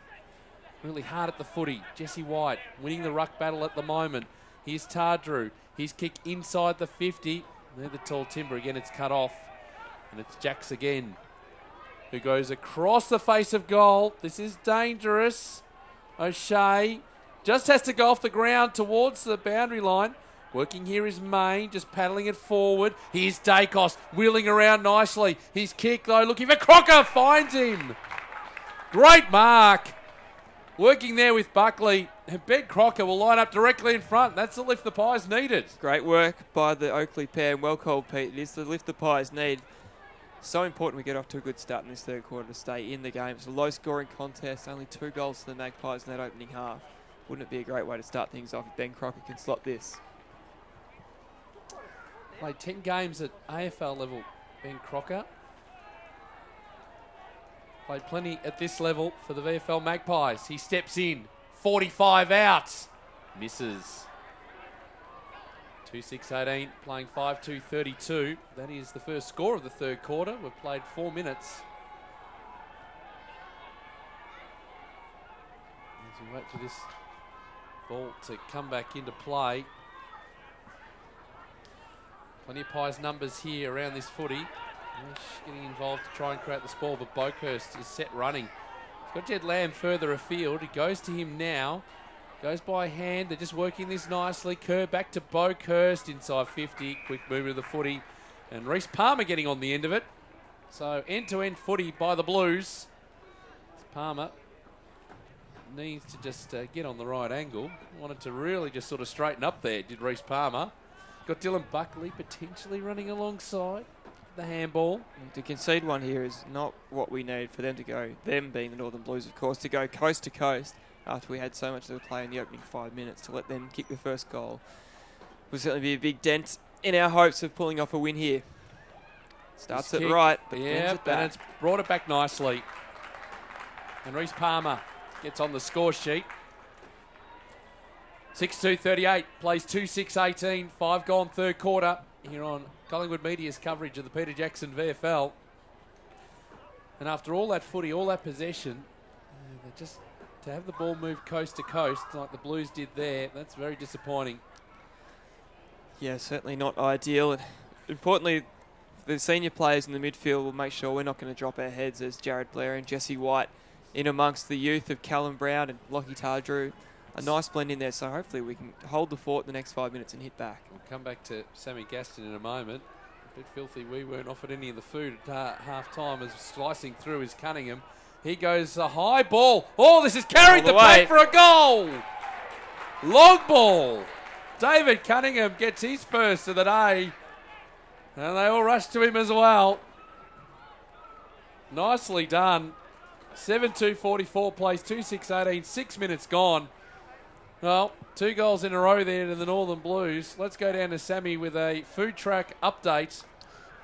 really hard at the footy. Jesse White winning the ruck battle at the moment. Here's Tardrew. His kick inside the 50. Near the tall timber again, it's cut off. And it's Jax again, who goes across the face of goal. This is dangerous. O'Shea just has to go off the ground towards the boundary line. Working here is Main, just paddling it forward. Here's Dacos, wheeling around nicely. His kick though, looking for Crocker, finds him. Great mark. Working there with Buckley. And Ben Crocker will line up directly in front. That's the lift the Pies needed. Great work by the Oakley pair. Well called, Pete. It is the lift the Pies need. So important we get off to a good start in this third quarter to stay in the game. It's a low-scoring contest. Only 2 goals to the Magpies in that opening half. Wouldn't it be a great way to start things off if Ben Crocker can slot this? Played 10 games at AFL level, Ben Crocker. Played plenty at this level for the VFL Magpies. He steps in. 45 out. Misses. 2-6-18, playing 5-2-32. That is the first score of the third quarter. We've played 4 minutes. As we wait for this ball to come back into play. Plenty of Pies numbers here around this footy. Nash getting involved to try and create the spoil, but Boakhurst is set running. He's got Jed Lamb further afield. He goes to him now. Goes by hand. They're just working this nicely. Kerr back to Boakhurst inside 50. Quick movement of the footy. And Reece Palmer getting on the end of it. So end-to-end footy by the Blues. Palmer needs to just get on the right angle. Wanted to really just sort of straighten up there, did Reece Palmer. Got Dylan Buckley potentially running alongside the handball. To concede one here is not what we need for them to go, them being the Northern Blues, of course, to go coast to coast after we had so much to play in the opening 5 minutes. To let them kick the first goal will certainly be a big dent in our hopes of pulling off a win here. Starts it right, but yeah, it back. And it's brought it back nicely. And Reece Palmer gets on the score sheet. 6-2-38, plays 2-6-18, 5 gone third quarter here on Collingwood Media's coverage of the Peter Jackson VFL. And after all that footy, all that possession, just to have the ball move coast to coast like the Blues did there, that's very disappointing. Yeah, certainly not ideal. And importantly, the senior players in the midfield will make sure we're not going to drop our heads as Jared Blair and Jesse White in amongst the youth of Callum Brown and Lockie Tardrew. A nice blend in there, so hopefully we can hold the fort the next 5 minutes and hit back. We'll come back to Sammy Gaston in a moment. A bit filthy, we weren't offered any of the food at half-time as slicing through is Cunningham. He goes a high ball. Oh, this is carried the pack for a goal. Long ball. David Cunningham gets his first of the day. And they all rush to him as well. Nicely done. 7-2-44 plays 2-6-18, 6 minutes gone. Well, 2 goals in a row there to the Northern Blues. Let's go down to Sammy with a food track update.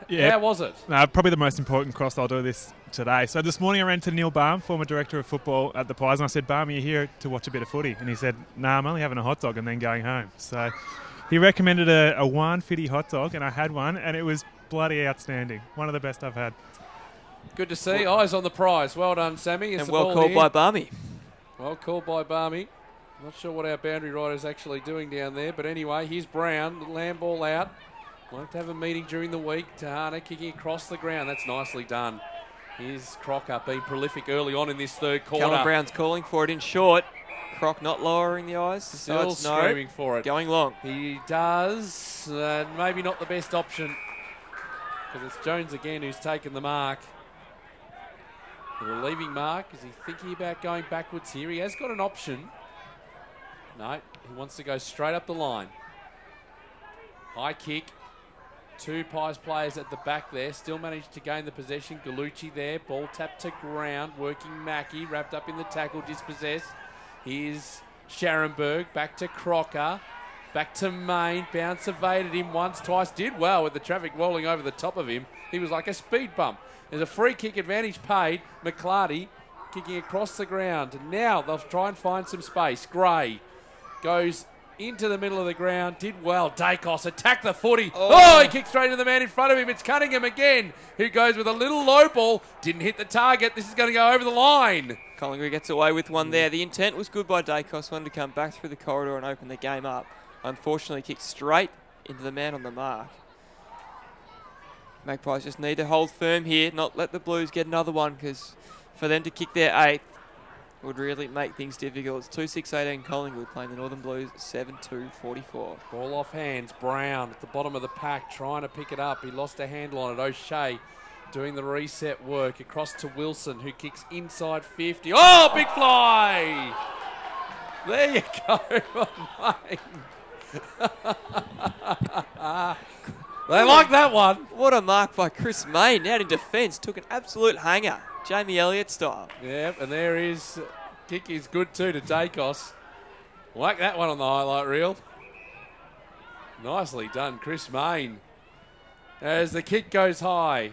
Yeah. How was it? Probably the most important cross I'll do this today. So this morning I ran to Neil Baum, former director of football at the Pies, and I said, Baum, are you here to watch a bit of footy? And he said, I'm only having a hot dog and then going home. So he recommended a one fitty hot dog, and I had one, and it was bloody outstanding. One of the best I've had. Good to see. Eyes on the prize. Well done, Sammy. And well called by Barmy. Well called by Barmy. Not sure what our boundary rider's actually doing down there, but anyway, here's Brown, the land ball out. We'll have to have a meeting during the week. Tahana kicking across the ground. That's nicely done. Here's Crocker being prolific early on in this third quarter. Callum Brown's calling for it in short. Croc not lowering the eyes. Still screaming for it. Going long. He does. Maybe not the best option because it's Jones again who's taken the mark. The relieving mark. Is he thinking about going backwards here? He has got an option. No, he wants to go straight up the line. High kick. 2 Pies players at the back there. Still managed to gain the possession. Gallucci there. Ball tapped to ground. Working Mackey. Wrapped up in the tackle. Dispossessed. Here's Scharenberg. Back to Crocker. Back to Main. Bounce evaded him once, twice. Did well with the traffic rolling over the top of him. He was like a speed bump. There's a free kick advantage paid. McClarty kicking across the ground. And now they'll try and find some space. Gray goes into the middle of the ground. Did well. Dacos attacked the footy. Oh, he kicked straight into the man in front of him. It's Cunningham again, who goes with a little low ball. Didn't hit the target. This is going to go over the line. Collingwood gets away with one there. The intent was good by Dacos. Wanted to come back through the corridor and open the game up. Unfortunately, kicked straight into the man on the mark. Magpies just need to hold firm here, not let the Blues get another one, because for them to kick their 8th would really make things difficult. It's 2-6-18 Collingwood playing the Northern Blues 7-2-44. Ball off hands. Brown at the bottom of the pack trying to pick it up. He lost a handle on it. O'Shea doing the reset work across to Wilson, who kicks inside 50. Oh, big fly! There you go, mate. They like that one. What a mark by Chris Main out in defence. Took an absolute hanger. Jamie Elliott style. Yep, and there is kick is good too to Dacos. Like that one on the highlight reel. Nicely done, Chris Main. As the kick goes high.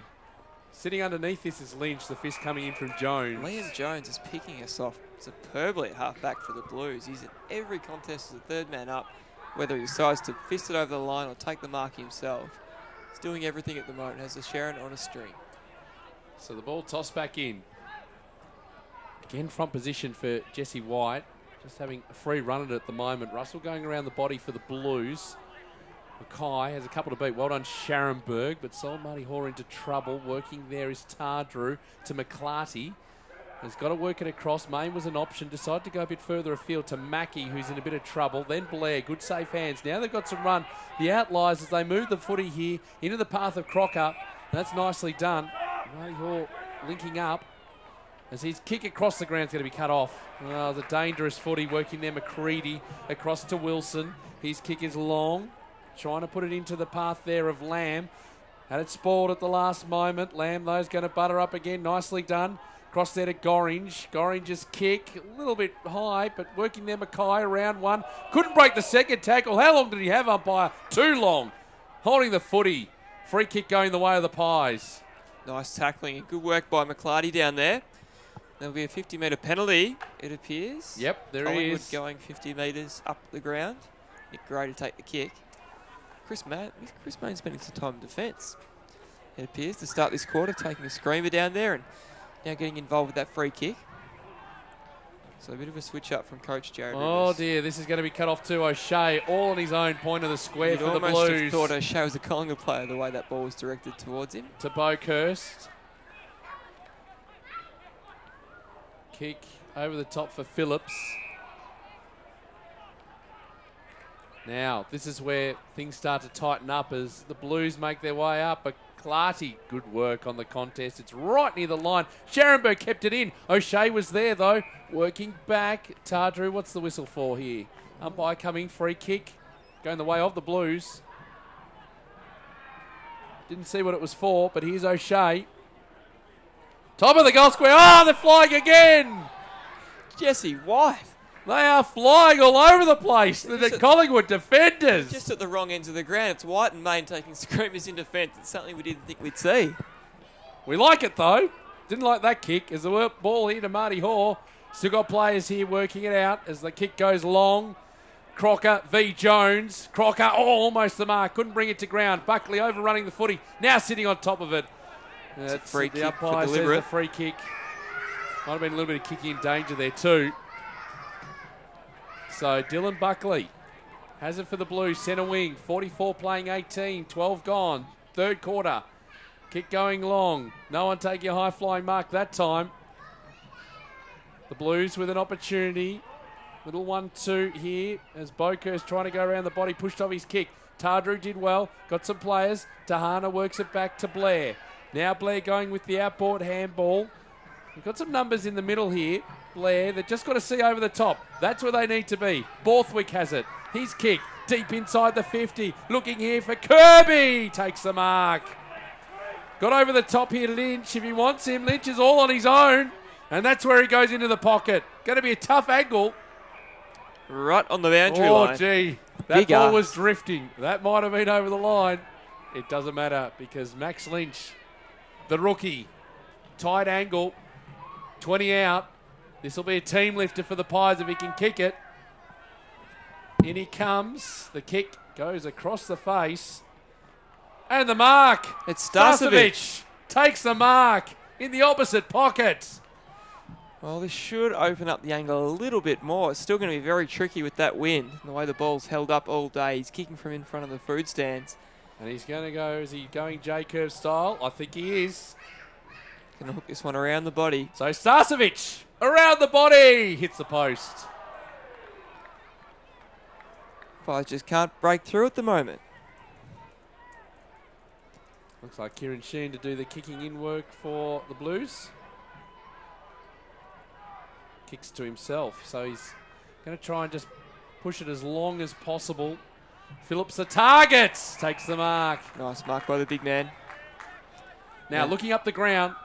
Sitting underneath this is Lynch, the fist coming in from Jones. Liam Jones is picking us off superbly at half-back for the Blues. He's in every contest as the third man up, whether he decides to fist it over the line or take the mark himself. He's doing everything at the moment, has the Sharon on a string. So the ball tossed back in. Again, front position for Jesse White. Just having a free run at it at the moment. Russell going around the body for the Blues. Mackay has a couple to beat. Well done, Scharenberg, but sold Marty Hoare into trouble. Working there is Tardrew to McClarty. Has got to work it across. Main was an option. Decided to go a bit further afield to Mackey, who's in a bit of trouble. Then Blair, good safe hands. Now they've got some run. The outliers as they move the footy here into the path of Crocker. That's nicely done. Marty Hoare linking up. as his kick across the ground is going to be cut off. Oh, the dangerous footy working there. McCready across to Wilson. His kick is long, trying to put it into the path there of Lamb. Had it spoiled at the last moment. Lamb, though, is going to butter up again. Nicely done. Cross there to Gorringe. Gorringe's kick, a little bit high, but working there. Mackay around one. Couldn't break the second tackle. How long did he have, umpire? Too long. Holding the footy. Free kick going the way of the Pies. Nice tackling and good work by McClarty down there. There'll be a 50-metre penalty, it appears. Yep, there Collingwood is. going 50 metres up the ground. Nick Gray to take the kick. Chris Mayne's spending some time in defence, it appears, to start this quarter, taking a screamer down there and now getting involved with that free kick. So a bit of a switch up from Coach Jared Oh Rivers. dear, this is going to be cut off to O'Shea, all on his own point of the square You'd for the almost have Blues. thought O'Shea was a Collingwood player the way that ball was directed towards him. To Boakhurst. Kick over the top for Phillips. Now, this is where things start to tighten up as the Blues make their way up. But Clarty, good work on the contest. It's right near the line. Scharenberg kept it in. O'Shea was there, though. Working back. Tardrew, what's the whistle for here? Umpire coming, free kick. Going the way of the Blues. Didn't see what it was for, but here's O'Shea. Top of the goal square. Oh, they're flying again. Jesse White. They are flying all over the place. The Collingwood defenders. Just at the wrong ends of the ground. It's White and Mayne taking screamers in defence. It's something we didn't think we'd see. We like it, though. Didn't like that kick. As the ball here to Marty Hoare. Still got players here working it out as the kick goes long. Crocker v. Jones. Crocker, almost the mark. Couldn't bring it to ground. Buckley overrunning the footy. Now sitting on top of it. It's a free the kick umpire for says deliberate. the free kick. Might have been a little bit of kicking in danger there too. So Dylan Buckley has it for the Blues. Centre wing. 44 playing 18. 12 gone. Third quarter. Kick going long. No one taking a high flying mark that time. The Blues with an opportunity. Little 1-2 here as Boakhurst trying to go around the body. Pushed off his kick. Tardrew did well. Got some players. Tahana works it back to Blair. Now Blair going with the outboard handball. We've got some numbers in the middle here. Blair, they've just got to see over the top. That's where they need to be. Borthwick has it. His kick deep inside the 50. Looking here for Kirby. Takes the mark. Got over the top here, Lynch. If he wants him, Lynch is all on his own. And that's where he goes into the pocket. Going to be a tough angle. Right on the boundary line. Oh, gee. That Big ball ass. was drifting. That might have been over the line. It doesn't matter because Max Lynch, the rookie, tight angle, 20 out. This will be a team lifter for the Pies if he can kick it. In he comes. The kick goes across the face. And the mark. It's Starcevic. Takes the mark in the opposite pocket. Well, this should open up the angle a little bit more. It's still going to be very tricky with that wind and the way the ball's held up all day. He's kicking from in front of the food stands. And he's going to go, is he going J-curve style? I think he is. Going to hook this one around the body. So Starcevic around the body. Hits the post. Pies just can't break through at the moment. Looks like Kieran Sheen to do the kicking in work for the Blues. Kicks to himself. So he's going to try and just push it as long as possible. Phillips the target. Takes the mark. Nice mark by the big man. Now looking up the ground.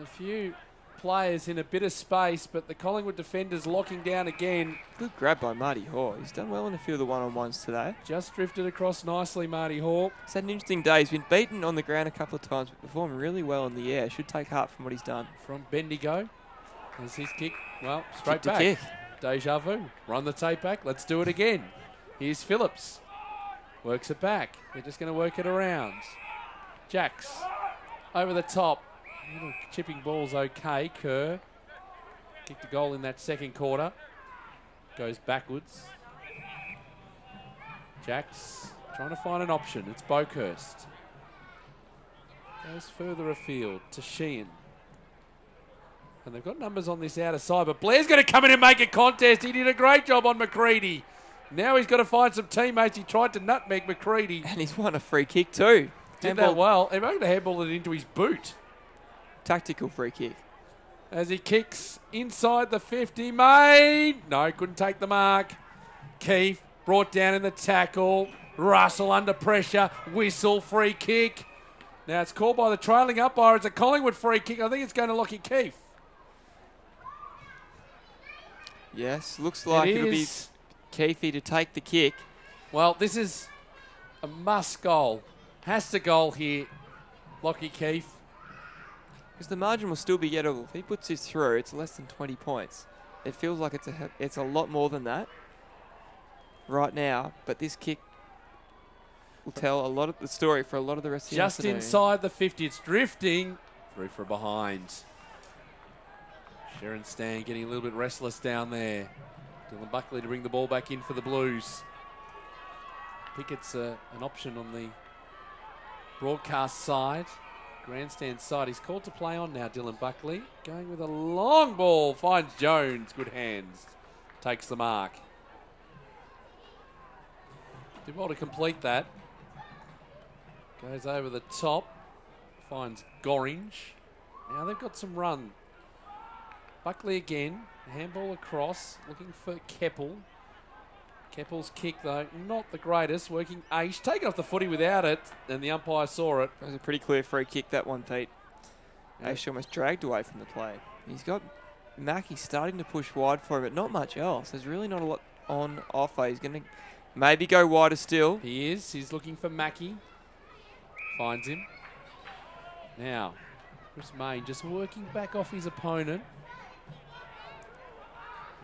A few players in a bit of space, but the Collingwood defenders locking down again. Good grab by Marty Hoare. He's done well in a few of the one-on-ones today. Just drifted across nicely, Marty Hoare. He's had an interesting day. He's been beaten on the ground a couple of times, but performed really well in the air. Should take heart from what he's done. From Bendigo. There's his kick. Well, straight Kick to back. kick. Deja vu. Run the tape back. Let's do it again. Here's Phillips. Works it back. They're just going to work it around. Jacks. Over the top. Little chipping ball's okay. Kerr. Kicked a goal in that second quarter. Goes backwards. Jacks trying to find an option. It's Boakhurst. Goes further afield to Sheehan. And they've got numbers on this outer side, but Blair's going to come in and make a contest. He did a great job on McCready. Now he's got to find some teammates. He tried to nutmeg McCready. And he's won a free kick too. Did that well. He might have handballed it into his boot. Tactical free kick. as he kicks inside the 50. Made. No, couldn't take the mark. Keefe brought down in the tackle. Russell under pressure. Whistle, free kick. Now it's called by the trailing umpire. It's a Collingwood free kick. I think it's going to Lockie Keefe. Yes, looks like it'll be Keefe to take the kick. Well, this is a must goal. Has to goal here, Lockie Keefe. Because the margin will still be gettable. If he puts this through, it's less than 20 points. It feels like it's a lot more than that right now, but this kick will tell a lot of the story for a lot of the rest of the afternoon. Just inside the 50, it's drifting through from behind. Sharon Stan getting a little bit restless down there. Dylan Buckley to bring the ball back in for the Blues. I think it's an option on the broadcast side. Grandstand side. He's called to play on now, Dylan Buckley. Going with a long ball. Finds Jones. Good hands. Takes the mark. Did well to complete that. Goes over the top. Finds Gorringe. Now they've got some run. Buckley again. Handball across. Looking for Keppel. Keppel's kick, though, not the greatest. Working Aish. Taking off the footy without it. And the umpire saw it. It was a pretty clear free kick, that one, Pete. Yeah. Aish almost dragged away from the play. He's got Mackie starting to push wide for him, but not much else. There's really not a lot on offer. He's going to maybe go wider still. He is. He's looking for Mackie. Finds him. Now, Chris Mayne just working back off his opponent.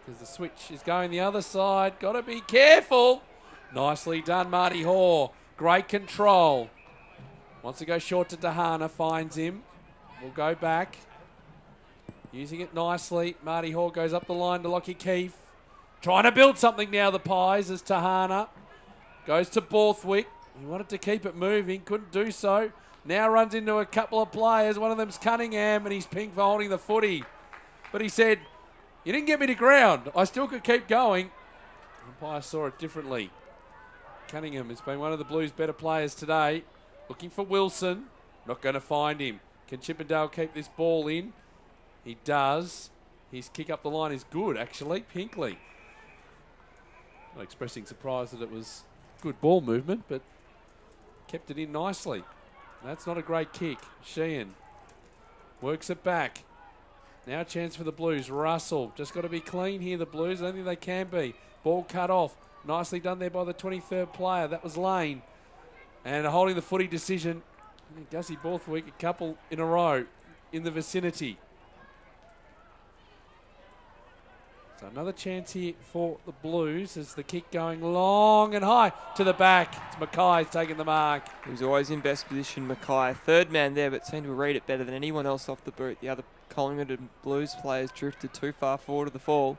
Because the switch is going the other side. Got to be careful. Nicely done, Marty Hoare. Great control. Wants to go short to Tahana. Finds him. We'll go back. Using it nicely. Marty Hoare goes up the line to Lockie Keefe. Trying to build something now, the Pies, as Tahana goes to Borthwick. He wanted to keep it moving. Couldn't do so. Now runs into a couple of players. One of them's Cunningham, and he's pinged for holding the footy. But he said, "You didn't get me to ground. I still could keep going." The umpire saw it differently. Cunningham has been one of the Blues' better players today. Looking for Wilson. Not going to find him. Can Chippendale keep this ball in? He does. His kick up the line is good, actually. Pinkley. Not expressing surprise that it was good ball movement, but kept it in nicely. That's not a great kick. Sheehan works it back. Now a chance for the Blues. Russell, just got to be clean here, the Blues. I don't think they can be. Ball cut off. Nicely done there by the 23rd player. That was Lane. And holding the footy decision, I think Gussie Borthwick, a couple in a row in the vicinity. So another chance here for the Blues as the kick going long and high to the back. It's Mackay's taking the mark. He was always in best position, Mackay. Third man there, but seemed to read it better than anyone else off the boot. The other Collingwood and Blues players drifted too far forward of the fall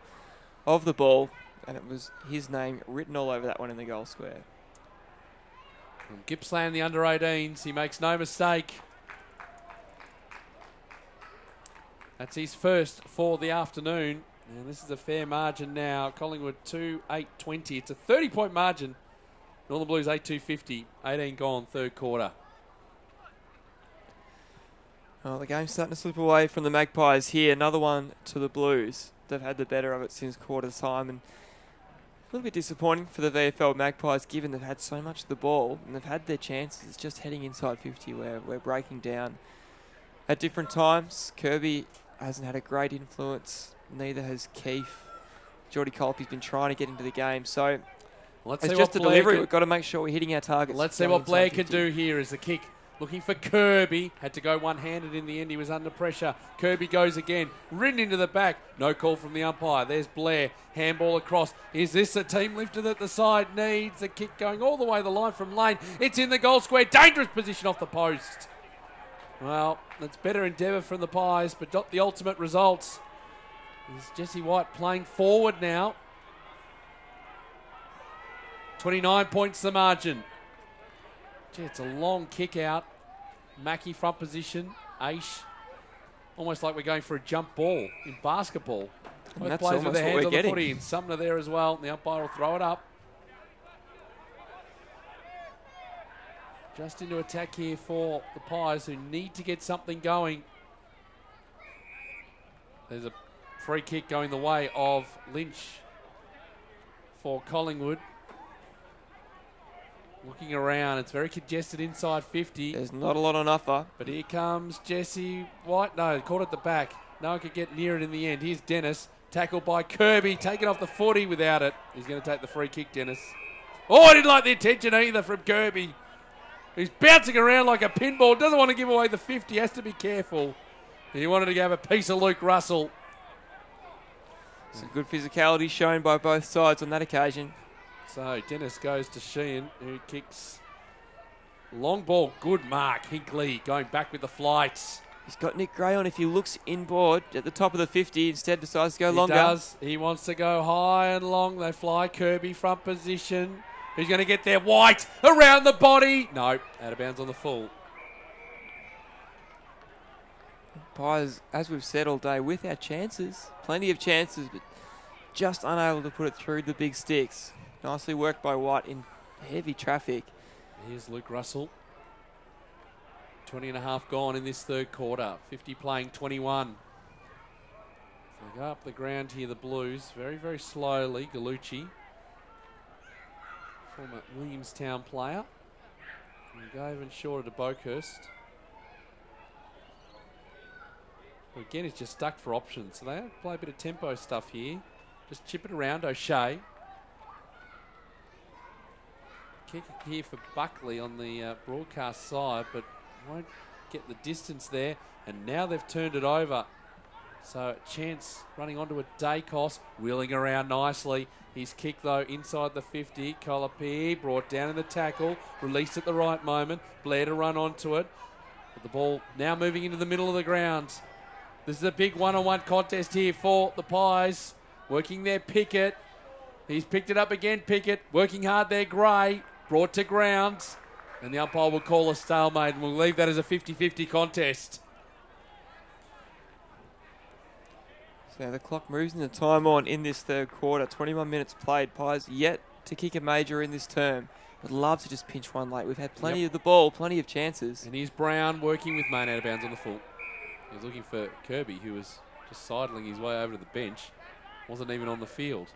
of the ball, and it was his name written all over that one in the goal square. From Gippsland, the under-18s, he makes no mistake. That's his first for the afternoon. And this is a fair margin now. Collingwood 2-8-20. It's a 30-point margin. Northern Blues 8-2-50. 18 gone, third quarter. Oh, the game's starting to slip away from the Magpies here. Another one to the Blues. They've had the better of it since quarter time. And a little bit disappointing for the VFL Magpies, given they've had so much of the ball and they've had their chances. It's just heading inside 50 where we're breaking down at different times. Kirby hasn't had a great influence. Neither has Keefe. Geordie Colpy's been trying to get into the game. So it's just a delivery. We've got to make sure we're hitting our targets. Let's see what Blair can do here as the kick. Looking for Kirby. Had to go one-handed in the end. He was under pressure. Kirby goes again. Ridden into the back. No call from the umpire. There's Blair. Handball across. Is this a team lifter that the side needs? The kick going all the way the line from Lane. It's in the goal square. Dangerous position off the post. Well, that's better endeavour from the Pies, but not the ultimate results. Is Jesse White playing forward now. 29 points the margin. Gee, it's a long kick out. Mackie front position. Aish. Almost like we're going for a jump ball in basketball. Both players with their hands on the footy, and Sumner there as well. And the umpire will throw it up. Just into attack here for the Pies, who need to get something going. There's a free kick going the way of Lynch for Collingwood. Looking around, it's very congested inside 50. There's not a lot on offer. But here comes Jesse White. No, caught at the back. No one could get near it in the end. Here's Dennis, tackled by Kirby, taken off the footy without it. He's going to take the free kick, Dennis. Oh, I didn't like the attention either from Kirby. He's bouncing around like a pinball. Doesn't want to give away the 50. Has to be careful. He wanted to have a piece of Luke Russell. Some good physicality shown by both sides on that occasion. So Dennis goes to Sheehan, who kicks long ball. Good mark. Hinkley going back with the flights. He's got Nick Gray on. If he looks inboard at the top of the 50, instead decides to go longer. He does. He wants to go high and long. They fly. Kirby front position. Who's going to get there? White around the body. No, out of bounds on the full. Pies, as we've said all day, with our chances, plenty of chances, but just unable to put it through the big sticks. Nicely worked by White in heavy traffic. Here's Luke Russell. 20 and a half gone in this third quarter. 50 playing 21. So they go up the ground here, the Blues, very, very slowly. Gallucci, former Williamstown player. And go even shorter to Boakhurst. But again, it's just stuck for options. So they play a bit of tempo stuff here. Just chip it around. O'Shea. Kick here for Buckley on the broadcast side, but won't get the distance there. And now they've turned it over. So Chance running onto a Dacos, wheeling around nicely. His kick, though, inside the 50. Colapi brought down in the tackle, released at the right moment. Blair to run onto it. But the ball now moving into the middle of the ground. This is a big one-on-one contest here for the Pies. Working there, Pickett. He's picked it up again, Pickett. Working hard there, Gray. Brought to ground. And the umpire will call a stalemate, and we'll leave that as a 50-50 contest. So the clock moves in the time on in this third quarter. 21 minutes played. Pies yet to kick a major in this term. Would love to just pinch one late. We've had plenty of the ball, plenty of chances. And here's Brown working with Main out of bounds on the full. He's looking for Kirby, who was just sidling his way over to the bench. Wasn't even on the field.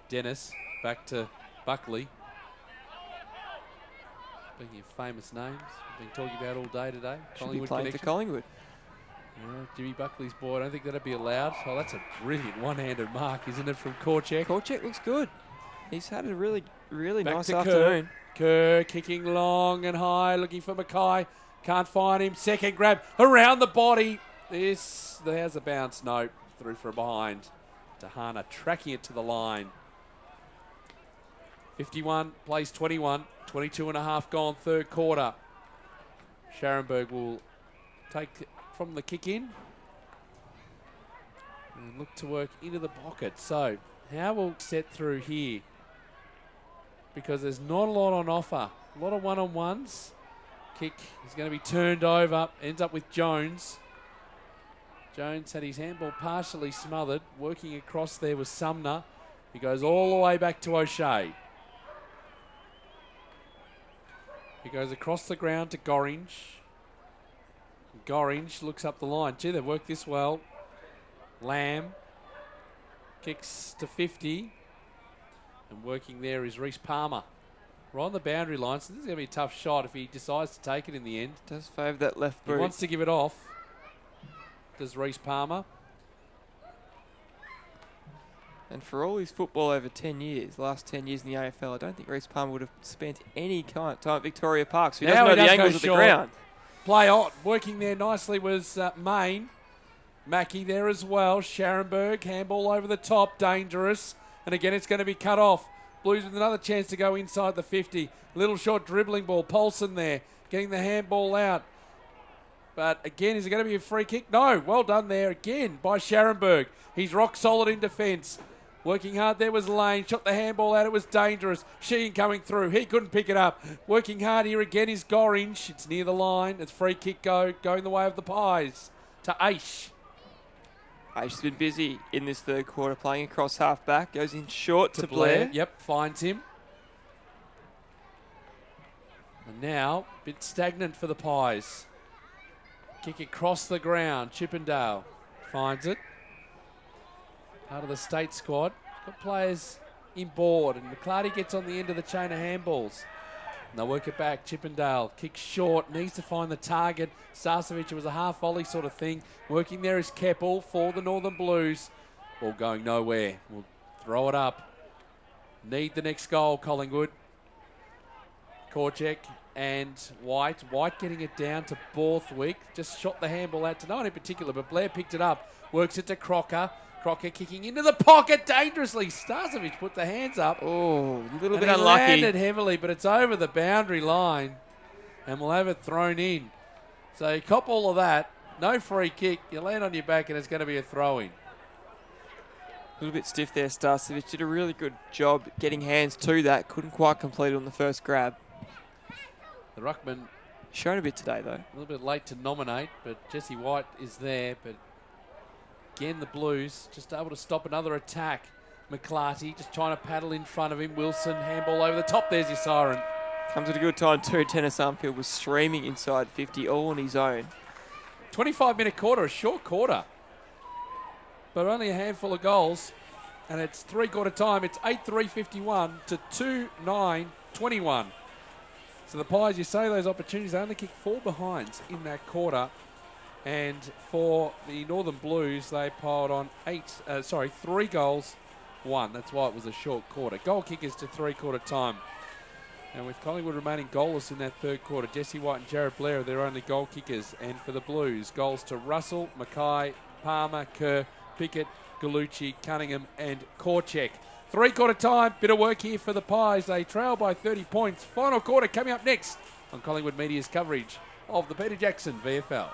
Dennis back to Buckley. Speaking of famous names, we've been talking about all day today. Should be playing for Collingwood. Yeah, Jimmy Buckley's boy. I don't think that'd be allowed. Oh, that's a brilliant one-handed mark, isn't it, from Korchek? Korchek looks good. He's had a really, really Back nice to afternoon. Kerr kicking long and high, looking for Mackay. Can't find him. Second grab around the body. There's a bounce. No, through from behind. Tahana tracking it to the line. 51 plays 21. 22 and a half gone third quarter. Scharenberg will take from the kick in and look to work into the pocket. So how will set through here? Because there's not a lot on offer. A lot of one-on-ones. Kick is going to be turned over. Ends up with Jones. Jones had his handball partially smothered. Working across there was Sumner. He goes all the way back to O'Shea. He goes across the ground to Gorringe. Gorringe looks up the line. Gee, they've worked this well. Lamb kicks to 50. And working there is Reece Palmer. Right on the boundary line, so this is going to be a tough shot if he decides to take it in the end. Does favour that left boot. He wants to give it off. Does Reece Palmer. And for all his football over 10 years, last 10 years in the AFL, I don't think Reece Palmer would have spent any time at Victoria Park, so he doesn't know the angles of the ground. Play on. Working there nicely was Main. Mackie there as well. Scharenberg, handball over the top, dangerous. And again, it's going to be cut off. Blues with another chance to go inside the 50. Little short dribbling ball. Paulson there, getting the handball out. But again, is it going to be a free kick? No. Well done there again by Scharenberg. He's rock solid in defence. Working hard there was Lane. Shot the handball out. It was dangerous. Sheehan coming through. He couldn't pick it up. Working hard here again is Gorringe. It's near the line. It's free kick going the way of the Pies to Aish. Aish's been busy in this third quarter, playing across half-back. Goes in short to Blair. Yep, finds him. And now, a bit stagnant for the Pies. Kick across the ground. Chippendale. finds it. Part of the state squad. Got players inboard, and McClarty gets on the end of the chain of handballs. And they'll work it back. Chippendale kicks short, needs to find the target. Starcevic, it was a half volley sort of thing. Working there is Keppel for the Northern Blues. Ball going nowhere. We'll throw it up. Need the next goal, Collingwood. Korchek and White. White getting it down to Borthwick. Just shot the handball out to no one in particular, but Blair picked it up. Works it to Crocker. Crocker kicking into the pocket dangerously. Starcevic put the hands up. Oh, a little bit He unlucky. landed heavily, but it's over the boundary line, and we'll have it thrown in. So you cop all of that. No free kick. You land on your back, and it's going to be a throw-in. A little bit stiff there, Starcevic. Did a really good job getting hands to that. Couldn't quite complete it on the first grab. The ruckman Shown a bit today, though. a little bit late to nominate, but Jesse White is there. But again, the Blues just able to stop another attack. McClarty just trying to paddle in front of him. Wilson, handball over the top. There's your siren. Comes at a good time too. Dennis Armfield was streaming inside 50 all on his own. 25-minute quarter, a short quarter, but only a handful of goals. And it's three-quarter time. It's 8-3-51 to 2-9-21. So the Pies, you say those opportunities, they only kicked 4 behinds in that quarter. And for the Northern Blues, they piled on 3 goals, 1. That's why it was a short quarter. Goal kickers to three-quarter time. And with Collingwood remaining goalless in that third quarter, Jesse White and Jared Blair are their only goal kickers. And for the Blues, goals to Russell, Mackay, Palmer, Kerr, Pickett, Gallucci, Cunningham and Korchek. Three-quarter time, bit of work here for the Pies. They trail by 30 points. Final quarter coming up next on Collingwood Media's coverage of the Peter Jackson VFL.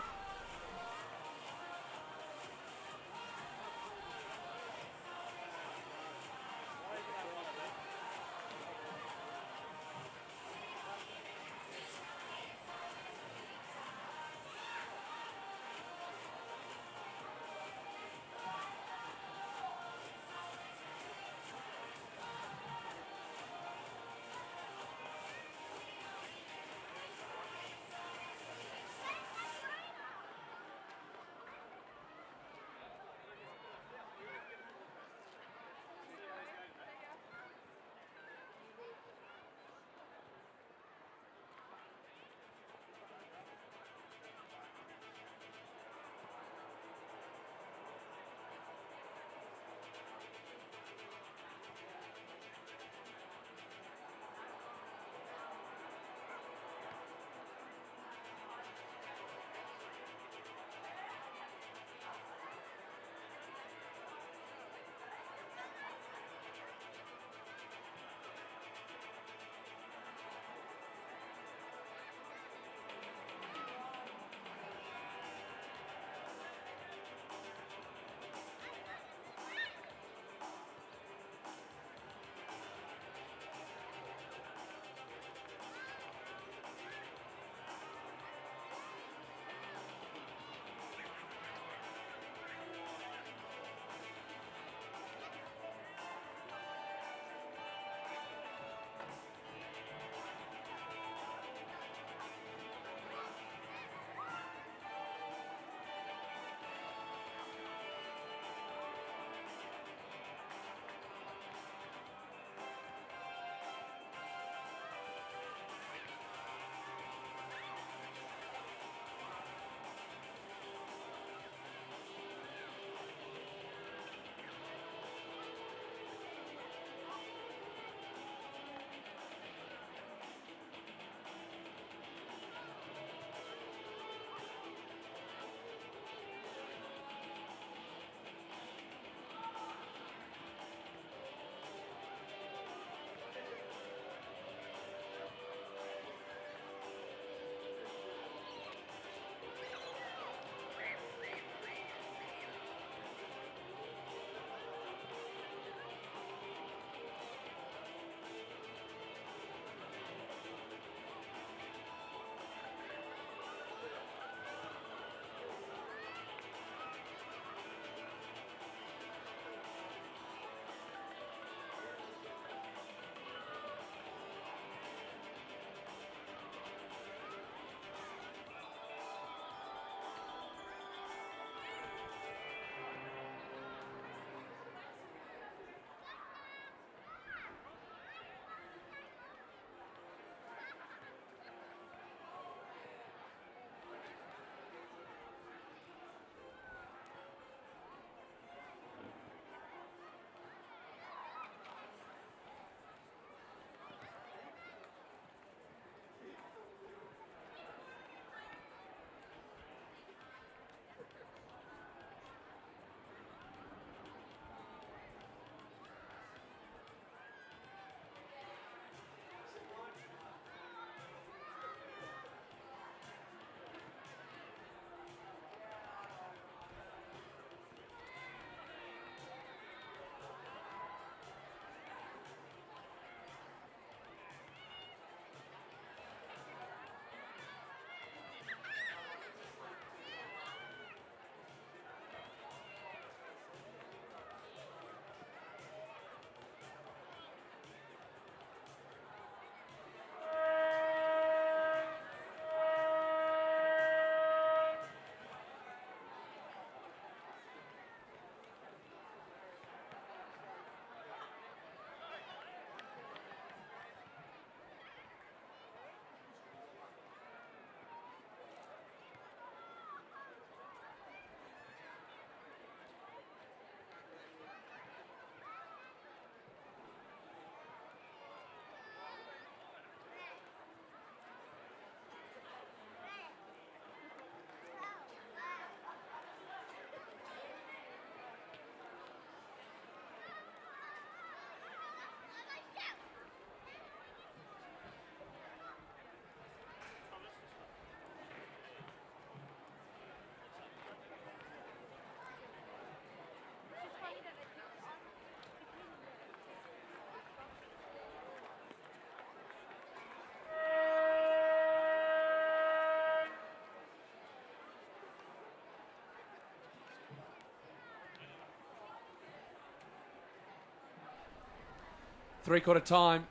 Three-quarter time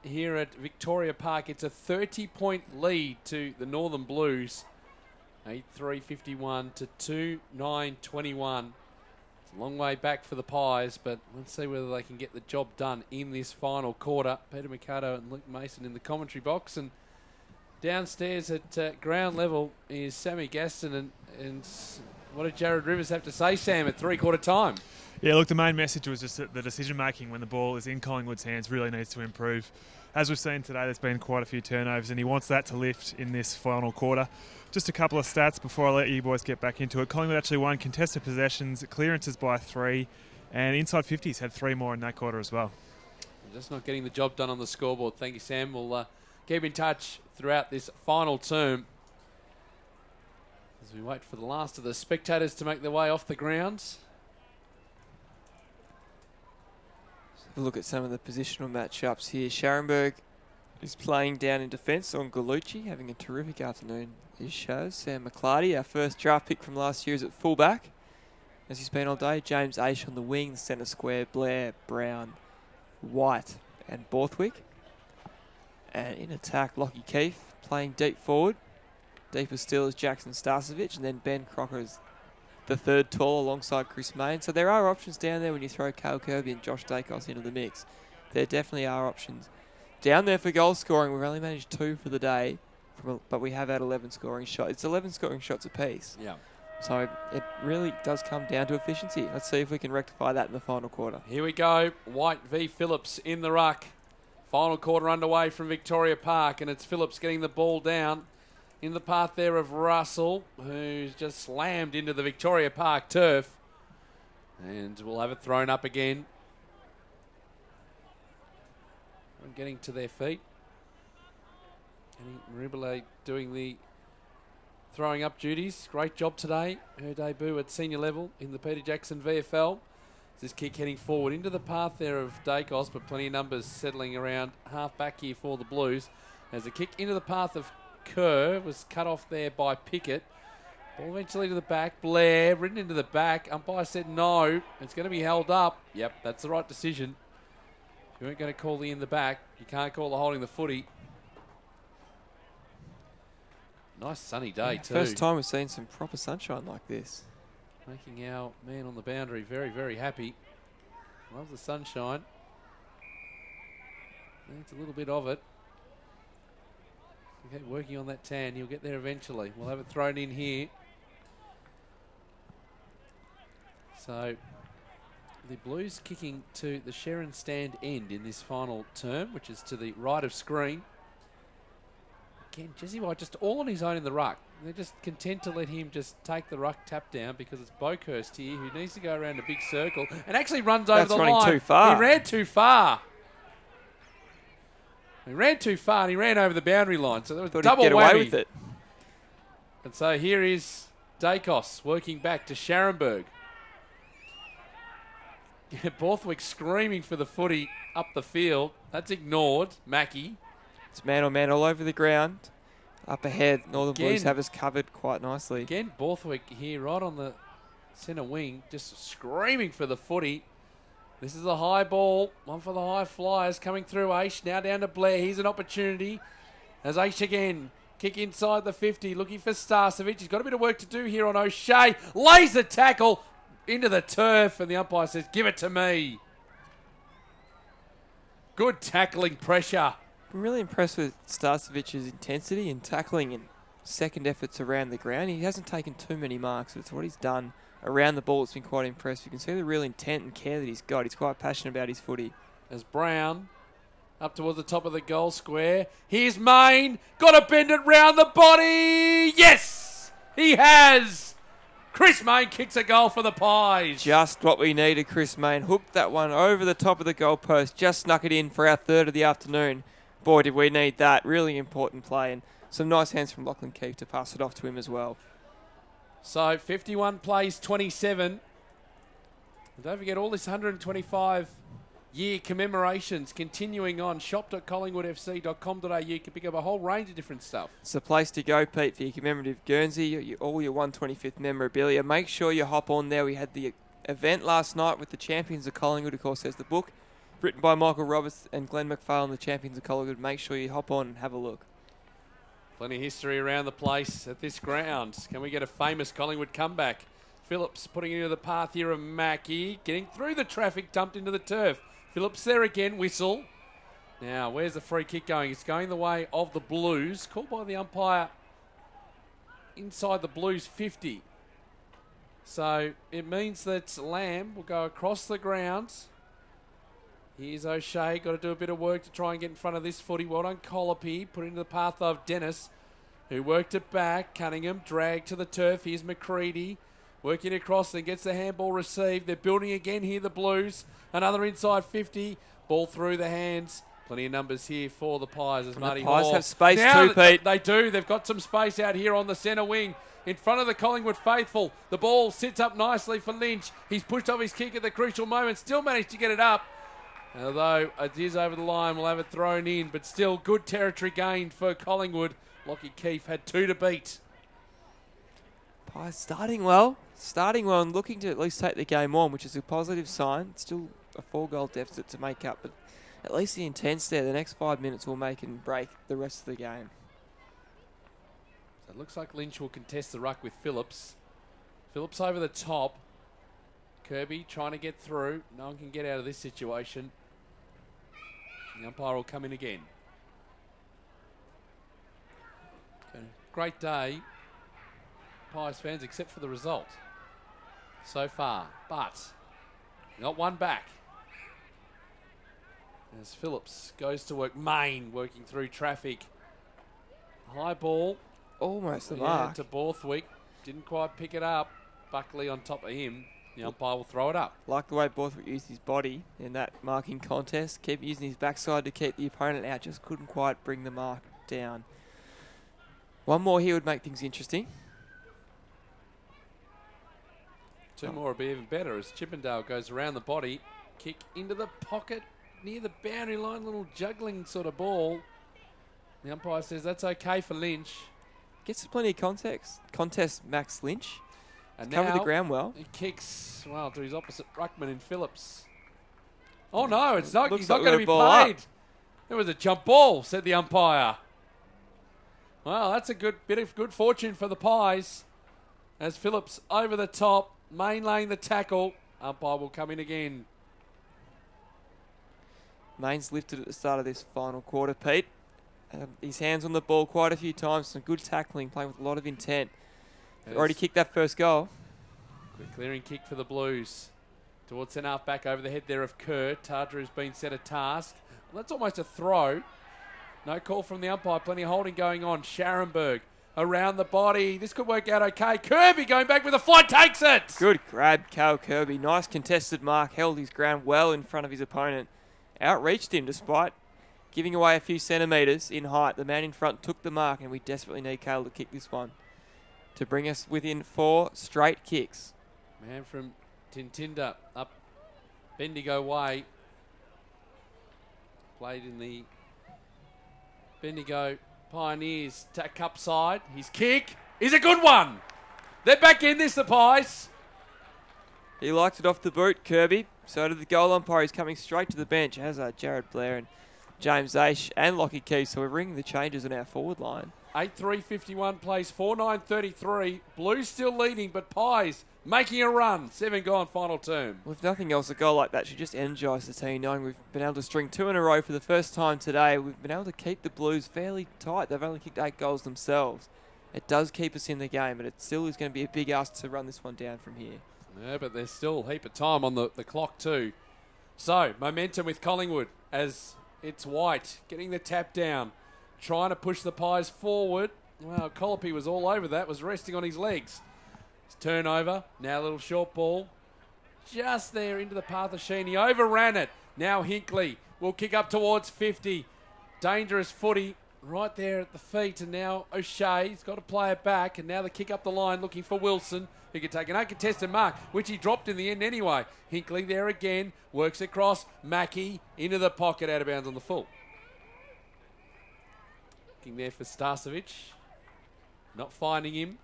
here at Victoria Park. It's a 30-point lead to the Northern Blues. 8-3-51 to 2-9-21. It's a long way back for the Pies, but let's see whether they can get the job done in this final quarter. Peter Mikado and Luke Mason in the commentary box, and downstairs at ground level is Sammy Gaston. And what did Jared Rivers have to say, Sam, at three-quarter time? Yeah, look, the main message was just that the decision-making when the ball is in Collingwood's hands really needs to improve. As we've seen today, there's been quite a few turnovers, and he wants that to lift in this final quarter. Just a couple of stats before I let you boys get back into it. Collingwood actually won contested possessions, clearances by 3, and inside 50s had 3 more in that quarter as well. Just not getting the job done on the scoreboard. Thank you, Sam. We'll keep in touch throughout this final term as we wait for the last of the spectators to make their way off the grounds. Look at some of the positional matchups here. Scharenberg is playing down in defence on Gallucci, having a terrific afternoon, he shows. Sam McClarty, our first draft pick from last year, is at fullback, as he's been all day. James Aish on the wing, the centre square, Blair, Brown, White and Borthwick. And in attack, Lockie Keefe playing deep forward. Deeper still is Jackson Starcevic, and then Ben Crocker is the third tall alongside Chris Main. So there are options down there when you throw Cale Kirby and Josh Dacos into the mix. There definitely are options. Down there for goal scoring, we've only managed 2 for the day, but we have had 11 scoring shots. It's 11 scoring shots apiece. Yeah. So it really does come down to efficiency. Let's see if we can rectify that in the final quarter. Here we go. White v Phillips in the ruck. Final quarter underway from Victoria Park, and it's Phillips getting the ball down in the path there of Russell, who's just slammed into the Victoria Park turf. And we'll have it thrown up again. Getting to their feet. Maribele doing the throwing up duties. Great job today. Her debut at senior level in the Peter Jackson VFL. This kick heading forward into the path there of Dacos, but plenty of numbers settling around half back here for the Blues. As a kick into the path of Kerr was cut off there by Pickett. Ball eventually to the back. Blair ridden into the back. Umpire said no. It's going to be held up. Yep, that's the right decision. If you weren't going to call the in the back, you can't call the holding the footy. Nice sunny day too. First time we've seen some proper sunshine like this. Making our man on the boundary very, very happy. Loves the sunshine. Needs a little bit of it. Okay, working on that tan. He'll get there eventually. We'll have it thrown in here. So the Blues kicking to the Sharon stand end in this final term, which is to the right of screen. Again, Jesse White just all on his own in the ruck. They're just content to let him just take the ruck tap down because it's Boakhurst here who needs to go around a big circle and actually runs over the line. That's running too far. He ran too far. He ran too far and he ran over the boundary line. So there was double get whammy. Away with it. And so here is Dacos working back to Scharenberg. Borthwick screaming for the footy up the field. That's ignored. Mackie. It's man on man all over the ground. Up ahead, Northern Blues have us covered quite nicely. Again, Borthwick here right on the centre wing, just screaming for the footy. This is a high ball, one for the high flyers coming through Aish. Now down to Blair. Here's an opportunity. As Aish again, kick inside the 50, looking for Starcevic. He's got a bit of work to do here on O'Shea. Lays the tackle into the turf, and the umpire says, give it to me. Good tackling pressure. I'm really impressed with Starcevic's intensity and tackling and second efforts around the ground. He hasn't taken too many marks. It's what he's done around the ball that's been quite impressive. You can see the real intent and care that he's got. He's quite passionate about his footy. As Brown up towards the top of the goal square. Here's Main. Got to bend it round the body. Yes, he has. Chris Main kicks a goal for the Pies. Just what we needed, Chris Main. Hooked that one over the top of the goalpost. Just snuck it in for our third of the afternoon. Boy, did we need that. Really important play. And some nice hands from Lachlan Keefe to pass it off to him as well. So 51 plays 27. And don't forget all this 125-year commemorations continuing on. shop.collingwoodfc.com.au. You can pick up a whole range of different stuff. It's the place to go, Pete, for your commemorative Guernsey, all your 125th memorabilia. Make sure you hop on there. We had the event last night with the champions of Collingwood. Of course, there's the book. written by Michael Roberts and Glenn McPhail, the champions of Collingwood. Make sure you hop on and have a look. Plenty of history around the place at this ground. Can we get a famous Collingwood comeback? Phillips putting it into the path here of Mackie. Getting through the traffic, dumped into the turf. Phillips there again, whistle. Now, where's the free kick going? It's going the way of the Blues. Called by the umpire inside the Blues 50. So it means that Lamb will go across the ground. Here's O'Shea, got to do a bit of work to try and get in front of this footy. Well done, Colopy, put into the path of Dennis, who worked it back. Cunningham, dragged to the turf. Here's McCready, working across, then gets the handball received. They're building again here, the Blues. Another inside 50, ball through the hands. Plenty of numbers here for the Pies as Marty Pies Hall. have space now too, Pete. They do. They've got some space out here on the centre wing. In front of the Collingwood faithful. The ball sits up nicely for Lynch. He's pushed off his kick at the crucial moment. Still managed to get it up. Although it is over the line, we'll have it thrown in. But still good territory gained for Collingwood. Lockie Keefe had 2 to beat. Pies starting well and looking to at least take the game on, which is a positive sign. Still a 4-goal deficit to make up, but at least the intent's there. The next 5 minutes will make and break the rest of the game. So it looks like Lynch will contest the ruck with Phillips. Phillips over the top. Kirby trying to get through. No one can get out of this situation. The umpire will come in again. Okay. Great day, Pies fans, except for the result so far. But not one back. As Phillips goes to work. Main working through traffic. High ball. Almost the mark. To Borthwick. Didn't quite pick it up. Buckley on top of him. The umpire will throw it up. Like the way Borthwick used his body in that marking contest. Kept using his backside to keep the opponent out. Just couldn't quite bring the mark down. One more here would make things interesting. 2 more would be even better as Chippendale goes around the body. Kick into the pocket near the boundary line. Little juggling sort of ball. The umpire says that's okay for Lynch. Gets plenty of contest Max Lynch. And Covered now the ground well. He kicks, well, to his opposite ruckman in Phillips. Oh, no, it's not. Looks He's like not going to we're be ball paid. It was a jump ball, said the umpire. Well, that's a bit of good fortune for the Pies. As Phillips over the top, Main laying the tackle. Umpire will come in again. Main's lifted at the start of this final quarter, Pete. His hands on the ball quite a few times. Some good tackling, playing with a lot of intent. Already kicked that first goal. Quick clearing kick for the Blues. Towards centre half back over the head there of Kerr. Tardrew's been set a task. Well, that's almost a throw. No call from the umpire. Plenty of holding going on. Scharenberg around the body. This could work out okay. Kirby going back with a fly. Takes it. Good grab, Cal Kirby. Nice contested mark. Held his ground well in front of his opponent. Outreached him despite giving away a few centimetres in height. The man in front took the mark, and we desperately need Cal to kick this one to bring us within 4 straight kicks. Man from Tintinda up Bendigo way. Played in the Bendigo Pioneers Cup side. His kick is a good one. They're back in this, the Pies. He liked it off the boot, Kirby. So did the goal umpire. He's coming straight to the bench, as are Jared Blair and James Aish and Lockie Keefe. So we're ringing the changes in our forward line. 8-3-51 plays 4-9-33. Blues still leading, but Pies making a run. 7 gone, final term. With nothing else, a goal like that should just energise the team, knowing we've been able to string 2 in a row for the first time today. We've been able to keep the Blues fairly tight. They've only kicked 8 goals themselves. It does keep us in the game, but it still is going to be a big ask to run this one down from here. Yeah, but there's still a heap of time on the clock too. So, momentum with Collingwood as it's White getting the tap down. Trying to push the Pies forward. Well, Colopy was all over that, was resting on his legs. It's turnover. Now a little short ball. Just there into the path of Sheen. He overran it. Now Hinkley will kick up towards 50. Dangerous footy right there at the feet. And now O'Shea's got to play it back. And now the kick up the line looking for Wilson, who can take an uncontested mark, which he dropped in the end anyway. Hinkley there again. Works across. Mackie into the pocket, out of bounds on the full. There for Starcevic, not finding him.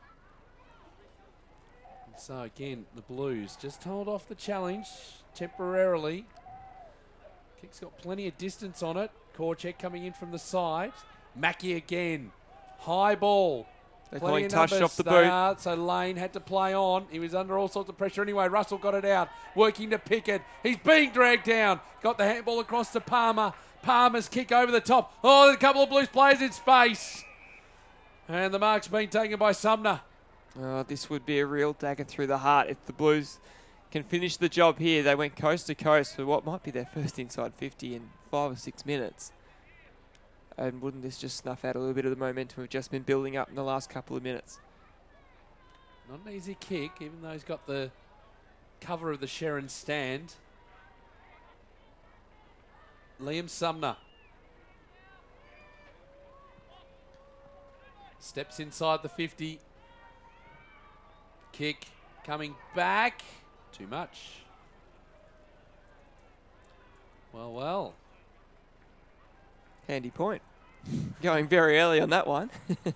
And so again, the Blues just hold off the challenge temporarily. Kick's got plenty of distance on it. Korchek coming in from the side. Mackie again. High ball. They're Plenty calling of touched numbers off the they boot. are, so Lane had to play on. He was under all sorts of pressure anyway. Russell got it out, working to Pickett. He's being dragged down. Got the handball across to Palmer. Palmer's kick over the top. Oh, there's a couple of Blues players in space. And the mark's been taken by Sumner. Oh, this would be a real dagger through the heart if the Blues can finish the job here. They went coast to coast for what might be their first inside 50 in 5 or 6 minutes. And wouldn't this just snuff out a little bit of the momentum we've just been building up in the last couple of minutes? Not an easy kick, even though he's got the cover of the Sharon stand. Liam Sumner steps inside the 50. Kick coming back. Too much. Well. Handy point. Going very early on that one. I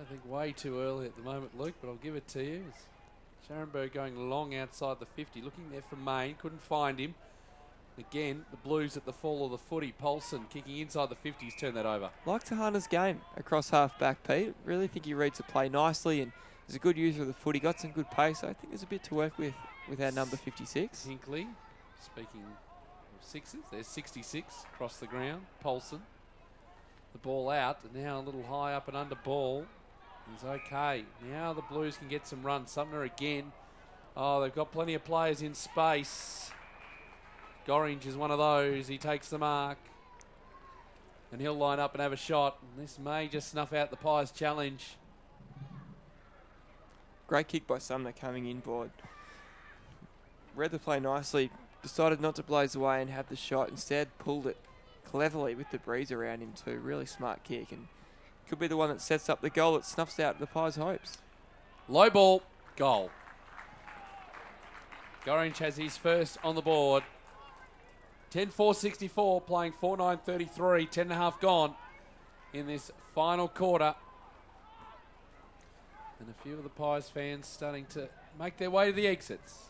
think way too early at the moment, Luke, but I'll give it to you. Scharenberg going long outside the 50, looking there for Main, couldn't find him. Again, the Blues at the fall of the footy. Paulson kicking inside the 50s, turn that over. Like Tahana's game across half back, Pete. Really think he reads the play nicely and is a good user of the footy. Got some good pace. I think there's a bit to work with our number 56. Hinkley, speaking of sixes, there's 66 across the ground. Paulson, the ball out, and now a little high up and under ball. He's okay. Now the Blues can get some runs. Sumner again. Oh, they've got plenty of players in space. Gorringe is one of those. He takes the mark. And he'll line up and have a shot. And this may just snuff out the Pies challenge. Great kick by Sumner coming inboard. Read the play nicely. Decided not to blaze away and have the shot. Instead, pulled it cleverly with the breeze around him too. Really smart kick. And could be the one that sets up the goal that snuffs out the Pies' hopes. Low ball, goal. Gorringe has his first on the board. 10-4-64, playing 4-9-33, 10.5 gone in this final quarter. And a few of the Pies fans starting to make their way to the exits.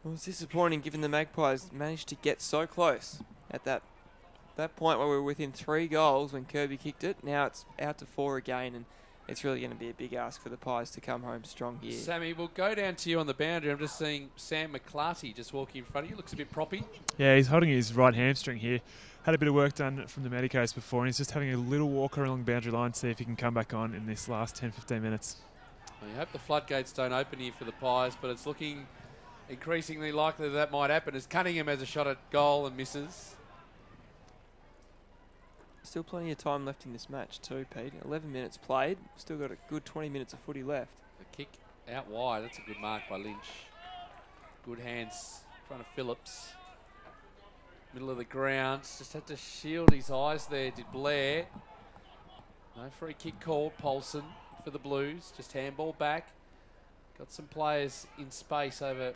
Well, it's disappointing given the Magpies managed to get so close at that point where we were within 3 goals when Kirby kicked it. Now it's out to 4 again, and it's really going to be a big ask for the Pies to come home strong here. Sammy, we'll go down to you on the boundary. I'm just seeing Sam McClarty just walking in front of you. Looks a bit proppy. Yeah, he's holding his right hamstring here. Had a bit of work done from the medicos before, and he's just having a little walk along the boundary line to see if he can come back on in this last 10-15 minutes. I hope the floodgates don't open here for the Pies, but it's looking increasingly likely that might happen as Cunningham has a shot at goal and misses. Still plenty of time left in this match too, Pete. 11 minutes played. Still got a good 20 minutes of footy left. The kick out wide. That's a good mark by Lynch. Good hands in front of Phillips. Middle of the ground. Just had to shield his eyes there, did Blair. No free kick called. Paulson for the Blues. Just handball back. Got some players in space over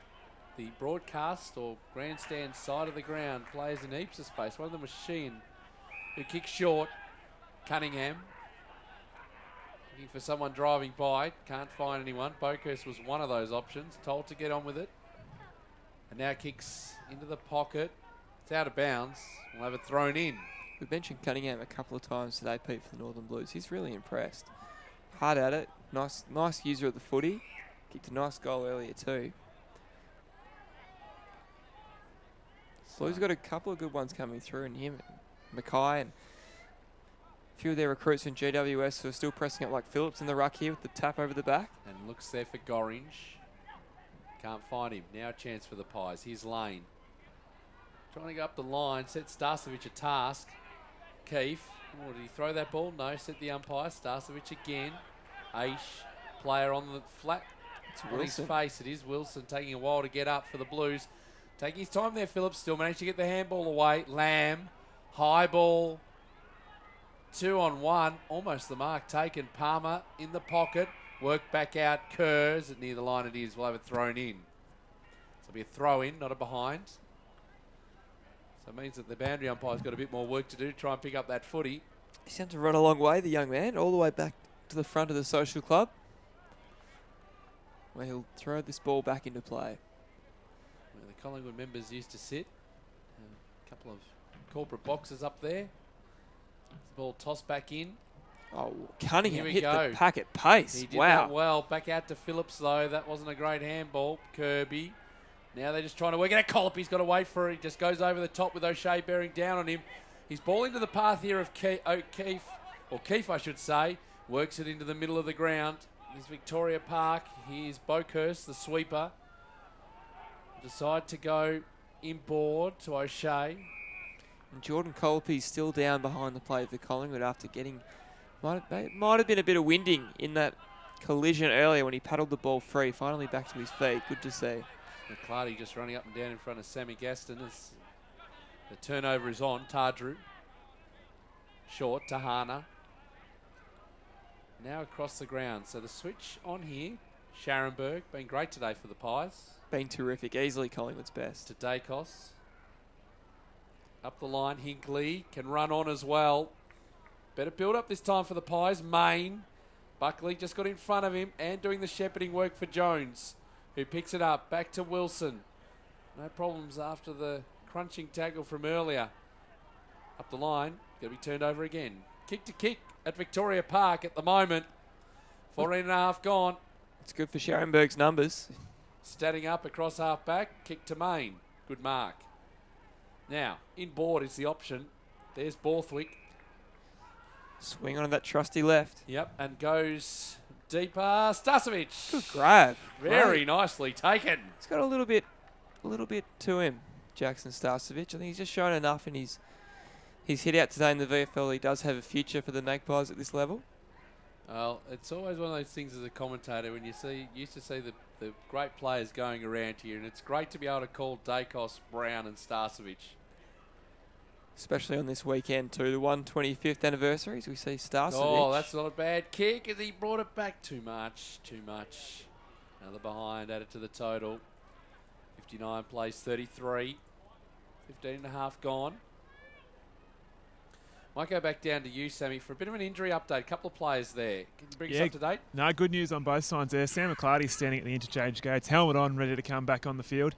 the broadcast or grandstand side of the ground. Players in heaps of space. One of them was Sheehan, who kicked short. Cunningham looking for someone driving by. Can't find anyone. Bokhurst was one of those options. Told to get on with it. And now kicks into the pocket. It's out of bounds. We'll have it thrown in. We've mentioned Cunningham a couple of times today, Pete, for the Northern Blues. He's really impressed. Hard at it. Nice user of the footy. Kicked a nice goal earlier too. Blues got a couple of good ones coming through in him. Mackay and a few of their recruits from GWS who are still pressing up, like Phillips in the ruck here with the tap over the back. And looks there for Gorringe. Can't find him. Now a chance for the Pies. Here's Lane. Trying to go up the line. Set Starcevic a task. Keefe. Oh, did he throw that ball? No. Set the umpire. Starcevic again. Aish. Player on the flat. On his face. It is Wilson taking a while to get up for the Blues. Taking his time there, Phillips. Still managed to get the handball away. Lamb. High ball. 2-on-1. Almost the mark taken. Palmer in the pocket. Work back out. Kerrs. Near the line it is. We'll have it thrown in. So it'll be a throw in, not a behind. So it means that the boundary umpire's got a bit more work to do to try and pick up that footy. He's had to run a long way, the young man, all the way back to the front of the social club, where he'll throw this ball back into play. Where the Collingwood members used to sit. A couple of corporate boxes up there. The ball tossed back in. Oh, Cunningham Here we hit go. the pack at pace. He did Wow. that well. Back out to Phillips, though. That wasn't a great handball. Kirby. Now they're just trying to work it out. Colopy's got to wait for it. He just goes over the top with O'Shea bearing down on him. He's ball into the path here of O'Keefe, or Keefe, I should say. Works it into the middle of the ground. This Victoria Park. Here's Boakhurst, the sweeper. Decide to go inboard to O'Shea. And Jordan Colopy's still down behind the play for Collingwood after getting... Might have been a bit of winding in that collision earlier when he paddled the ball free. Finally back to his feet. Good to see. McClarty just running up and down in front of Sammy Gaston as the turnover is on. Tardru. Short, Tahana. Now across the ground. So the switch on here. Scharenberg, been great today for the Pies. Been terrific. Easily Collingwood's best. To Dacos. Up the line, Hinkley can run on as well. Better build up this time for the Pies. Main. Buckley just got in front of him and doing the shepherding work for Jones, who picks it up. Back to Wilson. No problems after the crunching tackle from earlier. Up the line. Going to be turned over again. Kick to kick at Victoria Park at the moment. 14 and a half gone. It's good for Scharenberg's numbers. Standing up across half back. Kick to Main. Good mark. Now, inboard is the option. There's Borthwick. Swing on that trusty left. Yep, and goes deeper. Starcevic. Good grab. Very Great. nicely taken. He's got a little bit to him, Jackson Starcevic. I think he's just shown enough in his hit out today in the VFL. He does have a future for the Magpies at this level. Well, it's always one of those things as a commentator when you used to see the great players going around here, and it's great to be able to call Dacos, Brown and Starcevic. Especially on this weekend too, the 125th anniversary, as we see Starcevic. Oh, that's not a bad kick as he brought it back too much. Another behind, added to the total. 59 plays 33. 15 and a half gone. Might go back down to you, Sammy, for a bit of an injury update. A couple of players there. Can you bring us up to date? No, good news on both sides there. Sam McClarty's standing at the interchange gates, helmet on, ready to come back on the field.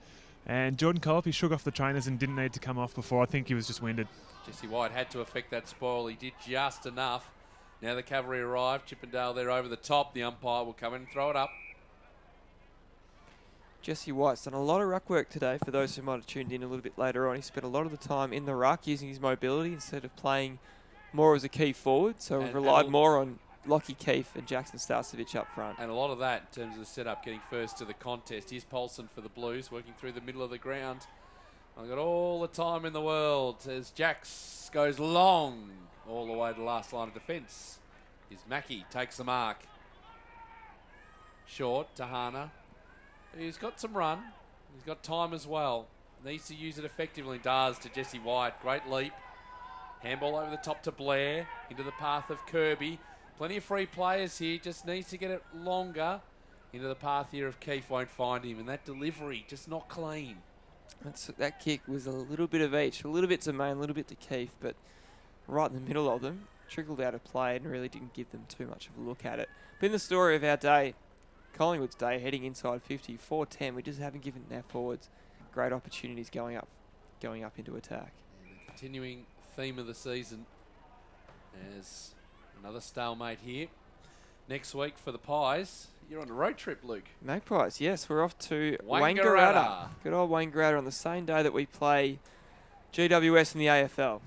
And Jordan Colopy shook off the trainers and didn't need to come off before. I think he was just winded. Jesse White had to affect that spoil. He did just enough. Now the cavalry arrive. Chippendale there over the top. The umpire will come in and throw it up. Jesse White's done a lot of ruck work today. For those who might have tuned in a little bit later on, he spent a lot of the time in the ruck using his mobility instead of playing more as a key forward. So we've relied more on Lockie Keefe and Jackson Starcevic up front. And a lot of that in terms of the setup, getting first to the contest. Here's Paulson for the Blues, working through the middle of the ground. I've got all the time in the world as Jax goes long all the way to the last line of defence. Here's Mackie, takes the mark. Short, Tahana. He's got some run. He's got time as well. Needs to use it effectively. Does to Jesse White. Great leap. Handball over the top to Blair. Into the path of Kirby. Plenty of free players here. Just needs to get it longer. Into the path here of Keefe. Won't find him. And that delivery just not clean. That kick was a little bit of each. A little bit to Main, a little bit to Keefe. But right in the middle of them. Trickled out of play and really didn't give them too much of a look at it. Been the story of our day. Collingwood's day, heading inside 50, 4-10. We just haven't given our forwards great opportunities going up into attack. And the continuing theme of the season as another stalemate here. Next week for the Pies, you're on a road trip, Luke. Magpies, yes, we're off to Wangaratta. Wangaratta. Good old Wangaratta on the same day that we play GWS in the AFL.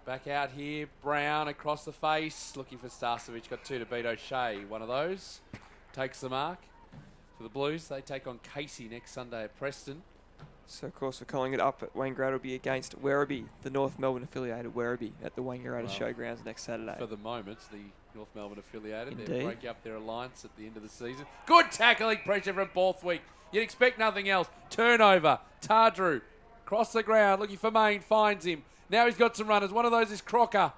Back out here, Brown across the face, looking for Starcevic. Got two to beat O'Shea. One of those takes the mark. For the Blues, they take on Casey next Sunday at Preston. So, of course, we're calling it up at Wangaratta. Will be against Werribee, the North Melbourne affiliated Werribee, at the Wangaratta Showgrounds next Saturday. For the moment, the North Melbourne affiliated. Indeed. They're breaking up their alliance at the end of the season. Good tackling pressure from Borthwick. You'd expect nothing else. Turnover. Tardru across the ground, looking for Main, finds him. Now he's got some runners. One of those is Crocker.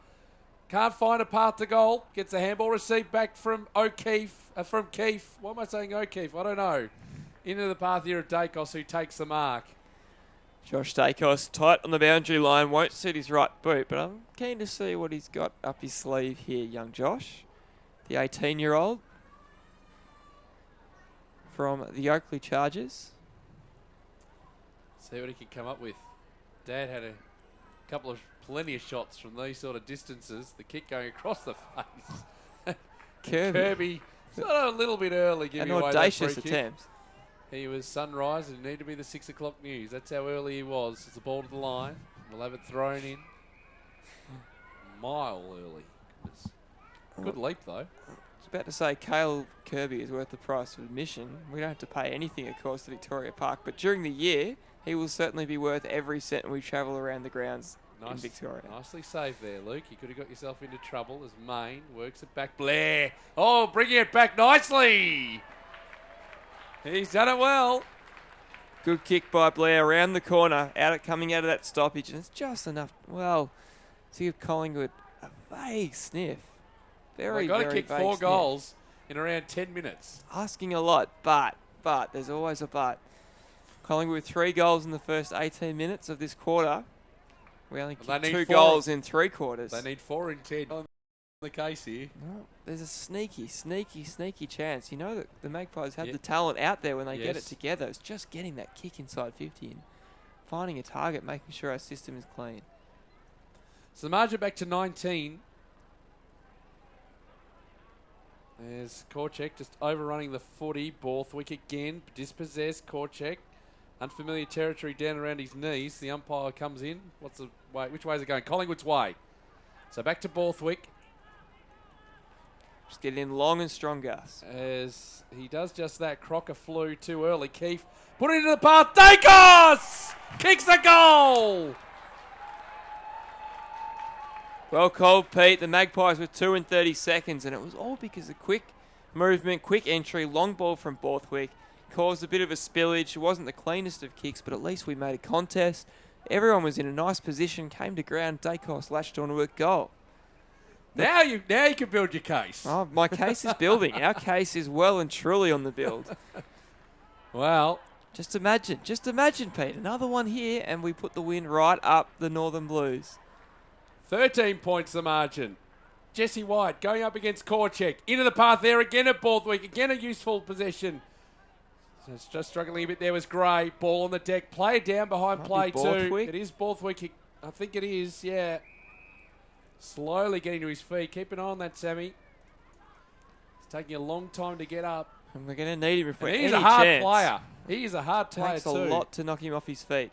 Can't find a path to goal. Gets a handball received back from O'Keefe. From Keefe. Why am I saying O'Keefe? I don't know. Into the path here of Dacos, who takes the mark. Josh Dacos, tight on the boundary line, won't suit his right boot, but I'm keen to see what he's got up his sleeve here, young Josh. The 18-year-old from the Oakley Chargers. See what he can come up with. Dad had a couple of plenty of shots from these sort of distances. The kick going across the face. Kirby, sort of a little bit early, giving An away that audacious free kick. attempt. He was sunrise and needed to be the 6 o'clock news. That's how early he was. It's the ball to the line. We'll have it thrown in. Mile early. Goodness. Good leap, though. I was about to say Cale Kirby is worth the price of admission. We don't have to pay anything, of course, to Victoria Park, but during the year, he will certainly be worth every cent we travel around the grounds in Victoria. Nicely saved there, Luke. You could have got yourself into trouble as Main works it back. Blair. Oh, bringing it back nicely. He's done it well. Good kick by Blair around the corner, coming out of that stoppage, and it's just enough, well, to give Collingwood a vague sniff. Very, got very to kick vague 4 sniff. goals in around 10 minutes. Asking a lot, but there's always a but. Collingwood with 3 goals in the first 18 minutes of this quarter. We only kicked 2 goals in 3 quarters. They need 4 in 10 on the case here. No, there's a sneaky chance. You know that the Magpies have the talent out there when they get it together. It's just getting that kick inside 50 and finding a target, making sure our system is clean. So the margin back to 19. There's Korchek just overrunning the footy. Borthwick again, dispossessed. Korchek, unfamiliar territory down around his knees. The umpire comes in. What's the way? Which way is it going? Collingwood's way. So back to Borthwick. Just getting in long and strong, Gus. As he does just that. Crocker flew too early. Keefe put it into the path. Dacos kicks the goal. Well called, Pete. The Magpies were 2 in 30 seconds, and it was all because of quick movement, quick entry, long ball from Borthwick. Caused a bit of a spillage. It wasn't the cleanest of kicks, but at least we made a contest. Everyone was in a nice position, came to ground. Dacos lashed onto a goal. Now you can build your case. Oh, my case is building. Our case is well and truly on the build. Well, just imagine, Pete. Another one here, and we put the win right up the Northern Blues. 13 points the margin. Jesse White going up against Korchek. Into the path there again at Borthwick. Again a useful possession. Just struggling a bit there was Gray. Ball on the deck. Player down behind play 2. It is Borthwick. I think it is, yeah. Slowly getting to his feet. Keep an eye on that, Sammy. It's taking a long time to get up. And we're going to need him if we're any chance. He's a hard player. He is a hard player Takes too. a lot to knock him off his feet.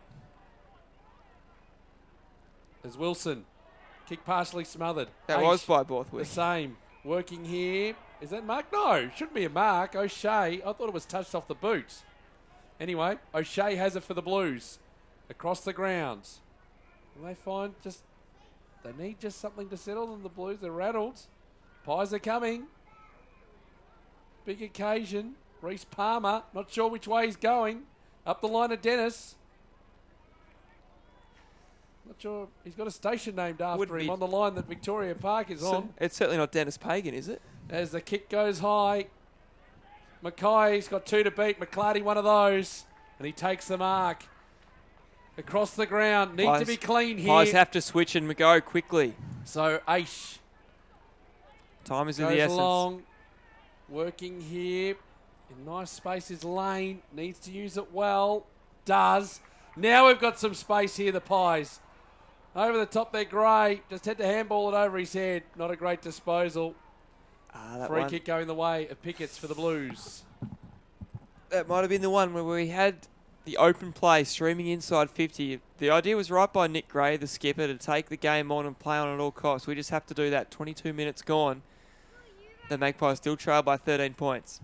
There's Wilson. Kick partially smothered. That was by Borthwick. The same. Working here. Is that mark? No, shouldn't be a mark. O'Shea. I thought it was touched off the boot. Anyway, O'Shea has it for the Blues. Across the grounds. And they find they need just something to settle them, the Blues. They're rattled. Pies are coming. Big occasion. Reece Palmer. Not sure which way he's going. Up the line of Dennis. Not sure. He's got a station named after him on the line that Victoria Park is on. It's certainly not Dennis Pagan, is it? As the kick goes high. Mackay's got 2 to beat. McClarty one of those. And he takes the mark. Across the ground. Need to be clean here. Pies have to switch and go quickly. So Aish. Time is of the essence. Along. Working here. In nice space is Lane. Needs to use it well. Does. Now we've got some space here, the Pies. Over the top there, Gray. Just had to handball it over his head. Not a great disposal. Free kick going the way of Pickett's for the Blues. That might have been the one where we had the open play streaming inside 50. The idea was right by Nick Gray, the skipper, to take the game on and play on at all costs. We just have to do that. 22 minutes gone. The Magpies still trail by 13 points.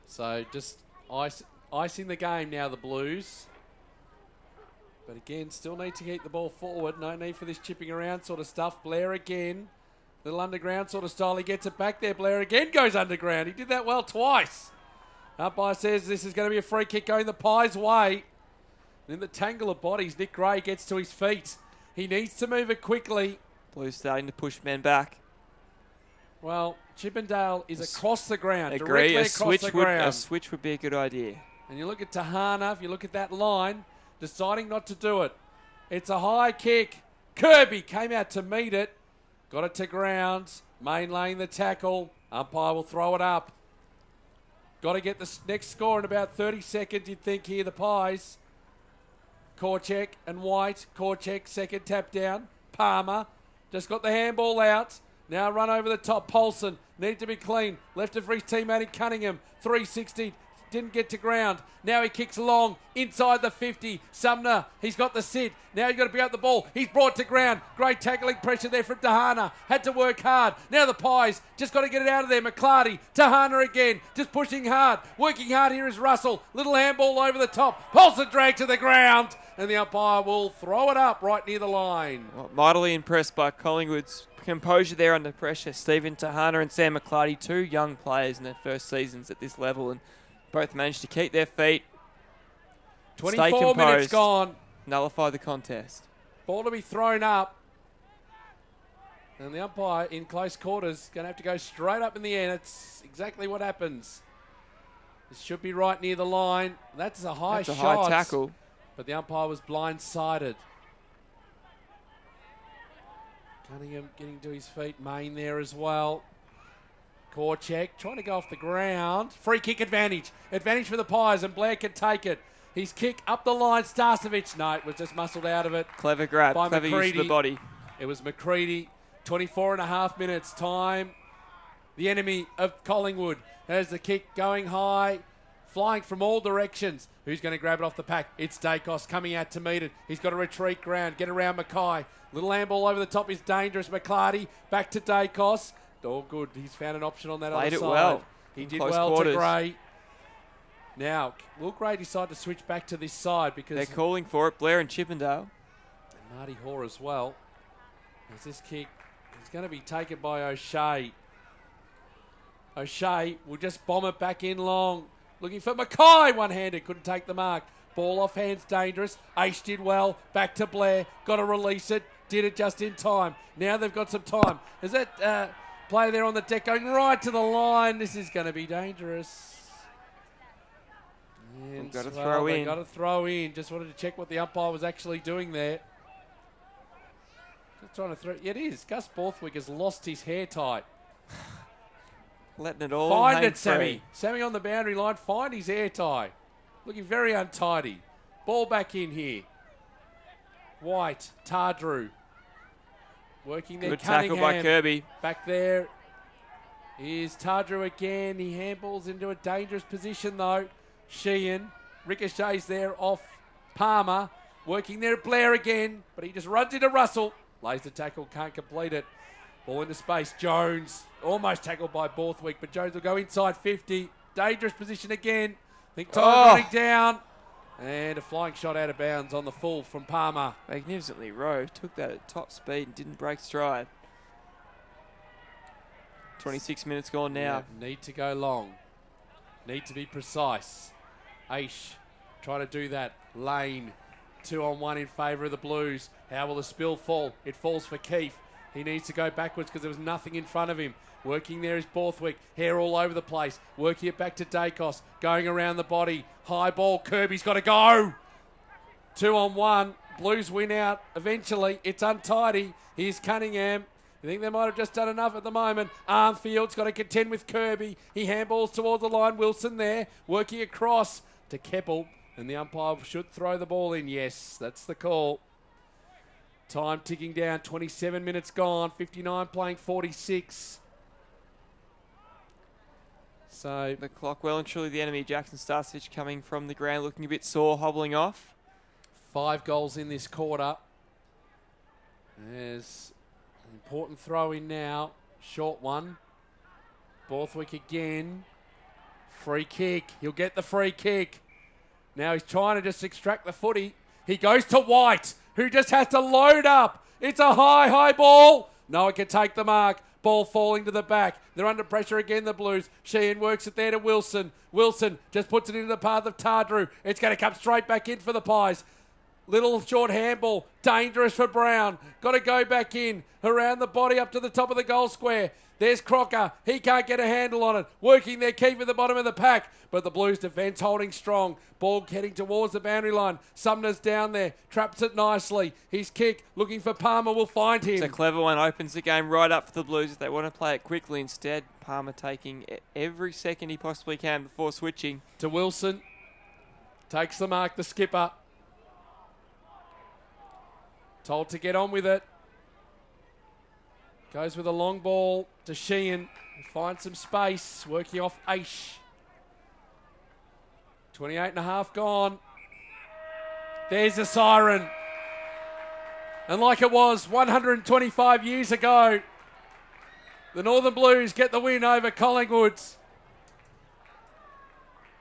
So just icing the game now, the Blues. But again, still need to keep the ball forward. No need for this chipping around sort of stuff. Blair again. Little underground sort of style. He gets it back there. Blair again goes underground. He did that well twice. Umpire says this is going to be a free kick going the Pies' way. And in the tangle of bodies, Nick Gray gets to his feet. He needs to move it quickly. Blues starting to push men back. Well, Chippendale is across the ground. Agree. Directly across the ground. A switch would be a good idea. And you look at Tahana, if you look at that line, deciding not to do it. It's a high kick. Kirby came out to meet it. Got it to ground. Main laying the tackle. Umpire will throw it up. Got to get the next score in about 30 seconds, you'd think here, the Pies. Korchek and White. Korchek, second tap down. Palmer just got the handball out. Now run over the top. Paulson need to be clean. Left it for his teammate in Cunningham. 360. Didn't get to ground. Now he kicks long inside the 50. Sumner, he's got the sit. Now he's got to be out the ball. He's brought to ground. Great tackling pressure there from Tahana. Had to work hard. Now the Pies just got to get it out of there. McClarty, Tahana again, just pushing hard. Working hard here is Russell. Little handball over the top. Paulson dragged to the ground. And the umpire will throw it up right near the line. Well, mightily impressed by Collingwood's composure there under pressure. Stephen Tahana and Sam McClarty, 2 young players in their first seasons at this level, and both managed to keep their feet. 24 minutes gone. Nullify the contest. Ball to be thrown up. And the umpire in close quarters going to have to go straight up in the air. That's exactly what happens. This should be right near the line. That's a high shot. That's a high tackle. But the umpire was blindsided. Cunningham getting to his feet. Main there as well. Korchek trying to go off the ground. Free kick advantage. Advantage for the Pies, and Blair can take it. His kick up the line. Starcevic. No, it was just muscled out of it. Clever grab. By Clever use of the body. It was McCready. 24 and a half minutes time. The enemy of Collingwood has the kick going high. Flying from all directions. Who's going to grab it off the pack? It's Dacos coming out to meet it. He's got to retreat ground. Get around Mackay. Little handball over the top is dangerous. McClarty back to Dacos. Oh, good. He's found an option on that Played other it side. well. He did Close well quarters. to Gray. Now, will Gray decide to switch back to this side? Because they're calling for it. Blair and Chippendale. And Marty Hoare as well. As this kick is going to be taken by O'Shea. O'Shea will just bomb it back in long. Looking for Mackay, one-handed, couldn't take the mark. Ball off hands, dangerous. Ace did well, back to Blair, got to release it, did it just in time. Now they've got some time. Is that player there on the deck going right to the line? This is going to be dangerous. And got to throw in. Got to throw in. Just wanted to check what the umpire was actually doing there. Just trying to throw. Yeah, it is. Gus Borthwick has lost his hair tie. Letting it all Find hang it, Sammy. free. Sammy on the boundary line. Find his hair tie. Looking very untidy. Ball back in here. White, Tardrew. Working there. Good tackle by Kirby. Back there is Tardrew again. He handballs into a dangerous position though. Sheehan. Ricochets there off Palmer. Working there at Blair again. But he just runs into Russell. Lays the tackle. Can't complete it. Ball into space. Jones. Almost tackled by Borthwick. But Jones will go inside 50. Dangerous position again. I think time running down. And a flying shot out of bounds on the full from Palmer. Magnificently rode. Took that at top speed and didn't break stride. 26 minutes gone now. Yeah, need to go long. Need to be precise. Aish trying to do that. Lane. 2-on-1 in favour of the Blues. How will the spill fall? It falls for Keefe. He needs to go backwards because there was nothing in front of him. Working there is Borthwick. Hair all over the place. Working it back to Dacos. Going around the body. High ball. Kirby's got to go. 2-on-1. Blues win out eventually. It's untidy. Here's Cunningham. I think they might have just done enough at the moment. Armfield's got to contend with Kirby. He handballs towards the line. Wilson there. Working across to Keppel. And the umpire should throw the ball in. Yes, that's the call. Time ticking down. 27 minutes gone. 59 playing 46. So the clock well and truly the enemy. Jackson Starcevich coming from the ground looking a bit sore, hobbling off. 5 goals in this quarter. There's an important throw in now. Short one. Borthwick again. Free kick. He'll get the free kick. Now he's trying to just extract the footy. He goes to White, who just has to load up. It's a high ball. No one can take the mark. Ball falling to the back. They're under pressure again, the Blues. Sheehan works it there to Wilson. Wilson just puts it into the path of Tardrew. It's going to come straight back in for the Pies. Little short handball. Dangerous for Brown. Got to go back in. Around the body up to the top of the goal square. There's Crocker. He can't get a handle on it. Working there, keep at the bottom of the pack. But the Blues defence holding strong. Ball heading towards the boundary line. Sumner's down there. Traps it nicely. His kick looking for Palmer will find him. It's a clever one. Opens the game right up for the Blues if they want to play it quickly. Instead, Palmer taking every second he possibly can before switching. To Wilson. Takes the mark, the skipper. Told to get on with it. Goes with a long ball to Sheehan. Finds some space, working off Aish. 28 and a half gone. There's a siren. And like it was 125 years ago, the Northern Blues get the win over Collingwood.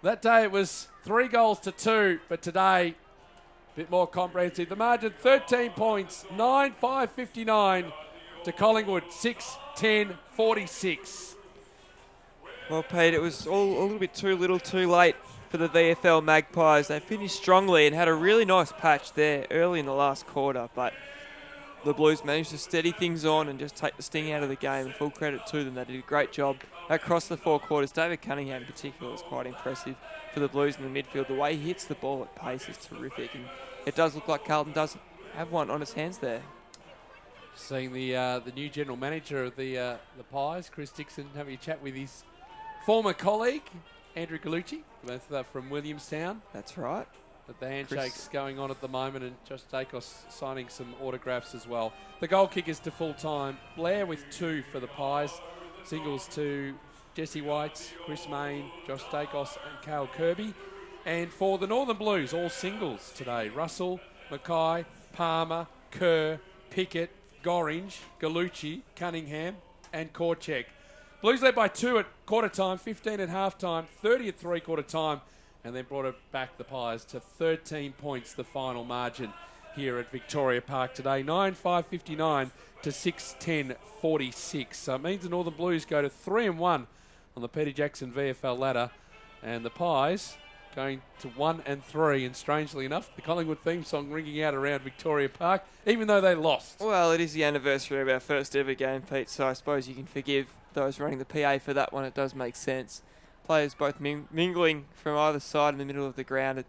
That day it was 3 goals to 2, but today a bit more comprehensive. The margin 13 points, 9-5-59 to Collingwood, 6-10-46. Well, Pete, it was all a little bit too little too late for the VFL Magpies. They finished strongly and had a really nice patch there early in the last quarter, but the Blues managed to steady things on and just take the sting out of the game, and full credit to them. They did a great job across the 4 quarters. David Cunningham in particular was quite impressive for the Blues in the midfield. The way he hits the ball at pace is terrific, and it does look like Carlton does have one on his hands there. Seeing the new general manager of the Pies, Chris Dixon, having a chat with his former colleague, Andrew Gallucci, both from Williamstown. That's right. But the handshake's going on at the moment, and Josh Dacos signing some autographs as well. The goal kickers to full time. Blair with 2 for the Pies. Singles to Jesse White, Chris Main, Josh Dacos and Cale Kirby. And for the Northern Blues, all singles today. Russell, Mackay, Palmer, Kerr, Pickett, Gorringe, Gallucci, Cunningham and Korchek. Blues led by 2 at quarter time, 15 at half time, 30 at 3/4 time, and then brought it back, the Pies, to 13 points, the final margin here at Victoria Park today. 9-5-59 to 6-10-46. So it means the Northern Blues go to 3-1 on the Peter Jackson VFL ladder, and the Pies going to 1-3. And strangely enough, the Collingwood theme song ringing out around Victoria Park, even though they lost. Well, it is the anniversary of our first ever game, Pete, so I suppose you can forgive those running the PA for that one. It does make sense. Players both mingling from either side in the middle of the ground.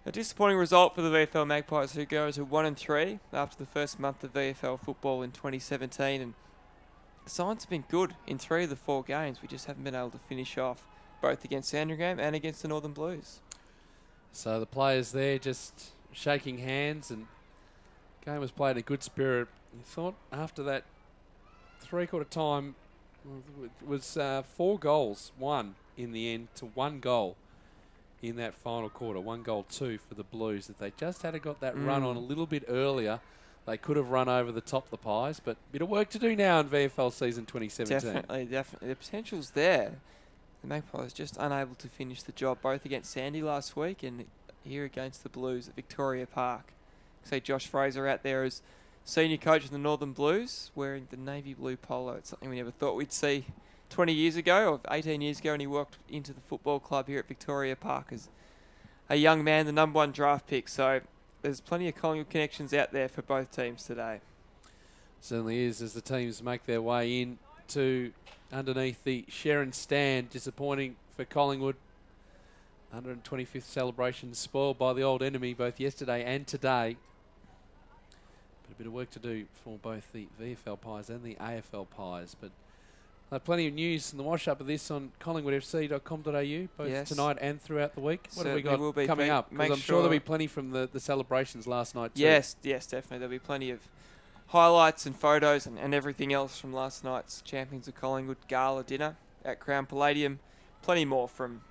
A disappointing result for the VFL Magpies, who go to 1-3 after the first month of VFL football in 2017. And the signs have been good in 3 of the 4 games. We just haven't been able to finish off, both against Sandringham and against the Northern Blues. So the players there just shaking hands, and game was played in a good spirit. You thought after that 3/4 time, it was 4 goals, 1 in the end to 1 goal in that final quarter. 1 goal, 2 for the Blues. If they just had got that run on a little bit earlier, they could have run over the top of the Pies. But a bit of work to do now in VFL season 2017. Definitely. The potential's there. The Magpies just unable to finish the job, both against Sandy last week and here against the Blues at Victoria Park. See Josh Fraser out there as senior coach of the Northern Blues, wearing the navy blue polo. It's something we never thought we'd see 20 years ago, or 18 years ago, and he walked into the football club here at Victoria Park as a young man, the number 1 draft pick. So there's plenty of Collingwood connections out there for both teams today. Certainly is, as the teams make their way in to underneath the Sharon stand. Disappointing for Collingwood. 125th celebration spoiled by the old enemy both yesterday and today. But a bit of work to do for both the VFL Pies and the AFL Pies. But plenty of news in the wash-up of this on collingwoodfc.com.au, both tonight and throughout the week. What have we got coming up? Because I'm sure there'll be plenty from the celebrations last night too. Yes, definitely. There'll be plenty of highlights and photos and everything else from last night's Champions of Collingwood Gala dinner at Crown Palladium. Plenty more from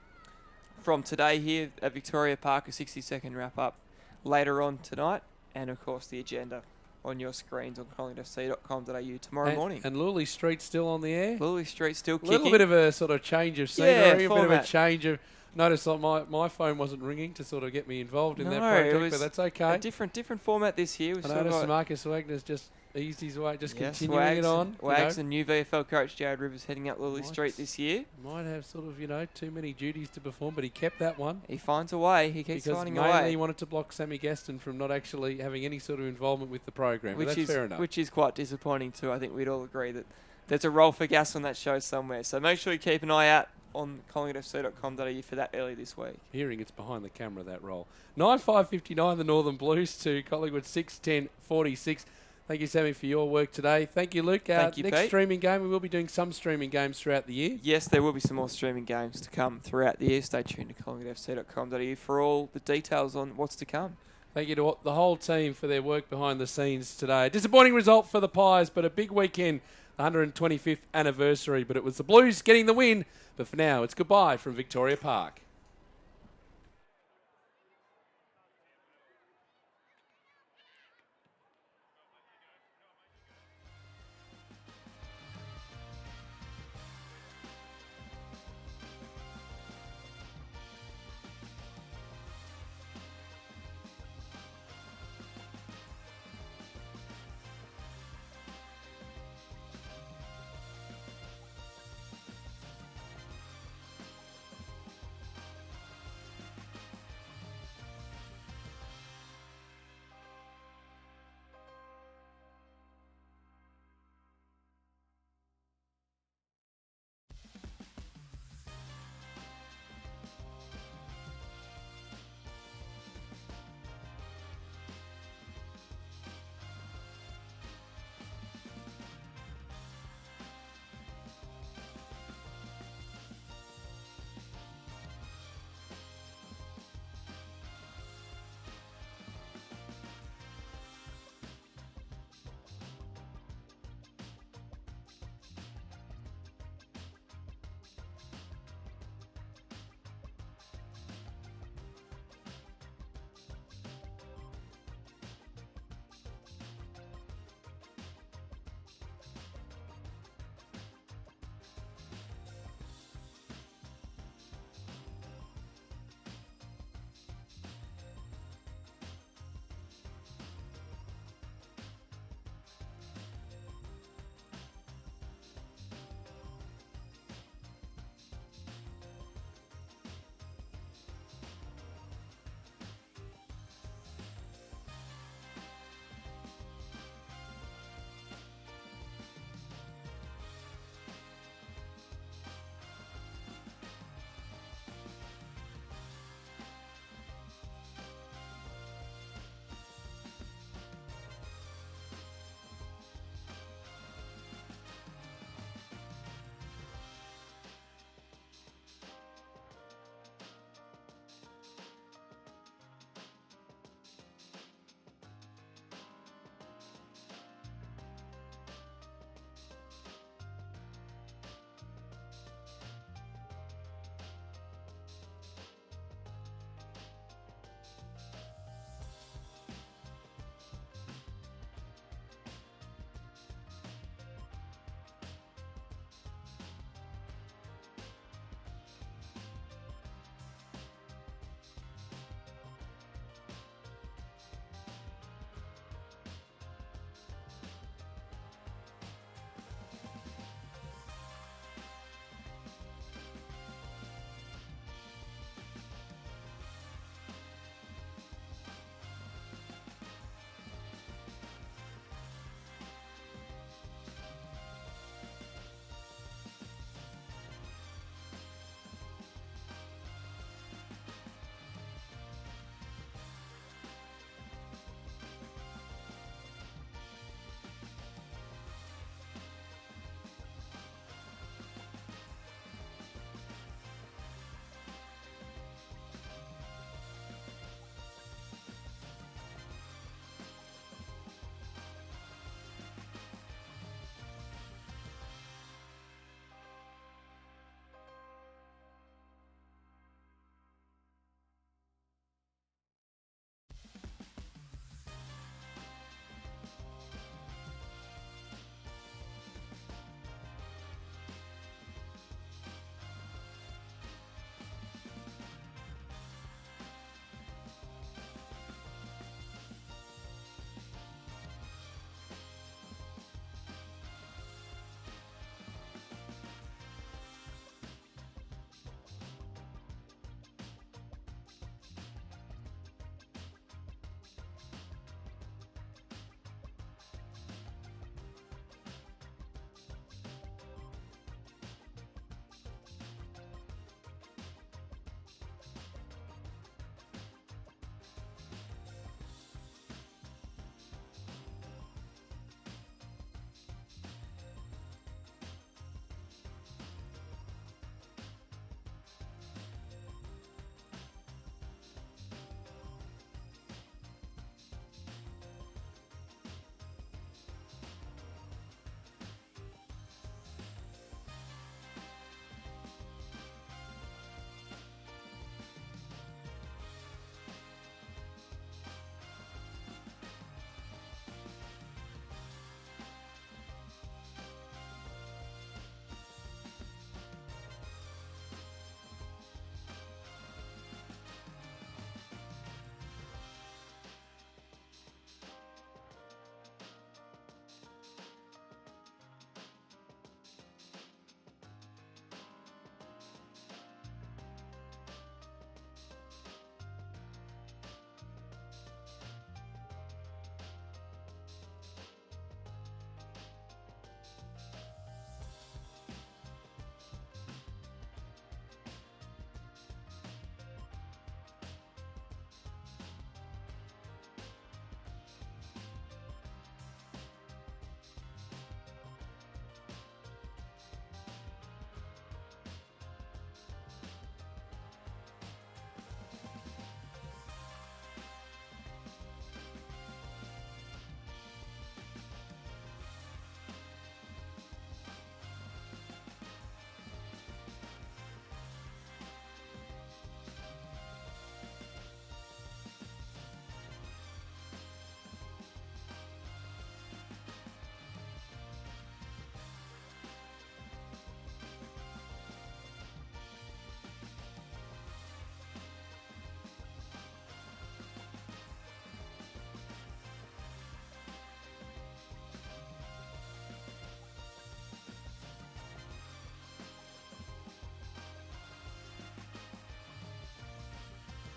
today here at Victoria Park, a 60-second wrap-up later on tonight. And, of course, the agenda on your screens on collingwoodfc.com.au tomorrow morning. And Lully Street still on the air? Lully Street still kicking. A little bit of a sort of change of scenery, a bit of a change of... Notice that my phone wasn't ringing to sort of get me involved in that project, but that's okay. A different format this year. I noticed Marcus Wagner's just eased his way, continuing it on. Wags and new VFL coach Jared Rivers heading up Lilly Street this year. Might have sort of, too many duties to perform, but he kept that one. He finds a way. He keeps finding a way. Because mainly he wanted to block Sammy Gaston from not actually having any sort of involvement with the program, but that's fair enough. Which is quite disappointing too. I think we'd all agree that there's a role for Gas on that show somewhere. So make sure you keep an eye out on collingwoodfc.com.au for that early this week. Hearing it's behind the camera, that role. 9-5-59, the Northern Blues to Collingwood 6-10-46. Thank you, Sammy, for your work today. Thank you, Luke. Thank you, next Pete. Streaming game, we will be doing some streaming games throughout the year. Yes, there will be some more streaming games to come throughout the year. Stay tuned to collingwoodfc.com.au for all the details on what's to come. Thank you to the whole team for their work behind the scenes today. Disappointing result for the Pies, but a big weekend, 125th anniversary. But it was the Blues getting the win. But for now, it's goodbye from Victoria Park.